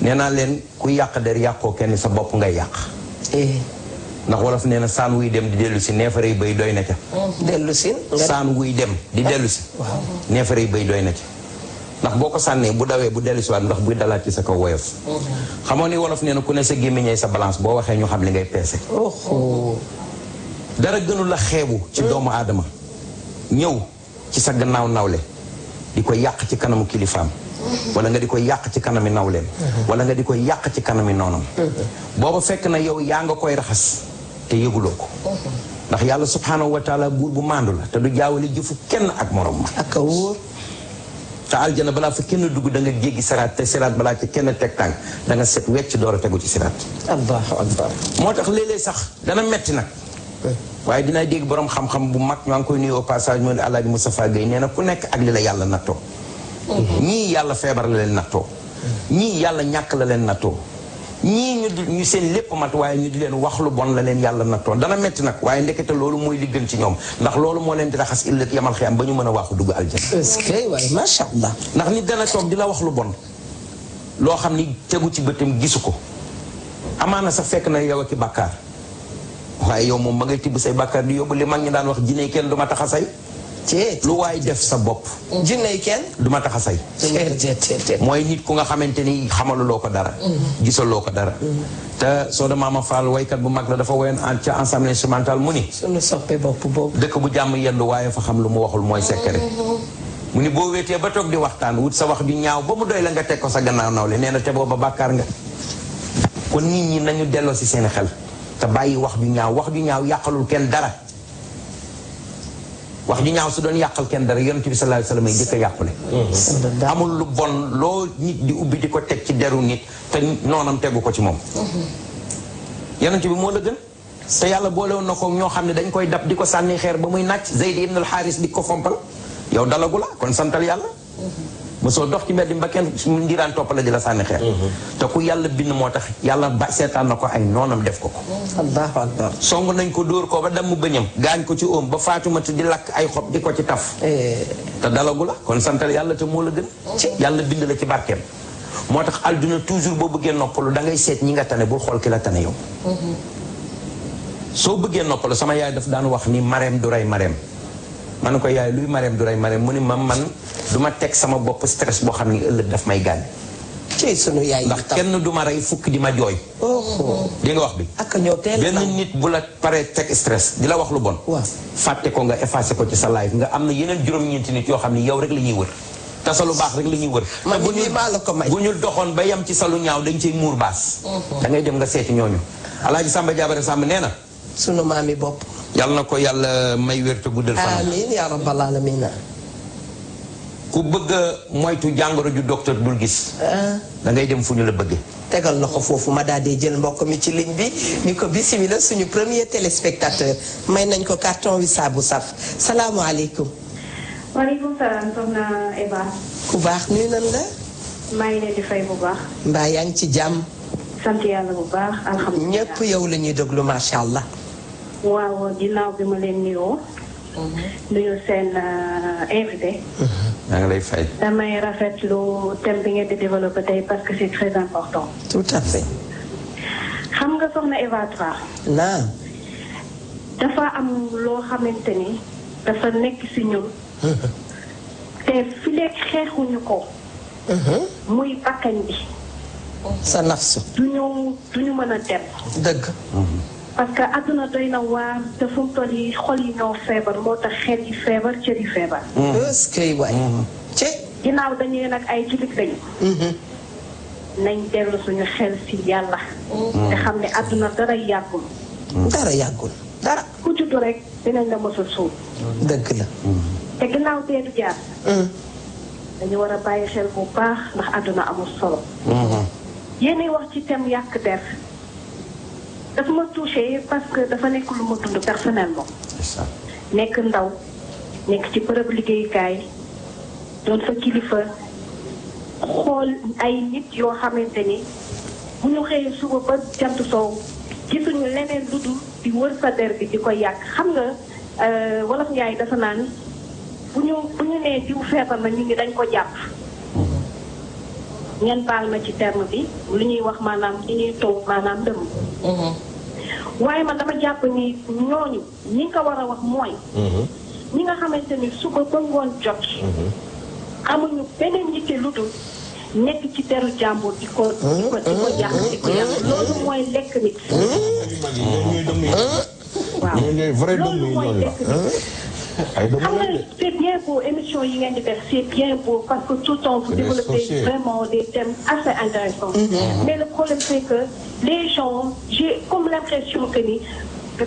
nee naa leen ku yàq der yàqoo kenn sa bopp ngay yàq ndax wolof nee na saan wuy dem di dellu si neefare yi bay doy na ca dellu si saan wuy dem di dellu si neefare yi bay doy na ca ndax boo ko sànnee bu dawee bu dellu si waat ndax buy dalaat ci sa kaw woyof xamoo ni wolof nee na ku ne sa gémmiñee sa balance boo waxee ñu xam li ngay peese dara gënu la xeebu ci doomu aadama ñëw ci sa gannaaw nawle di ko yàq ci kanamu kilifaam wala nga di ko yàq ci kanami nawleem wala nga di ko yàq ci kanami noonam booba fekk na yow yaa nga koy raxas te yëguloo ko ndax yàlla subhanahu wa taala buur bu maandu la te du jaawale jëfu kenn ak morom ma ak wóor te aljana balaa fa kenn dugg da nga jéggi siraat te siraat balaa ci kenn teg tànk da nga set wecc door a tegu ci siraat allahu akbar moo tax léeg-léeg sax dana metti nag waaye dinaa dégg borom xam-xam bu mag ñoo ngi koy nuyu au passage mooy Alaaji Moustapha Gueye nee na ku nekk ak li la yàlla nattoo ñii yàlla feebar la leen nattoo ñii yàlla ñàkk la leen nattoo ñii ñu seen lépp mat waaye ñu di leen wax lu bon la leen yàlla nattoo dana metti nag waaye ndekete loolu mooy li gën ci ñoom ndax loolu moo leen di raxas ëllëg yamal xiyam ba ñu mën a waaxu dugg aljana est-ce que waaye macha allah ndax nit dana toog di la wax lu bon loo xam ni tegu ci bëtam gisu ko amaana sax fekk na yow ak i bàkkaar waaye yow moom ba ngay tibb say bàkkaar di yóbbu li mag ñi daan wax jinne kenn du ma tax a say lu waay def sa bopp jinne kenn du ma tax a say mooy nit ku nga xamante ni xamaluloo ko dara gisaloo ko dara te soo da Maama Fall waykat bu mag la dafa woyoon ca ensemble instrumental mu ni suñu soppe bopp boobu dëkk bu jàmm yendu waaye fa xam lu mu waxul mooy secret mu ni boo wéetee ba toog di waxtaan wut sa wax ju ñaaw ba mu doy la nga teg ko sa gannaaw nawle nee na te booba bàkkaar nga kon nit ñi nañu delloo si seen xel te bàyyi wax ju ñaaw yàqalul kenn dara wax ju ñaaw su doon yàqal kenn dara yonent bi sallallahu alayhi wasallam ay jëkk a yàqule amul lu bon loo nit di ubbi di ko teg ci deru nit te noonam tegu ko ci moom yonent bi moo la gën te yàlla boole woon na ko ñoo xam ne dañ koy dab di ko sànni xeer ba muy nàcc Zayd ibn al-Haris di ko fompal yow dalagu la kon santal yàlla mosoo dox ci mbedd mi ba kenn ndiraan toppale di la sànni xeer te ku yàlla bind moo tax yàlla ba seetaan na ko ay noonam def ko allahu akbar song nañ ko dóor ko ba damm bëñam gaañ ko ci óom ba Faatumata di lakk ay xob di ko ci taf te dalagu la kon santal yàlla te moo la gën yàlla bind la ci barkeem moo tax alduna toujours boo bëggee noppalu da ngay seet ñi nga tane bul xool ki la tane yow soo bëggee noppalu sama yaay daf daan wax ni mareem du rey mareem ma ne ko yaay luy mareem du rey mareem mu ni man du ma teg sama bopp stress boo xam ni ëllëg daf may gaañ ci sunu yaay ndax kenn du ma rey fukk di ma jooy di nga wax bi ak ñoo teel benn nit bu la paree teg stress di la wax lu bon fàtte ko nga effacé ko ci sa life nga am na yeneen juróom-ñeenti nit yoo xam ni yow rek la ñuy wër te sa lu baax rek la ñuy wër te bu ñu doxoon ba yem ci sa lu ñaaw dañ ciy muur baas da ngay dem nga seeti ñooñu Alaaji Samba Jaabare Samb nee na sunu maami bopp yàlla na ko yàlla may wér te guddal fan amiin yaa rabbal aalamiin ku bëgg a moytu jàngoro ju docteur dul gis da ngay dem fu ñu la bëggee tegal na ko foofu ma daal di jël mbokk mi ci ligne bi ni ko bismillah suñu premier téléspectateur may nañ ko carton wi saabu saf salaamaaleykum waaleykum salaam soxna Eva ku baax nuyu nan la maa ngi leen di fay bu baax mbaa yaa ngi ci jàmm sant yàlla bu baax alhamdulilah ñëpp yow la ñuy déglu macha allah waaw ginnaaw bi ma leen nuyoo nuyu seen invité. maa ngi lay fay. damay rafetlu thème bi ngeen di développé tey parce que c'est très important. tout à fait. xam nga soxna Eva Tra. naam. dafa am loo xamante ni dafa nekk si ñun. te fi lekk xeexuñu ko. muy bakkañ bi. sa nafsu. duñu mën a dem. dëgg. parce que àdduna doy na waar te fu mu toll yi xol yi ñoo feebar moo tax xel yi feebar cër yi feebar. est-ce que waay. ci. ginnaaw dañuy nag ay jullit lañu. nañ dellu suñu xel si yàlla. te xam ne àdduna dara yàggul. dara yàggul dara. ku juddu rek dinañ la mos a suul. dëgg la. te ginnaaw deedu jaar. dañu war a bàyyi xel bu baax ndax àdduna amul solo. yéenay wax ci thème yàq der. dafa ma touché parce que dafa nekk lu ma dund personnellement. nekk ndaw nekk ci bërëb liggéeyukaay doon fa kilifa xool ay nit yoo xamante ni bu ñu xëyee suba ba jant soow gisuñu leneen lu dul di wër sa der bi di ko yàq xam nga wolof Njaay dafa naan bu ñu nee diw feebar na ñu ngi dañ ko jàpp. ngeen baal ma ci terme bi lu ñuy wax maanaam li ñuy taw maanaam dëmm. waaye man dama jàpp ni ñooñu ñi nga ko war a wax mooy. ñi nga xamante ni suba ba ngoon jot. amuñu beneen yitte lu dul nekk ci teru jàmbur di ko yàq di ko yàq loolu mooy lekk nit. waaw loolu mooy lekk nit. xam nga c'est bien beau émission yi ngeen di def c'est bien beau parce que tout le temps vous développez vraiment des thèmes assez intéressants. Mais le problème c'est que les gens j'ai comme l'impression que ni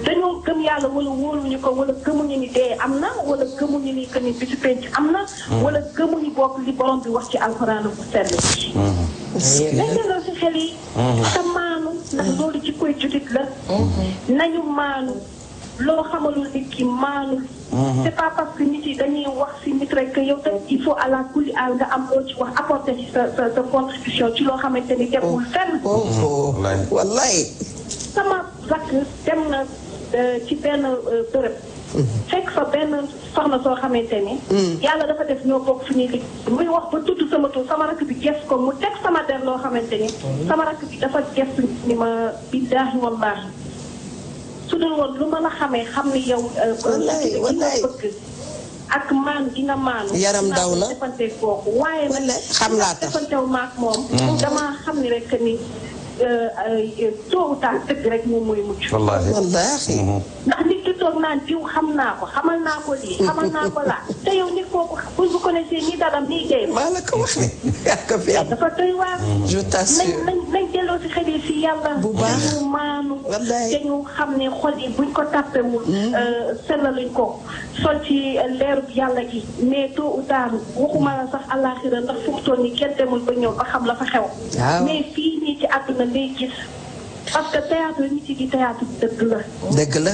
dañoo gëm yàlla wala wóoluñu ko wala gëmuñu ni dee am na wala gëmuñu ni que ni bisu penc am na. wala gëmuñu bokk li borom bi wax ci alxuraan bu sell bi. dañ leen si xel yi. te maanu ndax loolu ci koy jutit la. nañu maanu. loo xamalul nit ki maanul. c'est pas parce que nit yi dañuy wax si nit rek que yow tamit il faut à la kulli àll nga am loo ci wax apporter ci sa contribution ci loo xamante ni tegul fenn. wallaay. sama rakk dem na ci benn bërëb. fekk fa benn soxna soo xamante ni. yàlla dafa def ñoo bokk fi ñuy liggéey. muy wax ba tudd sama tur sama rakk bi ges ko mu teg sama der loo xamante ni. sama rakk bi dafa ges ni ma billaahi wallaahi. su dul woon lu ma la xamee xam ni yow. wallaay bëgg ak maanu gi nga maanu. yaram daw na defante kooku waaye nag. xam laa tax defantew maak moom. damaa xam ni rek ni tôt ou tard dëgg rek moom mooy mucc. wallaahi. ndax nit ki toog naan diw xam naa ko xamal naa ko lii xamal naa ko laa te yow nit kooku bu ko connaissez nii daram nii gay. maa la ko wax ne. dafa doy waar. je t'assure nañ delloo si xel yi si yàlla. bu baax dañu maanu. te ñu xam ne xol yi buñ ko tàppewul. sellaluñ ko sol ci leerub yàlla gi mais tôt ou tard waxuma la sax àllaaxira ndax fu mu toll nii kenn demul ba ñëw ba xam la fa xew. mais fii nii ci àdduna ngay gis parce que théâtre nit yi di théâtre dëgg la. dëgg la.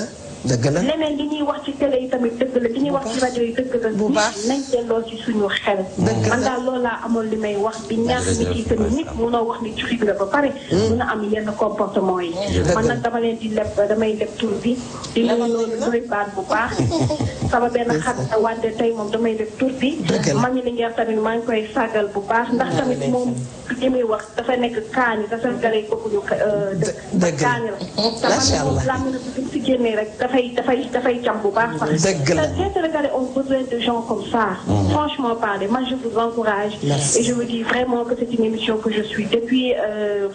dëgg la leneen li ñuy wax ci télé yi tamit dëgg la li ñuy wax ci rajo yi dëgg la. bu baax nañ delloo ci suñu xel. dëgg la man daal loolu laa amoon li may wax di ñaax nit yi que nit munoo wax ni jullit nga ba pare. mun a am yenn comportement yi. man nag dama leen di damay leb tur bi. di nuyu loolu doy baat bu baax. sama benn xarit wante tey moom damay leb tur bi. man ñi li ngeen tamit maa ngi koy sàggal bu baax ndax tamit moom li muy wax dafa nekk kaani dafa galay bëgguñu dëgg kaani la. macha allah te man moom si génnee rek dafay jam bu baax sax. dëgg la les Sénégalais ont besoin de gens comme ça. Franchement parler, moi je vous encourage. Merci. Et je vous dis vraiment que c'est une émission que je suis depuis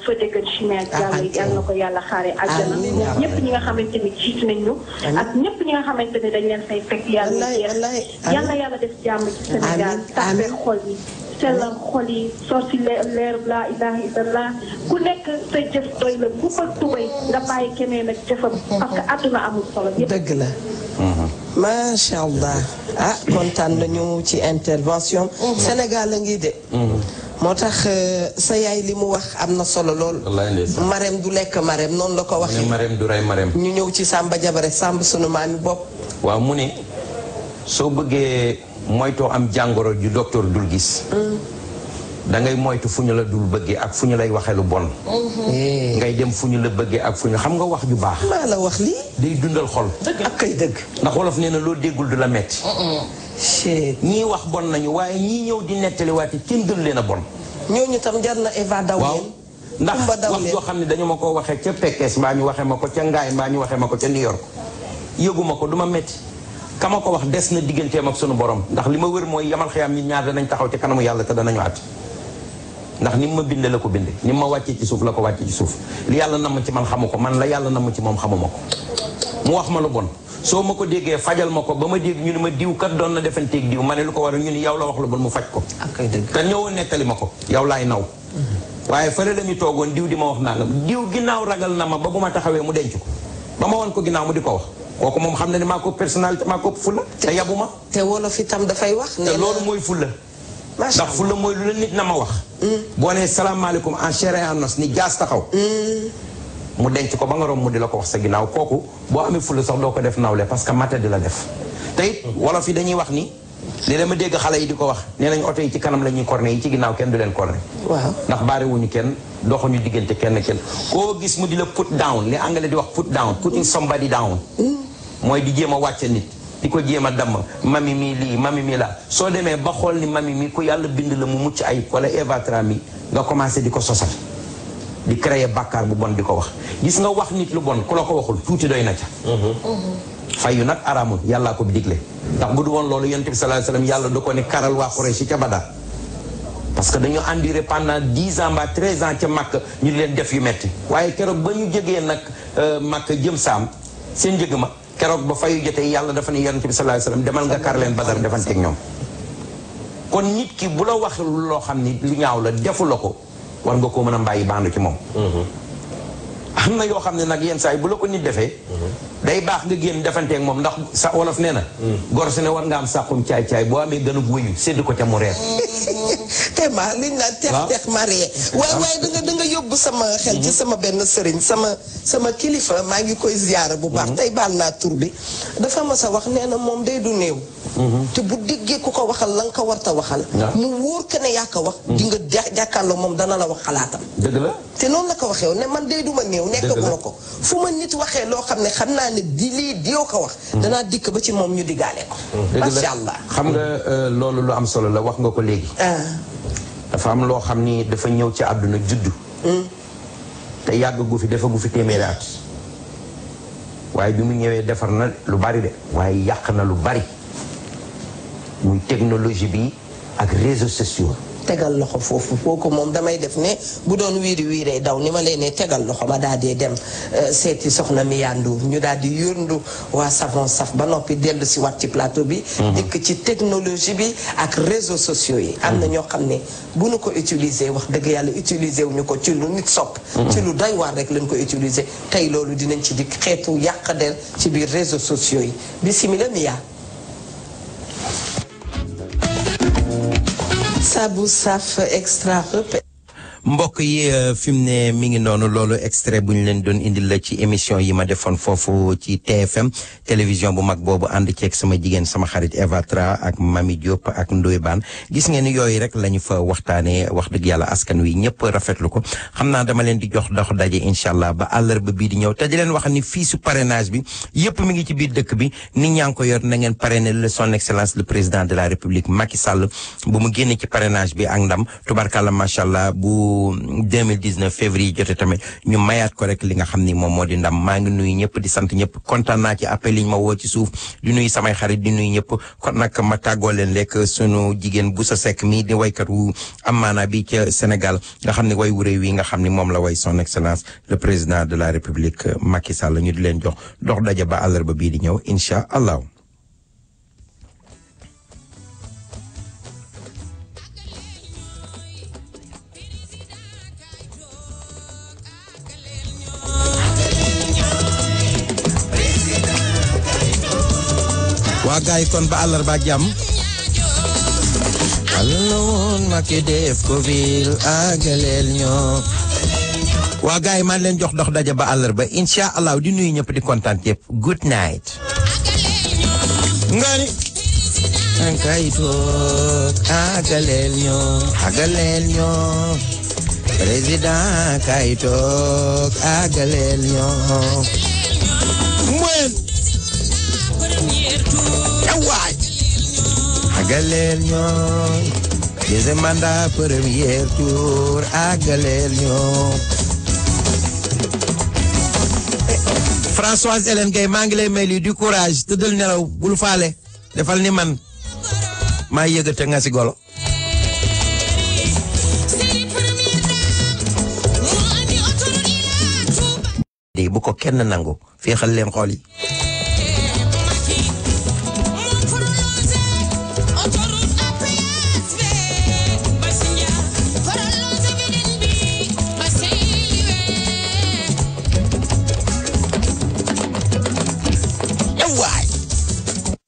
feu dégg chimère yàlla na ko yàlla xaare àjjana. ñëpp ñi nga xamante ni jiitu nañ ñu. ak ñëpp ñi nga xamante ne dañ leen fay fekk yàlla yàlla def jàmm ci Sénégal. tàppe xol yi. sellal xol yi sorti leer laa ilaha illallah ku nekk sa jëf doy la bu fa tubay nga bàyyi keneen ak jëfam parce que àdduna amul solo yëpp. dëgg la. macha allah ah kontaan nañu ci intervention. Sénégal a ngi de. moo tax sa yaay li mu wax am na solo lool. Marème du lekk Marème noonu la ko waxee. Marème du rey Marème. ñu ñëw ci Samba Jabare Samb sunu maami bopp. waaw mu ne soo bëggee moytoo am jàngoro ju docteur dul gis. da ngay moytu fu ñu la dul bëggee ak fu ñu lay waxee lu bon. ngay dem fu ñu la bëggee ak fu ñu xam nga wax ju baax. maa la wax lii. day dundal xol. ak kay dëgg. ndax wolof nee na loo déggul du la metti. ñii wax bon nañu waaye ñii ñëw di nettaliwaate kenn gën leen a bon. ñooñu tam jar na Eva daw leen. ndax wax joo xam ne dañu ma ko waxee ca Pekes mbaa ñu waxee ma ko ca Ngaay mbaa ñu waxee ma ko ca New York yëguma ko du ma metti ka ma ko wax des na digganteem ak sunu borom ndax li ma wër mooy yamal xëyam nit ñaar danañ taxaw ci kanamu yàlla te danañu àtt ndax ni ma binde la ko binde ni ma wàccee ci suuf la ko wàccee ci suuf li yàlla namm ci man xamu ko man la yàlla namm ci moom xamuma ko mu wax ma lu bon soo ma ko déggee fajal ma ko ba ma dégg ñu ne ma diw kat doon na defanteeg diw ma ne lu ko war a ñu ni yow la wax lu bon mu faj ko te ñëwoon nettali ma ko yow laay naw waaye fële la ñu toogoon diw di ma wax nangam diw ginnaaw ragal na ma ba bu ma taxawee mu denc ko ba ma woon ko ginnaaw mu di ko wax kooku moom xam na ne maa ko personnalité maa ko fulla te yabu ma te wolof itam dafay wax te loolu mooy fulla ndax fulla mooy lu la nit na ma wax boo nee salaamaaleykum en chair et en os ni jaas taxaw mu denc ko ba nga rom mu di la ko wax sa ginnaaw kooku boo amee fulla sax doo ko def nawle parce que mate di la def te it wolof yi dañuy wax ni li dama dégg xale yi di ko wax nee nañ oto yi ci kanam la ñuy corné yi ci ginnaaw kenn du leen corné waaw ndax baariwuñu kenn doxuñu diggante kenn koo gis mu di la put down li anglais di wax put down putting somebody down mooy di jéem a wàcce nit di ko jéem a damm mami mi lii mami mi la soo demee ba xool ni mami mi ku yàlla bind la mu mucc ayib wala Eva Tra mi nga commencé di ko sosal di créer bàkkaar bu bon di ko wax gis nga wax nit lu bon ku la ko waxul tuuti doy na ca fayu nag araamul yàllaa ko bi digle ndax bu du woon loolu yonent bi sallallahu alayhi wasallam yàlla da ko ne karal waa Quraysh ca Badar parce que dañu enduré pendant 10 ans ba 13 ans ca Makka ñu leen def yu metti waaye keroog ba ñu jógee nag Makka jëm saam seen njëg ma keroog ba fayu jotee yàlla dafa ne yonent bi sallallahu alayhi wasallam demal nga kar leen Badar defanteeg ñoom kon nit ki bu la wax loo xam ni lu ñaaw la defu la ko war nga koo mën a mbàyyi baandu ci moom am na yoo xam ne nag yenn saa yi bu la ko nit defee day baax nga génn defanteeg moom ndax sa wolof nee na gor su ne war nga am sàqum caay-caay boo amee gën a wëyu sédd ko ca mu reer te ma liñ naan tex ma ree waaye da nga yóbbu sama xel ci sama benn sëriñ sama kilifa maa ngi koy ziyaara bu baax tey baal naa tur bi dafa ma sa wax nee na moom day du néew te bu déggee ku ko waxal la nga ko warta waxal mu wóor que ne yaa ko wax di nga jàkkaarloo moom dana la wax xalaatam dëgg la te noonu la ko waxee ne man day duma néew nekkaguma ko fu ma nit waxee loo xam ne xam naa ne di lii dioo ko wax danaa dikk ba ci moom ñu diggaale ko masha Allah xam nga loolu lu am solo la wax nga ko léegi dafa am loo xam ni dafa ñëw ci àdduna juddu te yàgg gu fi dafa gu fi téeméeri at waaye bi mu ñëwee defar na lu bari de waaye yàq na lu bari muy technologie bi ak réseaux sociaux tegal loxo foofu kooku moom damay def ne bu doon wiiri wiiree daw ni ma leen ne tegal loxo ma daal di dem seeti soxna mi yandu ñu daal di yërndu waa Savon Saf ba noppi dellu si waat ci plateau bi dikk ci technologie bi ak réseaux sociaux yi am na ñoo xam ne bu nu ko utiliser wax dëgg yàlla utiliser wuñu ko ci lu nit sopp ci lu doy waar rek lañ ko utiliser tey loolu dinañ ci dikk xeetu yàq der ci biir réseaux sociaux yi bismillah mi yaa Sabu Saf extra mbokk yi fi mu ne mi ngi noonu loolu extrait bu ñu leen doon indil la ci émission yi ma defoon foofu ci TFM télévision bu mag boobu ànd ceeg sama jigéen sama xarit Eva Tra ak Mami Diop ak Ndoye Bane gis ngeen ni yooyu rek la ñu fa waxtaanee wax dëgg yàlla askan wi ñëpp rafetlu ko xam naa dama leen di jox dox daje incha allah ba àllarba bii di ñëw te di leen wax ni fii su parrainage bi yëpp mi ngi ci biir dëkk bi nit ñaa ngi ko yor na ngeen parrainer le son excellence le président de la république Macky Sall bu mu génne ci parrainage bi ak ndam tubarkalla macha allah bu 2019 février jote tamit ñu mayaat ko rek li nga xam ni moom moo di ndam maa ngi nuyu ñëpp di sant ñëpp kontaan naa ci appel yi ñu ma woo ci suuf di nuyu samay xarit di nuyu ñëpp kon nag ma tàggoo leen lekk sunu jigéen bu sa sekk mi di waykat wu amaana bi ca Sénégal nga xam ne way wu réew yi nga xam ni moom la way son excellence le président de la république Macky Sall ñu di leen jox dox daje ba àllarba bii di ñëw incha allah. waa gaay kon ba àllarba ak jàmm alloon ma ki def ko vil agaleel ñoo waa gaay maa leen jox dox daja ba àllarba insha allah di nuyu ñëpp di kontaan yëpp good night ngani an kay toog àggaleel ñoo président kay toog àggaleel ñoo mwen yawaay àggaleel ñoo deuxième mandat premier tour àggaleel ñoo Françoise Hélène Gueye maa ngi lay may lii du courage tëddal nelaw bul faale defal ni man maa yëgate nga si golo di bu ko kenn nangu féexal leen xool yi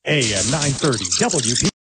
AM 930 WP.